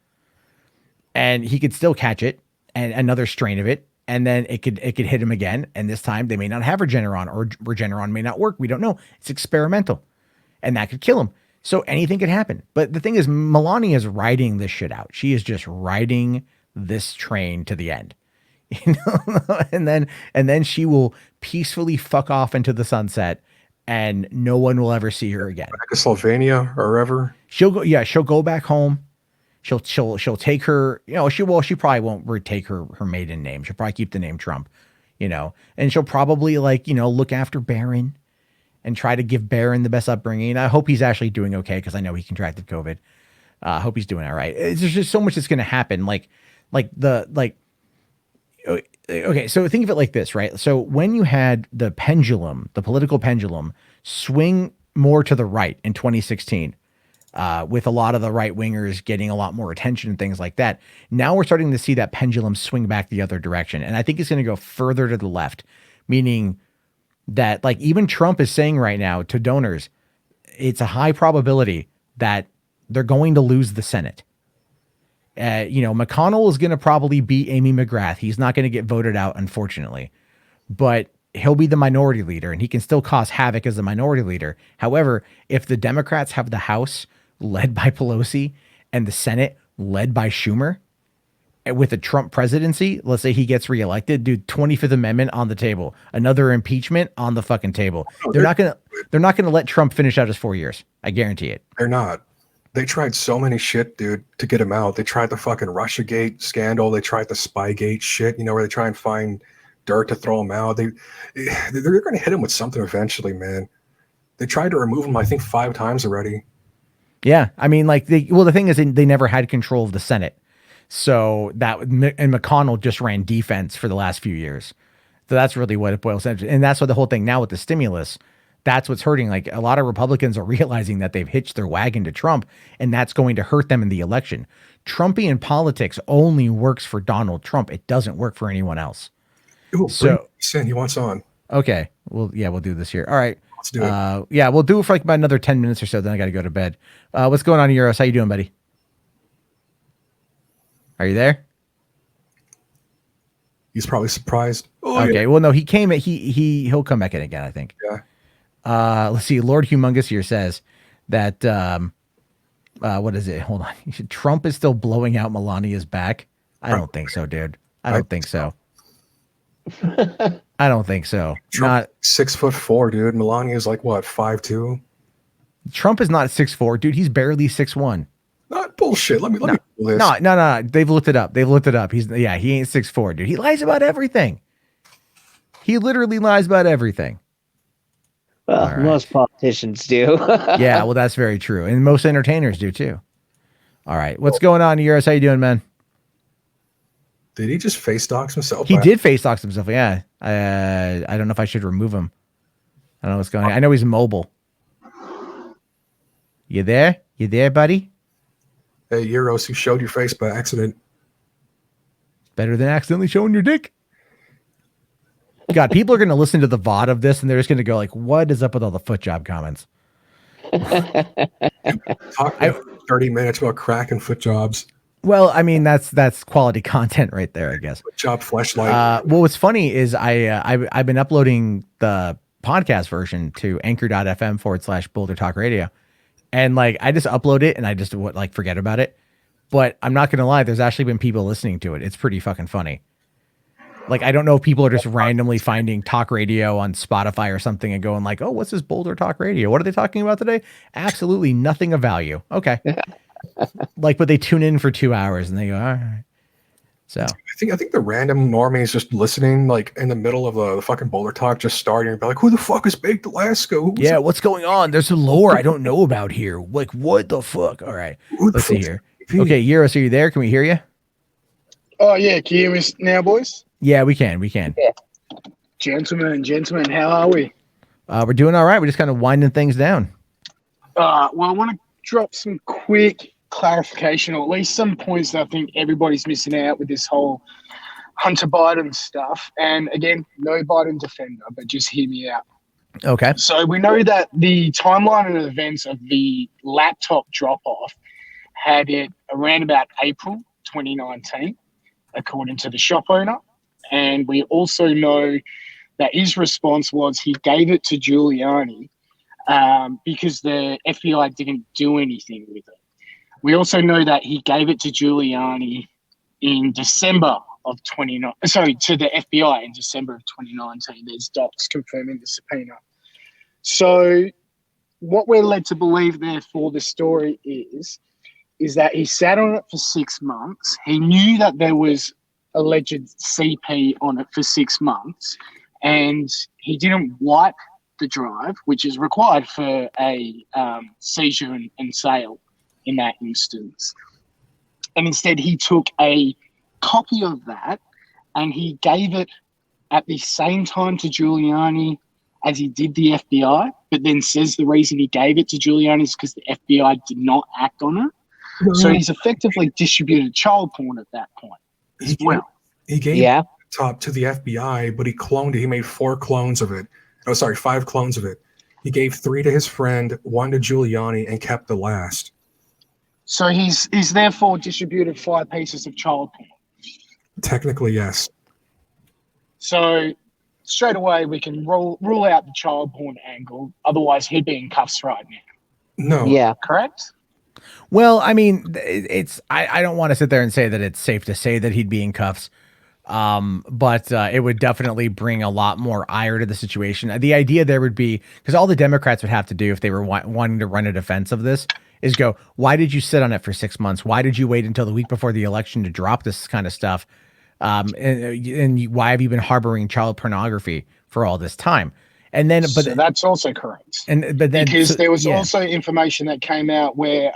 And he could still catch it and another strain of it. And then it could hit him again. And this time they may not have Regeneron, or Regeneron may not work. We don't know. It's experimental, and that could kill him. So anything could happen. But the thing is, Melania is riding this shit out. She is just riding this train to the end. And then she will peacefully fuck off into the sunset, and no one will ever see her again. Back to Slovenia or wherever. She'll go back home. She'll take her, she probably won't retake her maiden name. She'll probably keep the name Trump, and she'll probably look after Barron and try to give Barron the best upbringing. I hope he's actually doing okay, because I know he contracted COVID. I hope he's doing all right. There's just so much that's going to happen. Okay, so think of it like this, right? So when you had the political pendulum swing more to the right in 2016, with a lot of the right wingers getting a lot more attention and things like that, now we're starting to see that pendulum swing back the other direction. And I think it's going to go further to the left, meaning that like even Trump is saying right now to donors, it's a high probability that they're going to lose the Senate. McConnell is going to probably beat Amy McGrath. He's not going to get voted out, unfortunately, but he'll be the minority leader and he can still cause havoc as the minority leader. However, if the Democrats have the House led by Pelosi and the Senate led by Schumer, with a Trump presidency, let's say he gets reelected, dude, 25th Amendment on the table, another impeachment on the fucking table. They're not gonna let Trump finish out his 4 years. I guarantee it. They're not. They tried so many shit, dude, to get him out. They tried the fucking Russiagate scandal. They tried the Spygate shit, where they try and find dirt to throw him out. They're going to hit him with something eventually, man. They tried to remove him, I think, 5 times already. Yeah, I mean, the thing is, they never had control of the Senate. So and McConnell just ran defense for the last few years. So that's really what it boils down to. And that's what the whole thing now with the stimulus, that's what's hurting. Like, a lot of Republicans are realizing that they've hitched their wagon to Trump, and that's going to hurt them in the election. Trumpian politics only works for Donald Trump. It doesn't work for anyone else. Ooh, so he wants on. Okay. Well, yeah, we'll do this here. All right. Let's do it. Yeah, we'll do it for like about another 10 minutes or so. Then I got to go to bed. What's going on, Euros? How you doing, buddy? Are you there? He's probably surprised. Oh, okay. Yeah. Well, no, he came. He'll come back in again, I think. Yeah. Let's see. Lord Humongous here says that. What is it? Hold on. Trump is still blowing out Melania's back. I don't think so, dude. I don't think so. I don't think so. Trump, not 6'4", dude. Melania is like what, 5'2"? Trump is not 6'4", dude. He's barely 6'1". Not bullshit. Let me pull this. No. They've looked it up. He ain't 6'4", dude. He lies about everything. He literally lies about everything. Well, right. Most politicians do. Yeah, well, that's very true. And most entertainers do too. All right. What's going on, Euros? How you doing, man? Did he just face dox himself? He did face dox himself, yeah. I don't know if I should remove him. I don't know what's going on. I know he's mobile. You there? You there, buddy? Hey, Euros, you showed your face by accident. Better than accidentally showing your dick. God, people are going to listen to the VOD of this and they're just going to go like, what is up with all the foot job comments? Talk 30 minutes about crack and foot jobs. Well, I mean, that's quality content right there, I guess. Foot job fleshlight. Well, what's funny is I've been uploading the podcast version to anchor.fm/Boulder Talk Radio. And like, I just upload it and I just forget about it. But I'm not going to lie. There's actually been people listening to it. It's pretty fucking funny. Like, I don't know if people are just randomly finding talk radio on Spotify or something and going like, oh, what's this Boulder Talk Radio? What are they talking about today? Absolutely nothing of value. Okay. But they tune in for 2 hours and they go, all right. So I think the random normie is just listening, like in the middle of the fucking Boulder Talk, just starting and be like, who the fuck is Baked Alaska? What's going on? There's some lore I don't know about here. Like, what the fuck? All right. Let's see here. Okay, Euros, are you there? Can we hear you? Oh, yeah. Can you hear me now, boys? Yeah, we can. Yeah. Gentlemen, how are we? We're doing all right. We're just kind of winding things down. Well, I want to drop some quick clarification, or at least some points that I think everybody's missing out with this whole Hunter Biden stuff. And again, no Biden defender, but just hear me out. Okay. So we know that the timeline and events of the laptop drop-off had it around about April 2019, according to the shop owner. And we also know that his response was he gave it to Giuliani because the FBI didn't do anything with it. We also know that he gave it to Giuliani in December of to the FBI in December of 2019. There's docs confirming the subpoena. So what we're led to believe, therefore, the story is that he sat on it for 6 months. He knew that there was alleged CP on it for 6 months, and he didn't wipe the drive, which is required for a seizure and sale in that instance. And instead he took a copy of that and he gave it at the same time to Giuliani as he did the FBI, but then says the reason he gave it to Giuliani is because the FBI did not act on it. Mm-hmm. So he's effectively distributed child porn at that point as well. He gave the laptop to the FBI, but he cloned it. He made 4 clones of it. 5 clones of it. He gave 3 to his friend, 1 to Giuliani, and kept the last. So he's therefore distributed 5 pieces of child porn. Technically, yes. So straight away we can rule out the child porn angle. Otherwise, he'd be in cuffs right now. No. Yeah. Correct? Well, I mean, I don't want to sit there and say that it's safe to say that he'd be in cuffs. But it would definitely bring a lot more ire to the situation. The idea there would be, because all the Democrats would have to do if they were wanting to run a defense of this is go, why did you sit on it for 6 months? Why did you wait until the week before the election to drop this kind of stuff? And why have you been harboring child pornography for all this time? And then, but so that's also correct. But then, because there was also information that came out where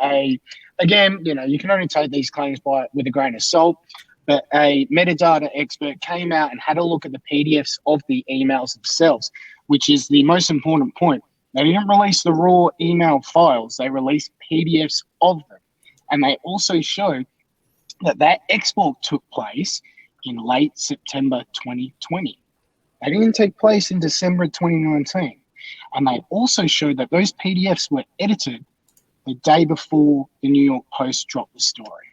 again, you can only take these claims with a grain of salt, but a metadata expert came out and had a look at the PDFs of the emails themselves, which is the most important point. They didn't release the raw email files; they released PDFs of them, and they also showed that export took place in late September 2020. They didn't take place in December 2019. And they also showed that those PDFs were edited the day before the New York Post dropped the story.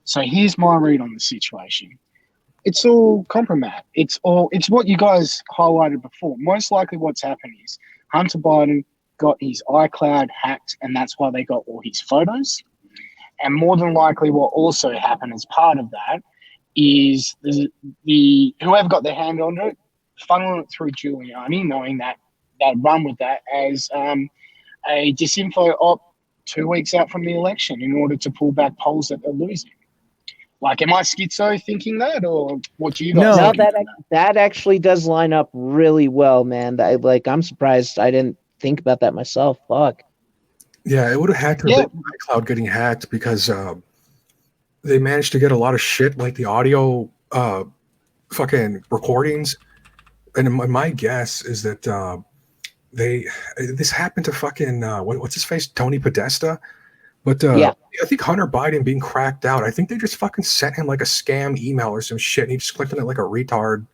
So here's my read on the situation. It's all compromise. It's what you guys highlighted before. Most likely what's happened is Hunter Biden got his iCloud hacked, and that's why they got all his photos. And more than likely what also happened as part of that is the whoever got their hand on it, funneling it through Giuliani, knowing that they'd run with that as a disinfo op 2 weeks out from the election in order to pull back polls that they're losing. Like, am I schizo thinking that, or what do you guys think? No, that actually does line up really well, man. I'm surprised I didn't think about that myself. Fuck. Yeah, it would have had to have been iCloud getting hacked because they managed to get a lot of shit, like the audio fucking recordings. And my guess is that this happened to fucking what's his face, Tony Podesta. But I think Hunter Biden being cracked out, I think they just fucking sent him like a scam email or some shit, and he just clicked on it like a retard.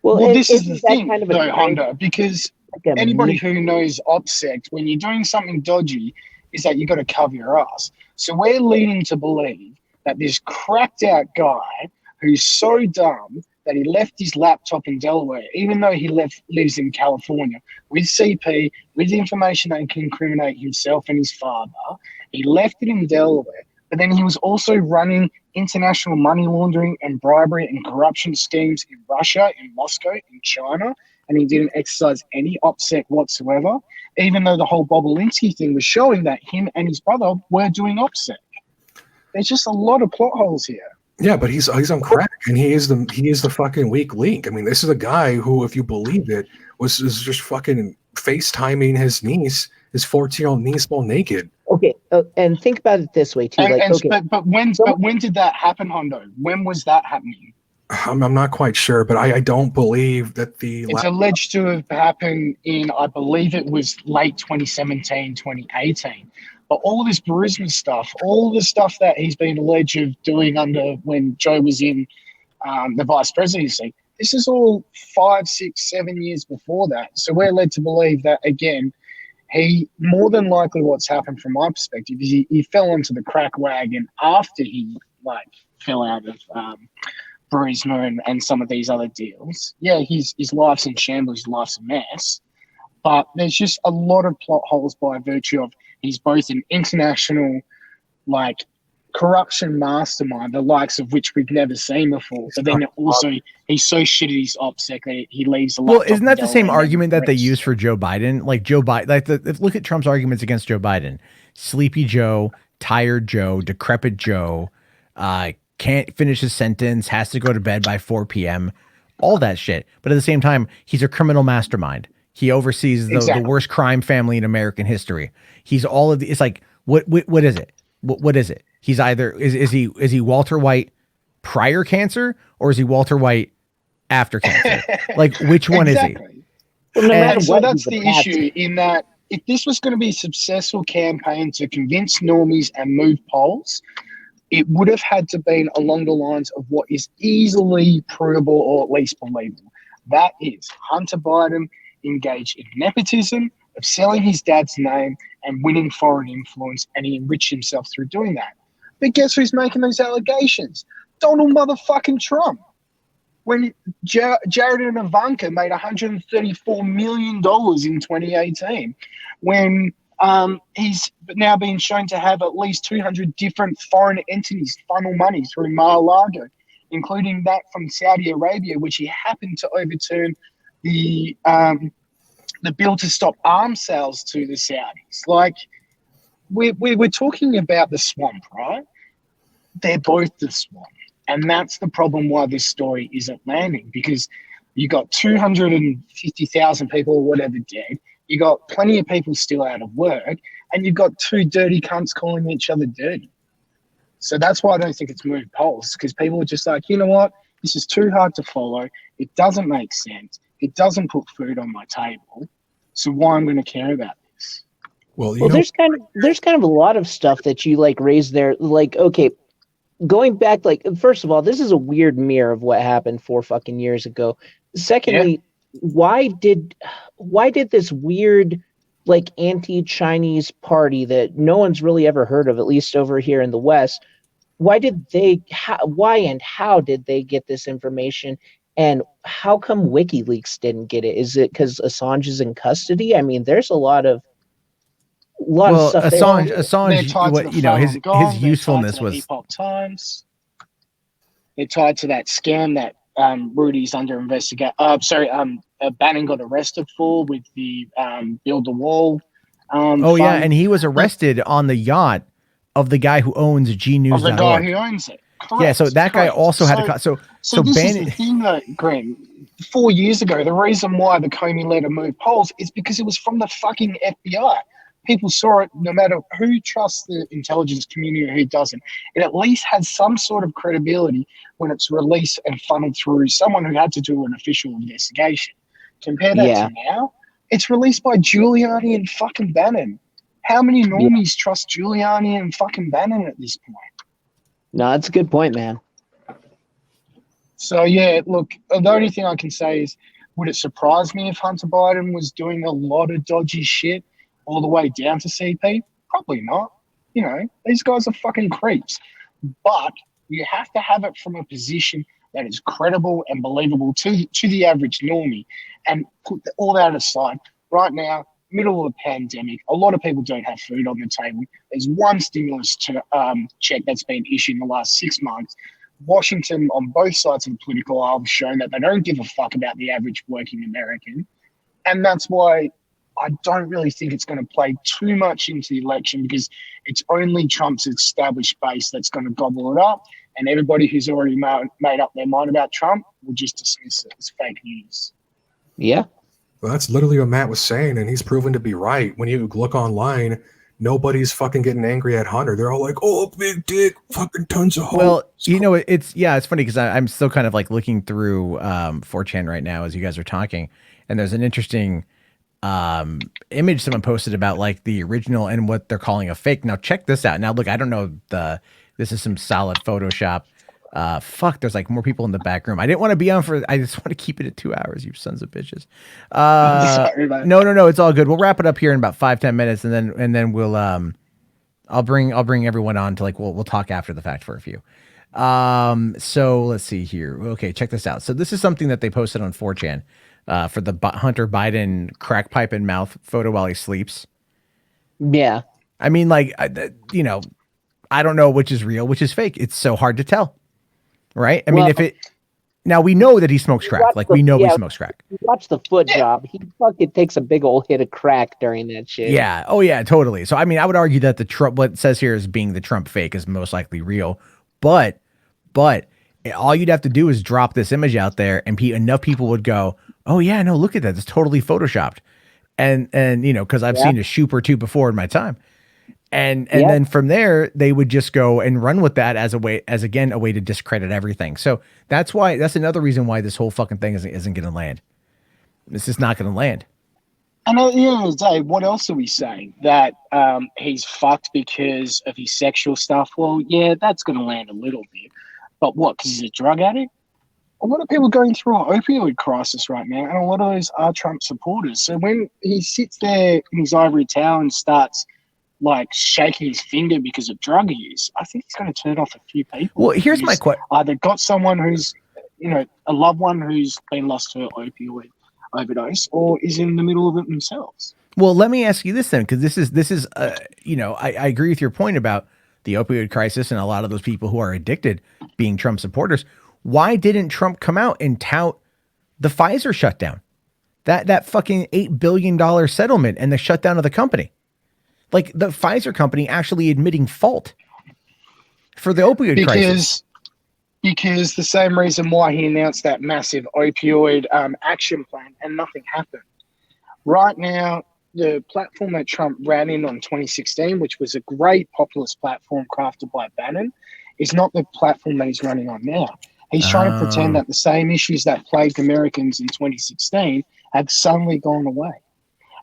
Well, this is the thing, though, Hondo, because anybody who knows OPSEC, when you're doing something dodgy, is that you got to cover your ass. So we're leading to believe that this cracked out guy who's so dumb that he left his laptop in Delaware, even though he lives in California, with CP, with information that can incriminate himself and his father. He left it in Delaware, but then he was also running international money laundering and bribery and corruption schemes in Russia, in Moscow, in China, and he didn't exercise any OPSEC whatsoever, even though the whole Bobolinsky thing was showing that him and his brother were doing OPSEC. There's just a lot of plot holes here. Yeah, but he's on crack, and he is the fucking weak link. I mean, this is a guy who, if you believe it, was just fucking FaceTiming his niece, his 14-year-old niece, while naked. Okay, and think about it this way too. But when did that happen, Hondo? When was that happening? I'm not quite sure, but I don't believe that it's alleged to have happened in, I believe it was late 2017, 2018. But all of this Burisma stuff, all the stuff that he's been alleged of doing under when Joe was in the vice presidency, this is all 5, 6, 7 years before that. So we're led to believe that, again, he more than likely what's happened from my perspective is he fell onto the crack wagon after he fell out of Burisma and some of these other deals. Yeah, his life's in shambles, his life's a mess. But there's just a lot of plot holes by virtue of he's both an international, corruption mastermind, the likes of which we've never seen before. But then also, he's so shit at his OPSEC that he leaves the laptop. Well, isn't that the same argument that they use for Joe Biden? Like Joe Biden, look at Trump's arguments against Joe Biden: Sleepy Joe, Tired Joe, Decrepit Joe, can't finish his sentence, has to go to bed by 4 p.m. All that shit. But at the same time, he's a criminal mastermind. He oversees the worst crime family in American history. He's all of the. It's like what is it? What is it? He's either is he Walter White prior cancer, or is he Walter White after cancer? Like, which one is he? Well, no matter what, that's the issue. In that, if this was going to be a successful campaign to convince normies and move polls, it would have had to been along the lines of what is easily provable or at least believable. That is, Hunter Biden engaged in nepotism, of selling his dad's name and winning foreign influence, and he enriched himself through doing that. But guess who's making those allegations? Donald motherfucking Trump. When Jared and Ivanka made $134 million in 2018, when he's now been shown to have at least 200 different foreign entities funnel money through Mar-a-Lago, including that from Saudi Arabia, which he happened to overturn the bill to stop arms sales to the Saudis. Like, we're talking about the swamp, right? They're both the swamp. And that's the problem why this story isn't landing, because you got 250,000 people or whatever dead. You got plenty of people still out of work, and you've got two dirty cunts calling each other dirty. So that's why I don't think it's moved polls, because people are just like, you know what? This is too hard to follow. It doesn't make sense. It doesn't put food on my table. So why I'm going to care about this? Well, there's kind of a lot of stuff that you like raised there. Like, okay, going back, like, first of all, this is a weird mirror of what happened 4 fucking years ago. Secondly, why did this weird, like, anti-Chinese party that no one's really ever heard of, at least over here in the West, why and how did they get this information? And how come WikiLeaks didn't get it? Is it because Assange is in custody? I mean, there's a lot of stuff. Assange, his usefulness was Epoch Times. They're tied to that scam that Rudy's under investigation. Bannon got arrested for with the Build the Wall. And he was arrested on the yacht of the guy who owns gnews.org. Of the guy who owns it. Correct, yeah, so that guy also had a so this Bannon. is the thing, though, Graham. 4 years ago, the reason why the Comey letter moved polls is because it was from the fucking FBI. People saw it. No matter who trusts the intelligence community or who doesn't, it at least has some sort of credibility when it's released and funneled through someone who had to do an official investigation. Compare that to now, it's released by Giuliani and fucking Bannon. How many normies trust Giuliani and fucking Bannon at this point? No, that's a good point, man. So, yeah, look, the only thing I can say is, would it surprise me if Hunter Biden was doing a lot of dodgy shit all the way down to CP? Probably not. You know, these guys are fucking creeps. But you have to have it from a position that is credible and believable to the average normie. And put all that aside, right now, middle of a pandemic, a lot of people don't have food on the table. There's one stimulus check that's been issued in the last 6 months. Washington, on both sides of the political aisle, have shown that they don't give a fuck about the average working American. And that's why I don't really think it's going to play too much into the election, because it's only Trump's established base that's going to gobble it up. And everybody who's already made up their mind about Trump will just dismiss it as fake news. Yeah. Well, that's literally what Matt was saying, and he's proven to be right. When you look online, nobody's fucking getting angry at Hunter. They're all like, "Oh, big dick, fucking tons of hoes." Well, it's funny because I'm still kind of like looking through 4chan right now as you guys are talking, and there's an interesting image someone posted about like the original and what they're calling a fake. Now check this out. Now look, I don't know this is some solid Photoshop. There's like more people in the back room. I didn't want to be on I just want to keep it at 2 hours, you sons of bitches. Sorry, no, it's all good. We'll wrap it up here in about 5-10 minutes, and then we'll I'll bring everyone on to we'll talk after the fact for a few. So let's see here. Okay, check this out. So this is something that they posted on 4chan for the Hunter Biden crack pipe in mouth photo while he sleeps. Yeah. I mean, I don't know which is real, which is fake. It's so hard to tell. Right? I mean, now we know that he smokes crack. We know he smokes crack. You watch the foot job. He fucking takes a big old hit of crack during that shit. Yeah. Oh yeah, totally. So, I mean, I would argue that what it says here as being the Trump fake is most likely real, but all you'd have to do is drop this image out there and enough people would go, "Oh yeah, no, look at that. It's totally Photoshopped." And cause I've seen a shoop or two before in my time. And then from there, they would just go and run with that as a way to discredit everything. So that's another reason why this whole fucking thing isn't going to land. This is not going to land. And at the end of the day, what else are we saying? That he's fucked because of his sexual stuff? Well, yeah, that's going to land a little bit. But what, because he's a drug addict? a lot of people are going through an opioid crisis right now, and a lot of those are Trump supporters. So when he sits there in his ivory tower and starts like shaking his finger because of drug use, I think he's going to turn off a few people. Well, here's my question. Either got someone who's, a loved one who's been lost to an opioid overdose, or is in the middle of it themselves. Well, let me ask you this then, because this is I agree with your point about the opioid crisis and a lot of those people who are addicted being Trump supporters. Why didn't Trump come out and tout the Pfizer shutdown, that fucking $8 billion settlement and the shutdown of the company? Like the Pfizer company actually admitting fault for the opioid crisis. Because the same reason why he announced that massive opioid action plan and nothing happened. Right now, the platform that Trump ran in on 2016, which was a great populist platform crafted by Bannon, is not the platform that he's running on now. He's trying to pretend that the same issues that plagued Americans in 2016 have suddenly gone away.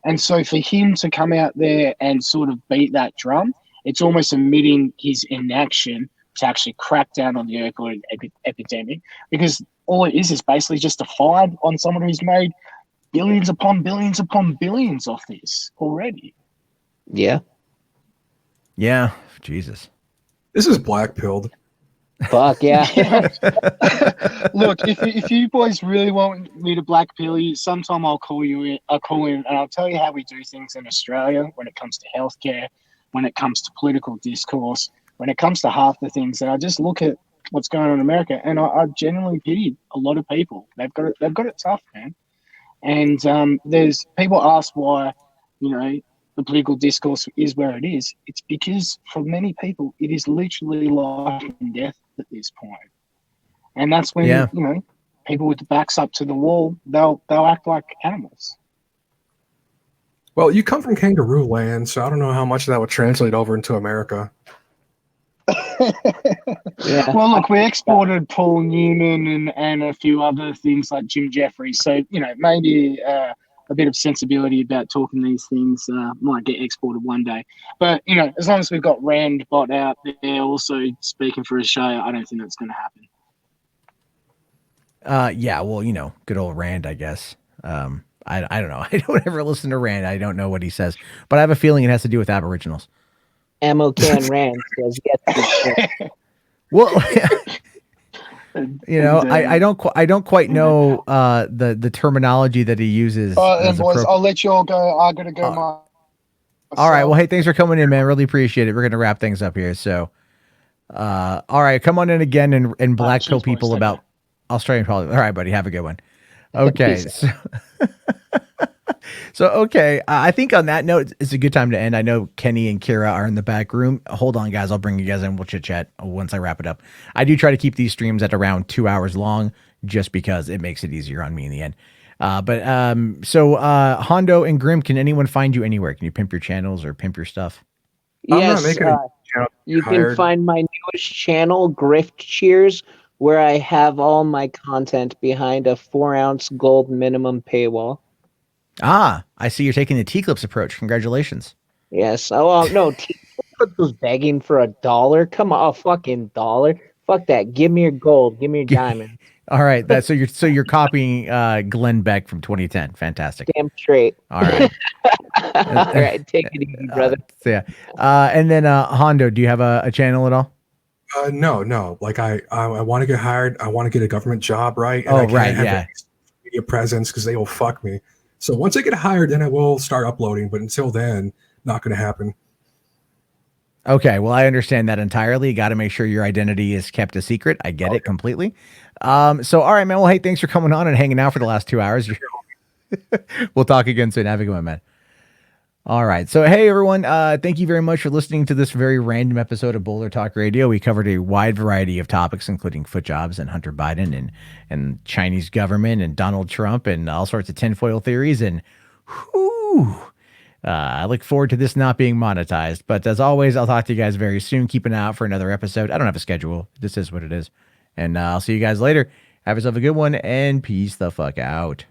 And so for him to come out there and sort of beat that drum, it's almost admitting his inaction to actually crack down on the opioid epidemic, because all it is basically just a fight on someone who's made billions upon billions upon billions off this already. Yeah. Yeah. Jesus. This is black-pilled. Fuck yeah. Look, if you boys really want me to black pill you, sometime I'll call in and I'll tell you how we do things in Australia when it comes to healthcare, when it comes to political discourse, when it comes to half the things. And I just look at what's going on in America, and I genuinely pity a lot of people. They've got it tough, man. And there's people ask why, the political discourse is where it is. It's because for many people, it is literally life and death at this point. And that's when, people with the backs up to the wall, they'll act like animals. Well, you come from kangaroo land, so I don't know how much that would translate over into America. Yeah. Well, look, we exported Paul Newman and a few other things like Jim Jeffries. So, maybe a bit of sensibility about talking these things might get exported one day. But, as long as we've got Rand Bot out there also speaking for a show, I don't think that's going to happen. Yeah, well, good old Rand, I guess. I don't know. I don't ever listen to Rand. I don't know what he says, but I have a feeling it has to do with Aboriginals. Ammo Can Rand says yes. Well, I don't quite know the terminology that he uses. And boys, I'll let you all go. I gotta go. All right. Well, hey, thanks for coming in, man. Really appreciate it. We're gonna wrap things up here. So, all right, come on in again and black pill people about Australian politics. All right, buddy. Have a good one. Okay. Okay. I think on that note, it's a good time to end. I know Kenny and Kira are in the back room. Hold on, guys. I'll bring you guys in. We'll chit chat once I wrap it up. I do try to keep these streams at around 2 hours long, just because it makes it easier on me in the end. So Hondo and Grim, can anyone find you anywhere? Can you pimp your channels or pimp your stuff? Yes. You can find my newest channel, Grift Cheers, where I have all my content behind a 4-ounce gold minimum paywall. Ah, I see you're taking the T-Clips approach. Congratulations. Yes. Oh, no. T-Clips was begging for $1. Come on, a fucking $1. Fuck that. Give me your gold. Give me your diamond. All right. So you're copying Glenn Beck from 2010. Fantastic. Damn straight. All right. All right. Take it easy, brother. And then Hondo, do you have a channel at all? No. Like I want to get hired. I want to get a government job, right? And I can't have media presence because they will fuck me. So once I get hired, then I will start uploading. But until then, not going to happen. Okay, well, I understand that entirely. You got to make sure your identity is kept a secret. I get it completely. So, all right, man. Well, hey, thanks for coming on and hanging out for the last 2 hours. We'll talk again soon. Have a good one, man. All right. So, hey, everyone. Thank you very much for listening to this very random episode of Boulder Talk Radio. We covered a wide variety of topics, including foot jobs and Hunter Biden and Chinese government and Donald Trump and all sorts of tinfoil theories. And I look forward to this not being monetized. But as always, I'll talk to you guys very soon. Keep an eye out for another episode. I don't have a schedule. This is what it is. And I'll see you guys later. Have yourself a good one and peace the fuck out.